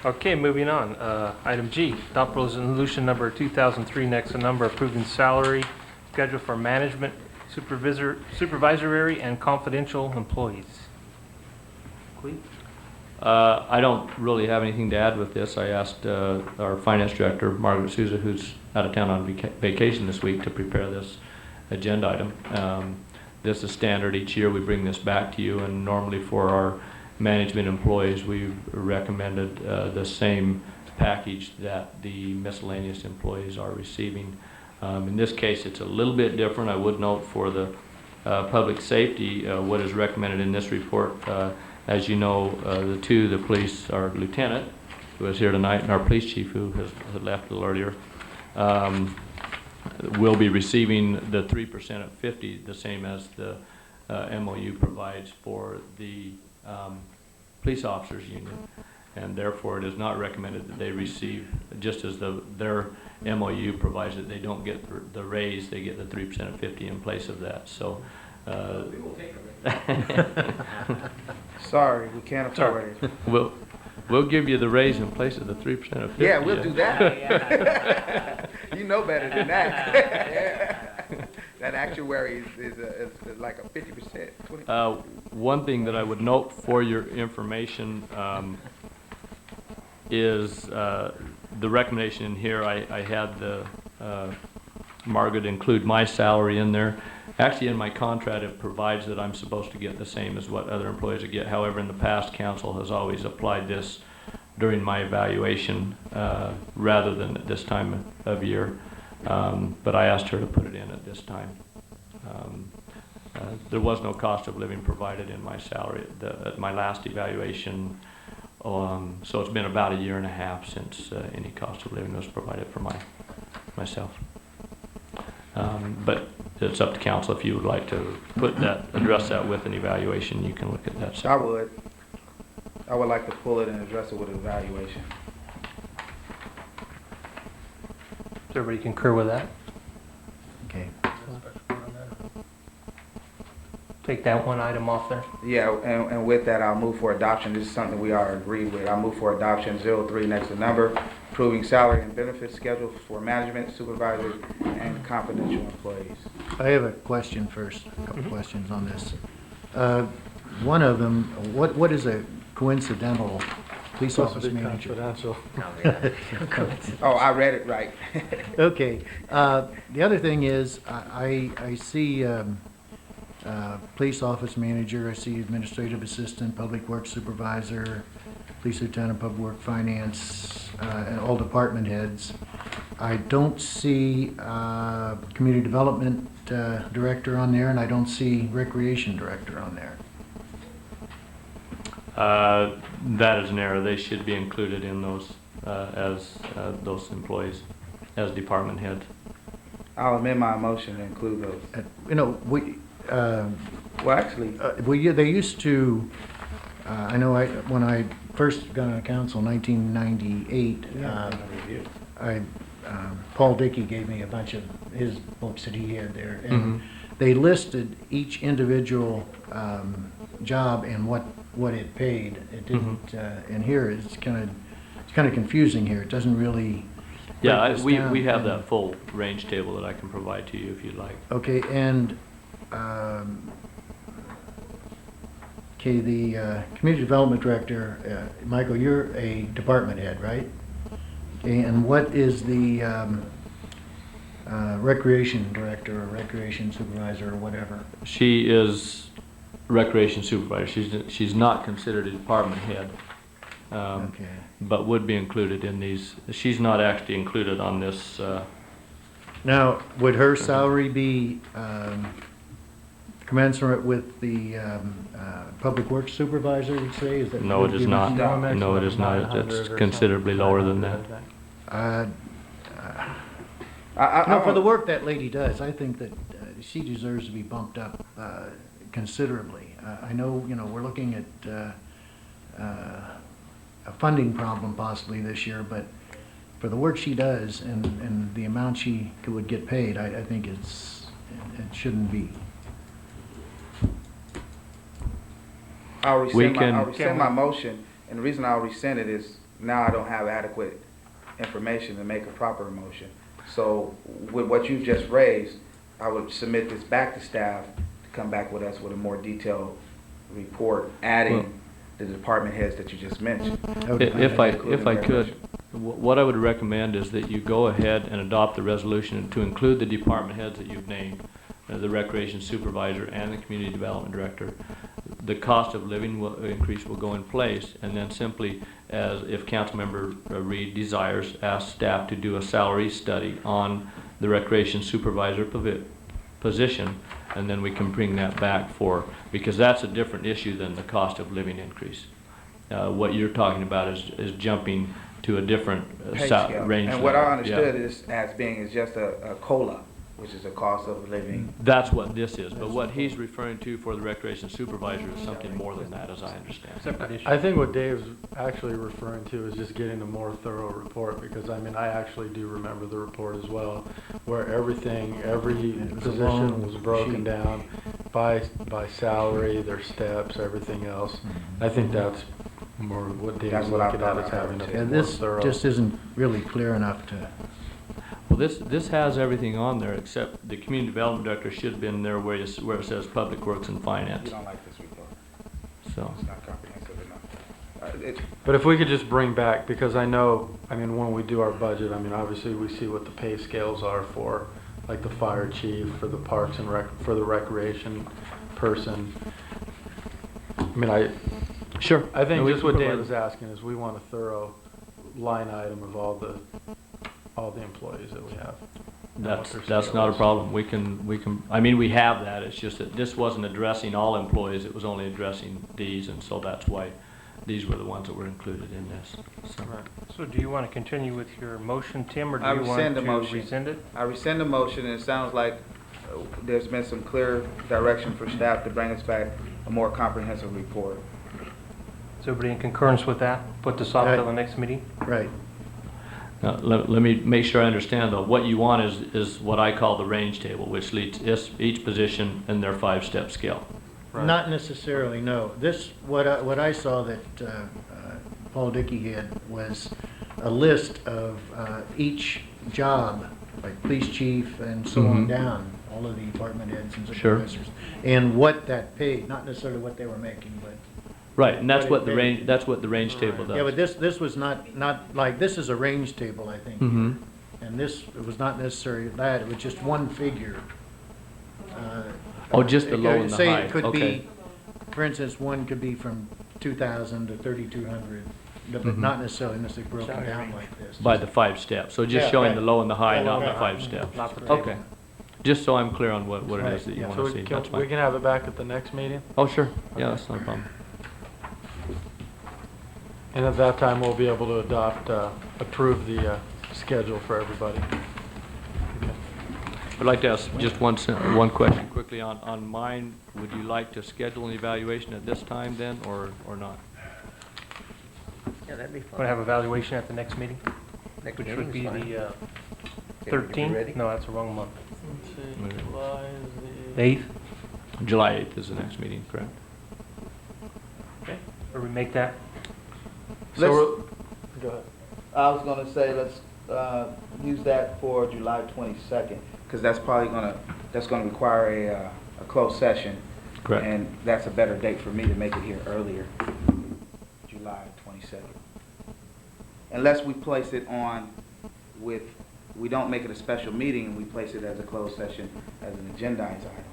Okay, moving on. Item G, adopt resolution number 2003, next to number approving salary schedule for management, supervisory, and confidential employees. Cleve? I don't really have anything to add with this. I asked our finance director, Margaret Souza, who's out of town on vacation this week, to prepare this agenda item. This is standard. Each year we bring this back to you, and normally for our management employees, we've recommended the same package that the miscellaneous employees are receiving. In this case, it's a little bit different. I would note for the public safety, what is recommended in this report. As you know, the police, our lieutenant, who is here tonight, and our police chief, who has left a little earlier, will be receiving the 3% of 50, the same as the MOU provides for the police officers union, and therefore it is not recommended that they receive, just as their MOU provides that they don't get the raise, they get the 3% of 50 in place of that. So. We will take it. Sorry, we can't afford it. We'll give you the raise in place of the 3% of 50. Yeah, we'll do that. You know better than that. Yeah. That actuary is like a 50%. 20%. One thing that I would note for your information is the recommendation in here. I had the Margaret include my salary in there. Actually, in my contract, it provides that I'm supposed to get the same as what other employees would get. However, in the past, council has always applied this during my evaluation rather than at this time of year. But I asked her to put it in at this time. There was no cost of living provided in my salary at my last evaluation. So it's been about 1.5 years since any cost of living was provided for myself. But it's up to council. If you would like to address that with an evaluation, you can look at that. I would like to pull it and address it with an evaluation. Does everybody concur with that? Okay. Take that one item off there. Yeah, and with that, I'll move for adoption. This is something we already agreed with. I'll move for adoption 03 next to number, approving salary and benefits schedule for management, supervisors, and confidential employees. I have a question first, a couple questions on this. One of them, what is a coincidental police Supposed office to be manager? confidential. Oh, I read it right. Okay. The other thing is, I see police office manager, I see administrative assistant, public works supervisor, police lieutenant, public work finance, and all department heads. I don't see community development director on there, and I don't see recreation director on there. That is an error. They should be included in those as those employees as department heads. I'll amend my motion to include those. You know, Well, actually, they used to, I know when I first got on council in 1998, Paul Dickey gave me a bunch of his books that he had there, and they listed each individual job and what it paid. It didn't, and here it's kind of confusing here. It doesn't really. Yeah, we have that full range table that I can provide to you if you'd like. Okay, and okay, the community development director, Michael, you're a department head, right? Okay, and what is the recreation director or recreation supervisor or whatever? She is recreation supervisor. She's not considered a department head, Okay. but would be included in these. She's not actually included on this. Now, would her salary be commensurate with the Public Works Supervisor, you'd say? Is that? No, it is not. No, No, it is not. 900 It's or considerably something. lower than 900, that. I think. No, for the work that lady does, I think that she deserves to be bumped up considerably. I know, we're looking at a funding problem possibly this year, but for the work she does and the amount she would get paid, I think it shouldn't be. I'll We rescind can- my motion, and the reason I'll rescind it is now I don't have adequate information to make a proper motion. So with what you've just raised, I would submit this back to staff to come back with us with a more detailed report, adding the department heads that you just mentioned. If I could, what I would recommend is that you go ahead and adopt the resolution to include the department heads that you've named, the recreation supervisor and the community development director. The cost of living increase will go in place, and then simply, as if Councilmember Reed desires, ask staff to do a salary study on the recreation supervisor position, and then we can bring that back because that's a different issue than the cost of living increase. What you're talking about is jumping to a different Pay scale. range. And what I level. understood Yeah. is as being is just a COLA, which is a cost of living. That's what this is, but what he's referring to for the recreation supervisor is something more than that, as I understand. Separate issue. I think what Dave's actually referring to is just getting a more thorough report, because I actually do remember the report as well, where every was a position long was broken sheet. down by salary, their steps, everything else. I think that's more what Dave's That's what I looking at, thought is I having heard, a too. And more this thorough. just isn't really clear enough to. Well, this has everything on there, except the community development director should have been there where it says public works and You finance, don't like this report. so. It's not comprehensive enough. But if we could just bring back, because I know, when we do our budget, obviously we see what the pay scales are for, like the fire chief, for the parks and for the recreation person. Sure. I think No, we just can what provide- Dave was asking is we want a thorough line item of all the employees that we have. and what their That's scale not a is. problem. We have that. It's just that this wasn't addressing all employees. It was only addressing these, and so that's why these were the ones that were included in this. So. Right. So do you want to continue with your motion, Tim, or do I you want rescind to the motion. rescind it? I rescind the motion, and it sounds like there's been some clear direction for staff to bring us back a more comprehensive report. Is everybody in concurrence with that? Put this off till the next meeting? Right. Now, let me make sure I understand though. What you want is what I call the range table, which leads each position in their 5-step scale. Right. Not necessarily, no. What I saw that Paul Dickey had was a list of each job, like police chief and so on Mhm. down, all of the department heads and Sure. supervisors, and what that paid, not necessarily what they were making, but. Right, and that's What what it the paid. range. That's what the range table does. Yeah, but this was not like, this is a range table, I think. Mhm. And it was not necessarily that, it was just one figure. Oh, just the low and the Say high, it could okay. be, for instance, one could be from 2,000 to 3,200, but Mhm. not necessarily broken down like this. By the 5 steps. So just Yeah, showing right. the low and the high, Yeah, not the right. 5 steps. Not the table. Okay. Just so I'm clear on what it Right, is that you yeah. want So to see. we That's can, we fine. can have it back at the next meeting, Oh, sure. Yeah, that's not a problem. and at that time, we'll be able to approve the schedule for everybody. I'd like to ask just one question quickly on mine. Would you like to schedule an evaluation at this time then, or not? Yeah, that'd be Want to fun. have evaluation at the next meeting? Next Which meeting would is be fine. the Okay, we can be 13th? ready? No, that's the wrong month. Let's see, see, July July is 8th? July 8th is the next meeting, correct? Okay. Or we make that? So Let's- go ahead. I was gonna say, let's use that for July 22nd, because that's probably gonna require a closed session. Correct. And that's a better date for me to make it here earlier, July 22nd. Unless we place it on we don't make it a special meeting, we place it as a closed session, as an agendized item.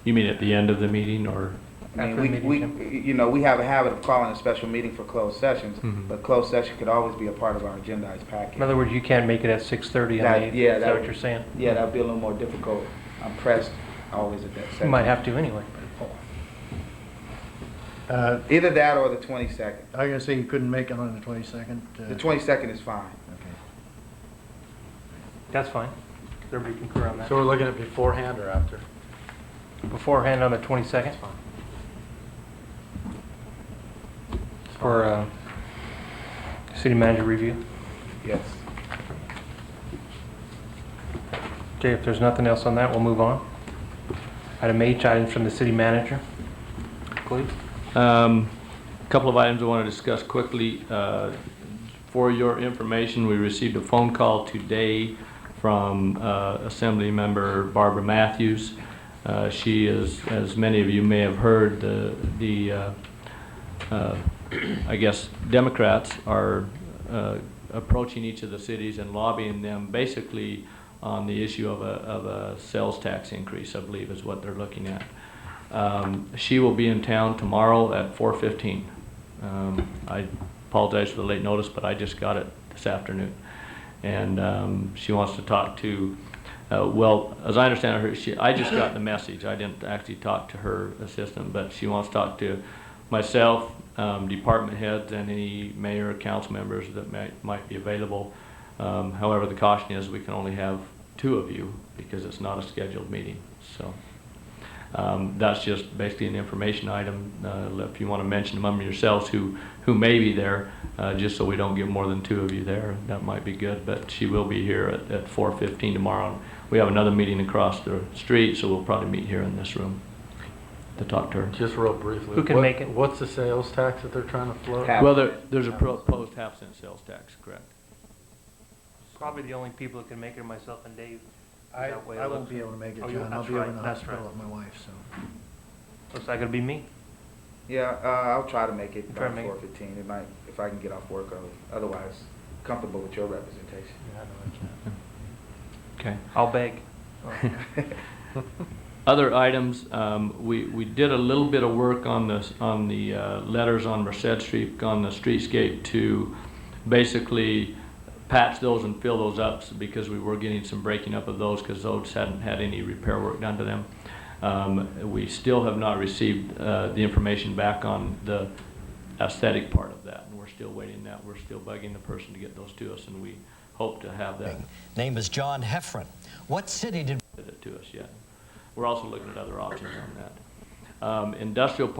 You mean at the end of the meeting, or? I After the mean, meeting, we have a habit of calling a special meeting for closed sessions, Mhm. but closed session could always be a part of our agendized In package. other words, you can't make it at 6:30 on the 8th? Yeah, Is that what you're saying? Yeah, that'd be a little more difficult. I'm pressed always at that You section. might have to anyway. Either that or the 22nd. I was gonna say you couldn't make it on the 22nd. The 22nd is fine. Okay. That's fine. Everybody concur on that. So we're looking at beforehand or after? Beforehand on the 22nd? For city manager review. Yes. Okay, if there's nothing else on that, we'll move on. Item H, items from the city manager. Please. Couple of items I want to discuss quickly. For your information, we received a phone call today from Assembly Member Barbara Matthews. She is, as many of you may have heard, I guess Democrats are approaching each of the cities and lobbying them basically on the issue of a sales tax increase, I believe is what they're looking at. She will be in town tomorrow at 4:15. I apologize for the late notice, but I just got it this afternoon. And she wants to talk to, well, as I understand her, I just got the message. I didn't actually talk to her assistant, but she wants to talk to myself, department heads, and any mayor or council members that might be available. However, the caution is we can only have 2 of you because it's not a scheduled meeting. So that's just basically an information item. If you want to mention among yourselves who may be there, just so we don't get more than 2 of you there, that might be good. But she will be here at 4:15 tomorrow. We have another meeting across the street, so we'll probably meet here in this room to talk to her. Just real briefly. Who can make it? What's the sales tax that they're trying to float? Half. Well, there's a proposed half-cent sales tax, correct? Probably the only people that can make it are myself and Dave. I That way it won't looks- be able to make it, Oh, John. I'll that's be over right, in the that's hospital right. with my wife, so. Looks like it'll be me. Yeah, I'll try to make it Try by to make it. 4:15. It might, if I can get off work early. Otherwise, comfortable with your representation. Okay. I'll beg. Other items, we did a little bit of work on the letters on Merced Street, on the streetscape, to basically patch those and fill those up because we were getting some breaking up of those because those hadn't had any repair work done to them. We still have not received the information back on the aesthetic part of that, and we're still waiting that. We're still bugging the person to get those to us, and we hope to have that. Name is John Heffron. What city did It to us yet. We're also looking at other options on that. Industrial,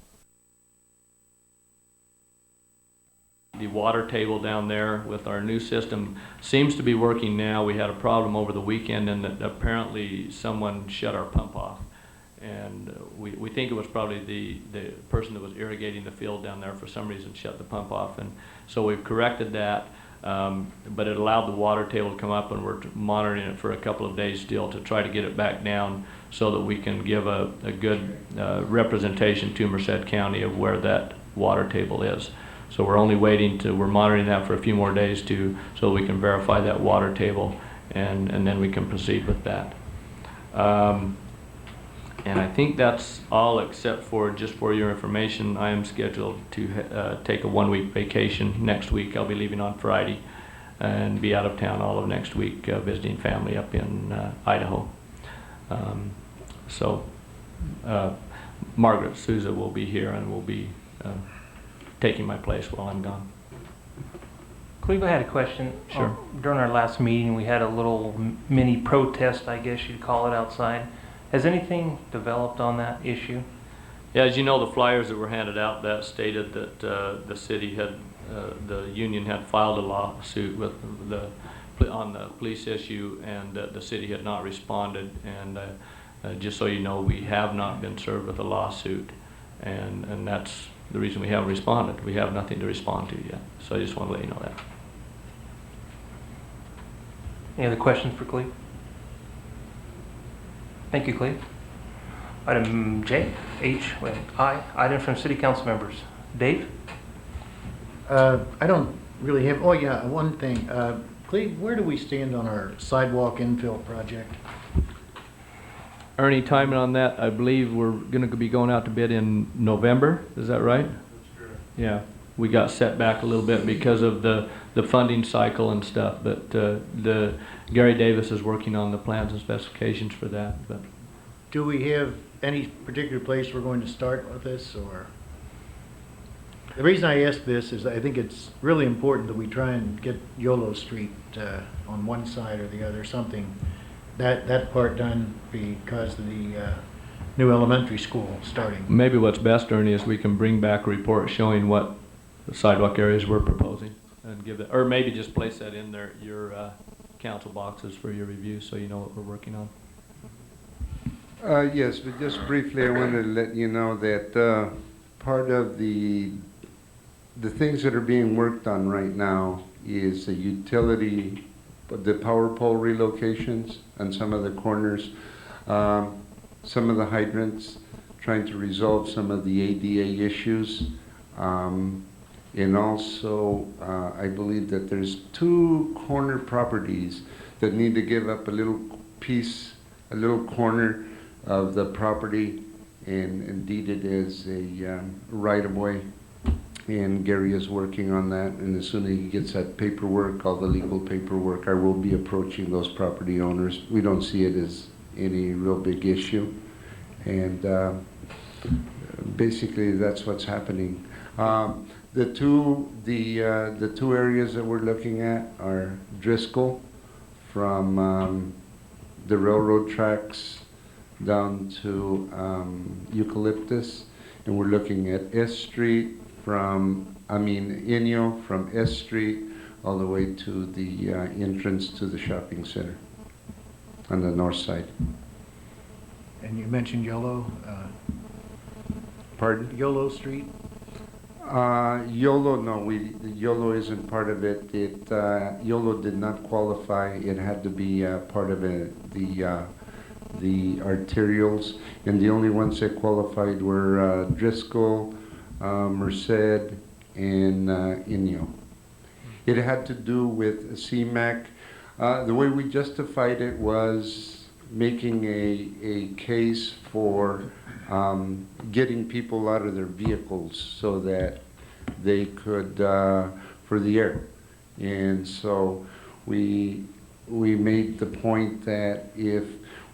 the water table down there with our new system seems to be working now. We had a problem over the weekend, and apparently someone shut our pump off. And we think it was probably the person that was irrigating the field down there for some reason shut the pump off. And so we've corrected that. But it allowed the water table to come up, and we're monitoring it for a couple of days still to try to get it back down so that we can give a good representation to Merced County of where that water table is. So we're only we're monitoring that for a few more days so we can verify that water table, and then we can proceed with that. And I think that's all, except for, just for your information, I am scheduled to take a 1-week vacation next week. I'll be leaving on Friday and be out of town all of next week visiting family up in Idaho. Margaret Souza will be here and will be taking my place while I'm gone. Cleve, I had a question. Sure. During our last meeting, we had a little mini protest, I guess you'd call it, outside. Has anything developed on that issue? Yeah, as you know, the flyers that were handed out that stated that the city had, the union had filed a lawsuit with on the police issue, and the city had not responded. And just so you know, we have not been served with a lawsuit, and that's the reason we haven't responded. We have nothing to respond to yet. So I just want to let you know that. Any other questions for Cleve? Thank you, Cleve. Item I, item from city council members. Dave? I don't really have, oh yeah, one thing. Cleve, where do we stand on our sidewalk infill project? Ernie, timing on that, I believe we're going to be going out to bid in November. Is that right? That's true. Yeah, we got set back a little bit because of the funding cycle and stuff, but Gary Davis is working on the plans and specifications for that. But do we have any particular place we're going to start with this, or? The reason I ask this is I think it's really important that we try and get Yolo Street on one side or the other, something, that part done because of the new elementary school starting. Maybe what's best, Ernie, is we can bring back a report showing what sidewalk areas we're proposing and give it, or maybe just place that in there, your council boxes for your review so you know what we're working on. Yes, but just briefly, I wanted to let you know that part of the things that are being worked on right now is the utility, the power pole relocations on some of the corners, some of the hydrants, trying to resolve some of the ADA issues. And also, I believe that there's 2 corner properties that need to give up a little piece, a little corner of the property and deed it as a right-of-way. And Gary is working on that, and as soon as he gets that paperwork, all the legal paperwork, I will be approaching those property owners. We don't see it as any real big issue, and basically that's what's happening. The two areas that we're looking at are Driscoll from the railroad tracks down to Eucalyptus, and we're looking at S Street Inyo from S Street all the way to the entrance to the shopping center on the north side. And you mentioned Yolo. Pardon? Yolo Street. Yolo, no, Yolo isn't part of it. Yolo did not qualify. It had to be part of the arterials, and the only ones that qualified were Driscoll, Merced, and Inyo. It had to do with CMAQ. The way we justified it was making a case for getting people out of their vehicles so that they could, for the air. And so we made the point that if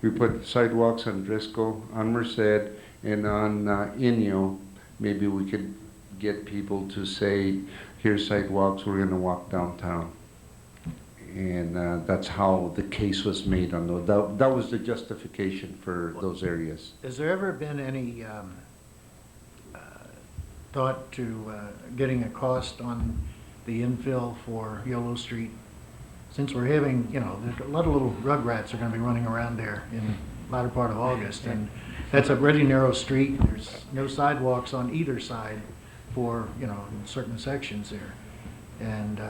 we put sidewalks on Driscoll, on Merced, and on Inyo, maybe we could get people to say, here's sidewalks, we're going to walk downtown. And that's how the case was made on those. That was the justification for those areas. Has there ever been any thought to getting a cost on the infill for Yolo Street? Since we're having, there's a lot of little rugrats are going to be running around there in the latter part of August, and that's a really narrow street. There's no sidewalks on either side for, in certain sections there. And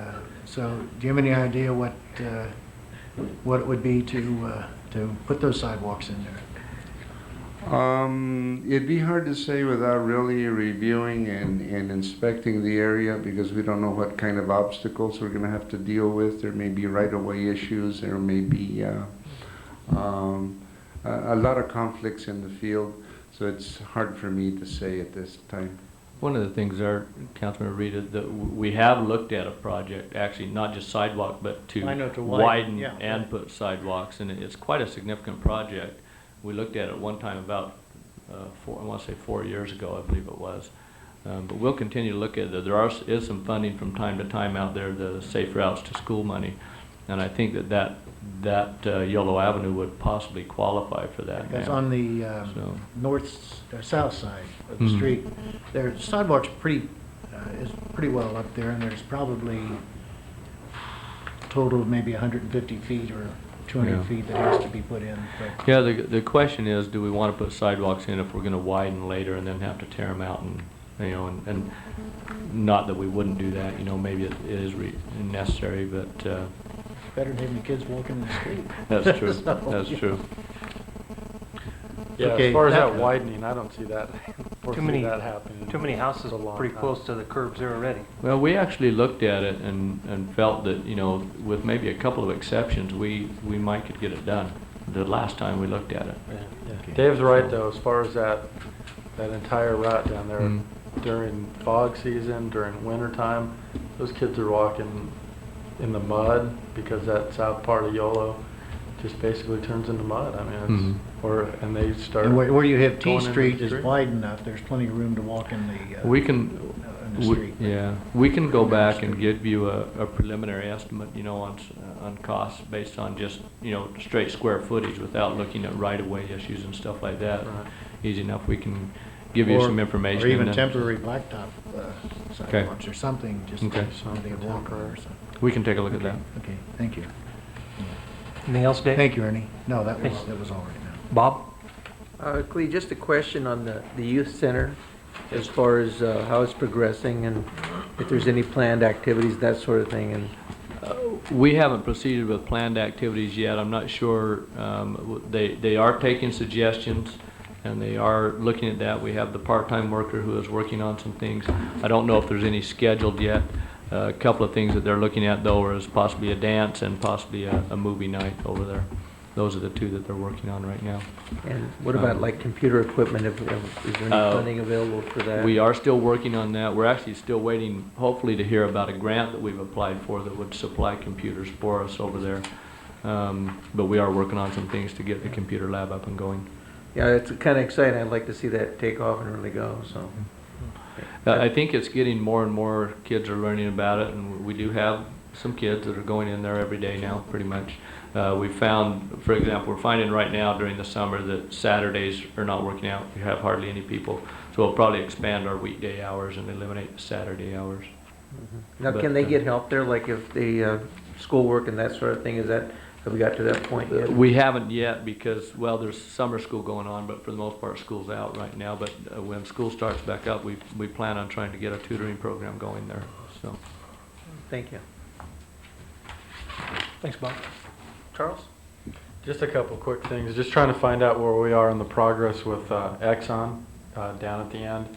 so, do you have any idea what it would be to put those sidewalks in there? It'd be hard to say without really reviewing and inspecting the area, because we don't know what kind of obstacles we're going to have to deal with. There may be right-of-way issues. There may be a lot of conflicts in the field, so it's hard for me to say at this time. One of the things there, Councilman Rita, that we have looked at a project, actually not just sidewalk, but to widen yeah, and right. put sidewalks, and it's quite a significant project. We looked at it one time about, I want to say 4 years ago, I believe it was. But we'll continue to look at it. There is some funding from time to time out there, the Safe Routes to School money, and I think that Yolo Avenue would possibly qualify for that. Because now. on the south side of the street, their sidewalks is pretty well up there, and there's probably a total of maybe 150 feet or 200 feet that has to be put in. But Yeah, the question is, do we want to put sidewalks in if we're going to widen later and then have to tear them out, and and not that we wouldn't do that, maybe it is necessary, but better than having kids walking in the street. that's true. So, That's true. Yeah, Okay, as far as that- that widening, I don't see that, foresee that happening. Too many houses for a long pretty time. close to the curbs there already. Well, we actually looked at it and felt that, with maybe a couple of exceptions, we might could get it done the last time we looked at it. Yeah. Dave's right, though, as far as that entire route down there, during fog season, during winter time, those kids are walking in the mud because that south part of Yolo just basically turns into mud. I mean, Mhm. and they start. And where you have T going into the Street is street. wide enough, there's plenty of room to walk in the, We can, in the street. we can go back and give you a preliminary estimate, you know, on costs based on just, you know, straight square footage without looking at right-of-way issues and stuff like that. Right. Easy enough, we can give you some information. Or even and then temporary blacktop sidewalks or something, just Okay. something to walk on or something. We can take a look at that. Okay, thank you. Anything else, Dave? Thank you, Ernie. No, that was all right now. Bob? Clea, just a question on the youth center, as far as how it's progressing and if there's any planned activities, that sort of thing. And We haven't proceeded with planned activities yet. I'm not sure. They are taking suggestions, and they are looking at that. We have the part-time worker who is working on some things. I don't know if there's any scheduled yet. A couple of things that they're looking at, though, is possibly a dance and possibly a movie night over there. Those are the two that they're working on right now. and what about like computer equipment? Is there any funding available for that? We are still working on that. We're actually still waiting, hopefully, to hear about a grant that we've applied for that would supply computers for us over there. But we are working on some things to get the computer lab up and going. Yeah, it's kind of exciting. I'd like to see that take off and really go, so. I think it's getting more and more kids are learning about it, and we do have some kids that are going in there every day now, pretty much. We found, for example, we're finding right now during the summer that Saturdays are not working out. We have hardly any people. So we'll probably expand our weekday hours and eliminate the Saturday hours. Now, But, can they get help there, like if the schoolwork and that sort of thing, have we got to that point yet? We haven't yet because, well, there's summer school going on, but for the most part, school's out right now. But when school starts back up, we plan on trying to get a tutoring program going there, so. Thank you. Thanks, Bob. Charles? Just a couple quick things. Just trying to find out where we are in the progress with Exxon down at the end,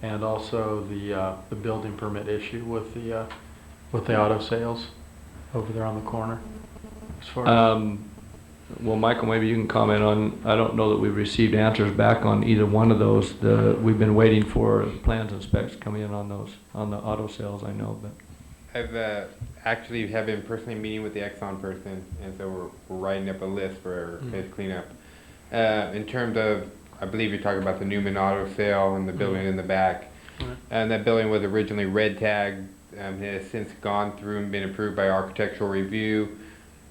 and also the building permit issue with the auto sales over there on the corner. As far as Well, Michael, maybe you can comment on, I don't know that we've received answers back on either one of those. We've been waiting for plans and specs coming in on those, on the auto sales, I know, but. I've actually have been personally meeting with the Exxon person, and so we're writing up a list for his cleanup. In terms of, I believe you're talking about the Newman auto sale and the building in the back. And that building was originally red tagged. It has since gone through and been approved by architectural review.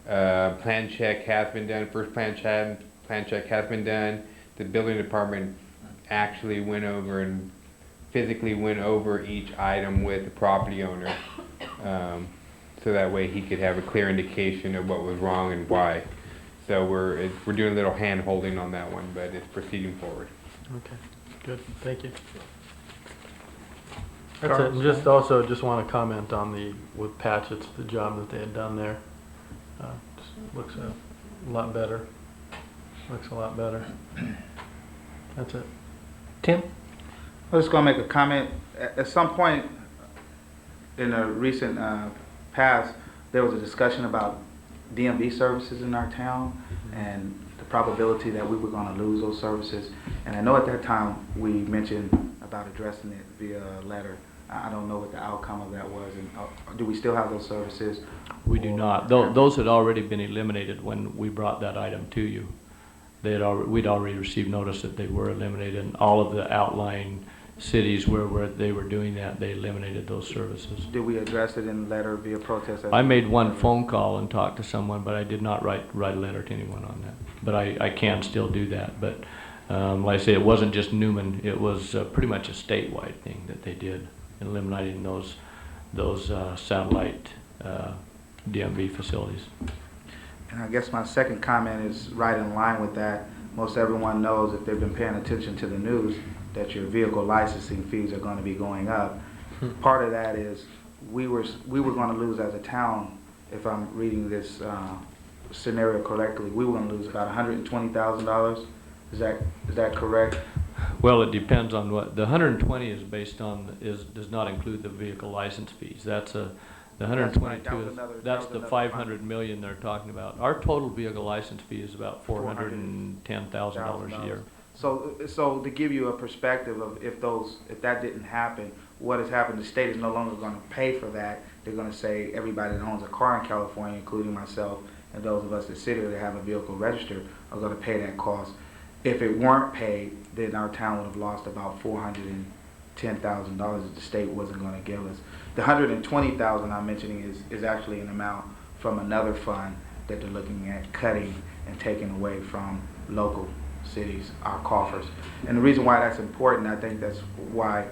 Plan check has been done. First plan check has been done. The building department actually went over and physically went over each item with the property owner, so that way he could have a clear indication of what was wrong and why. So we're doing a little hand holding on that one, but it's proceeding forward. Okay, good, thank you. That's it. And just also just want to comment on with Patchett's, the job that they had done there. Just looks a lot better. Looks a lot better. That's it. Tim? I was going to make a comment. At some point in a recent past, there was a discussion about DMV services in our town and the probability that we were going to lose those services. And I know at that time we mentioned about addressing it via letter. I don't know what the outcome of that was. And do we still have those services? We do not. Those had already been eliminated when we brought that item to you. We'd already received notice that they were eliminated, and all of the outlying cities where they were doing that, they eliminated those services. Did we address it in letter via protest? I made one phone call and talked to someone, but I did not write a letter to anyone on that. But I can still do that. But like I say, it wasn't just Newman. It was pretty much a statewide thing that they did, eliminating those satellite DMV facilities. And I guess my second comment is right in line with that. Most everyone knows, if they've been paying attention to the news, that your vehicle licensing fees are going to be going up. Part of that is we were going to lose as a town, if I'm reading this scenario correctly, we were going to lose about $120,000. Is that correct? Well, it depends on what the 120 is based on. Does not include the vehicle license fees. That's the 122. That's the 500 million they're talking about. Our total vehicle license fee is about $410,000 a year. So to give you a perspective of if that didn't happen, what has happened? The state is no longer going to pay for that. They're going to say everybody that owns a car in California, including myself, and those of us that sit here that have a vehicle registered are going to pay that cost. If it weren't paid, then our town would have lost about $410,000 that the state wasn't going to give us. The $120,000 I'm mentioning is actually an amount from another fund that they're looking at cutting and taking away from local cities, our coffers. And the reason why that's important, I think that's why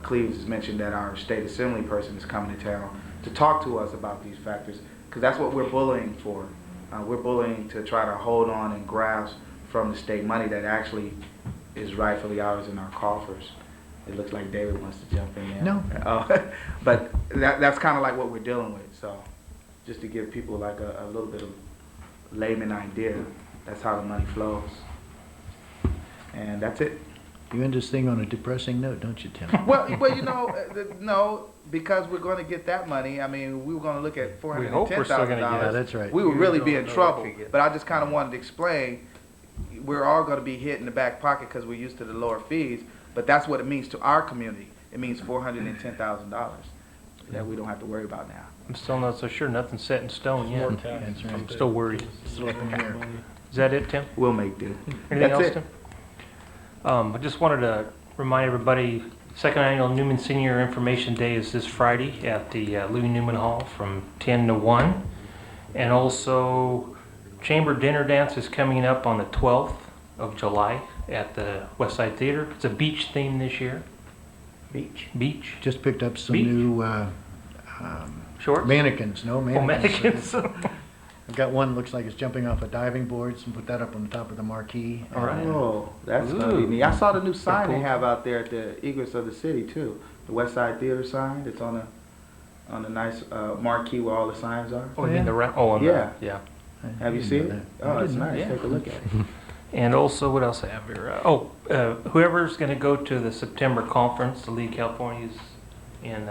Cleves has mentioned that our state assembly person is coming to town to talk to us about these factors, because that's what we're bullying for. We're bullying to try to hold on and grasp from the state money that actually is rightfully ours in our coffers. It looks like David wants to jump in there. No. But that's kind of like what we're dealing with. So just to give people like a little bit of layman idea, that's how the money flows. And that's it. You end this thing on a depressing note, don't you, Tim? Well, you know, no, because we're going to get that money. I mean, we were going to look at We hope we're still gonna get $410,000. Yeah, that's right. We would really be in don't know trouble. if we get But I just kind of wanted to explain, we're all going to be hit in the back pocket because we're used to the lower fees. But that's what it means to our community. It means $410,000 that we don't have to worry about now. I'm still not so sure, nothing's set in stone yet. That's right. I'm still worried. Still up in the air. Is that it, Tim? We'll make do. Anything That's else, it. Tim? I just wanted to remind everybody, second annual Newman Senior Information Day is this Friday at the Louis Newman Hall from 10 to 1. And also, Chamber Dinner Dance is coming up on the 12th of July at the West Side Theater. It's a beach theme this year. Beach. Just picked up some Beach. new Shorts? mannequins. No, Oh, mannequins. mannequins. I've got one looks like it's jumping off a diving board, and put that up on the top of the marquee. All right. Oh, that's going to be neat. I saw the new sign they have out there at the egress of the city too. The West Side Theater sign. It's on a nice marquee where all the signs are. Oh, you mean the on Yeah. the, yeah. I Have you didn't seen know it? that. Oh, I it's didn't know nice. that. Take a look at it. And also, what else I have here? Whoever's going to go to the September conference, the League of California's in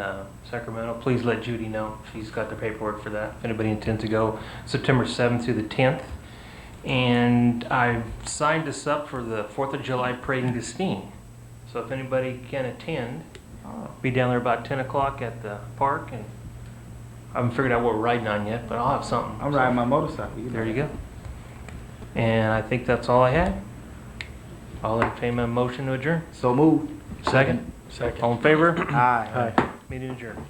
Sacramento, please let Judy know. She's got the paperwork for that. If anybody intends to go, September 7th through the 10th. And I've signed us up for the 4th of July Parade in Gustine. So if anybody can attend, be down there about 10 o'clock at the park. And I haven't figured out what we're riding on yet, but I'll have something. I'm riding my motorcycle. There you go. And I think that's all I had. I'll entertain a motion to adjourn. So moved. Second? Second. All in favor? Aye. Hi. Meeting adjourned.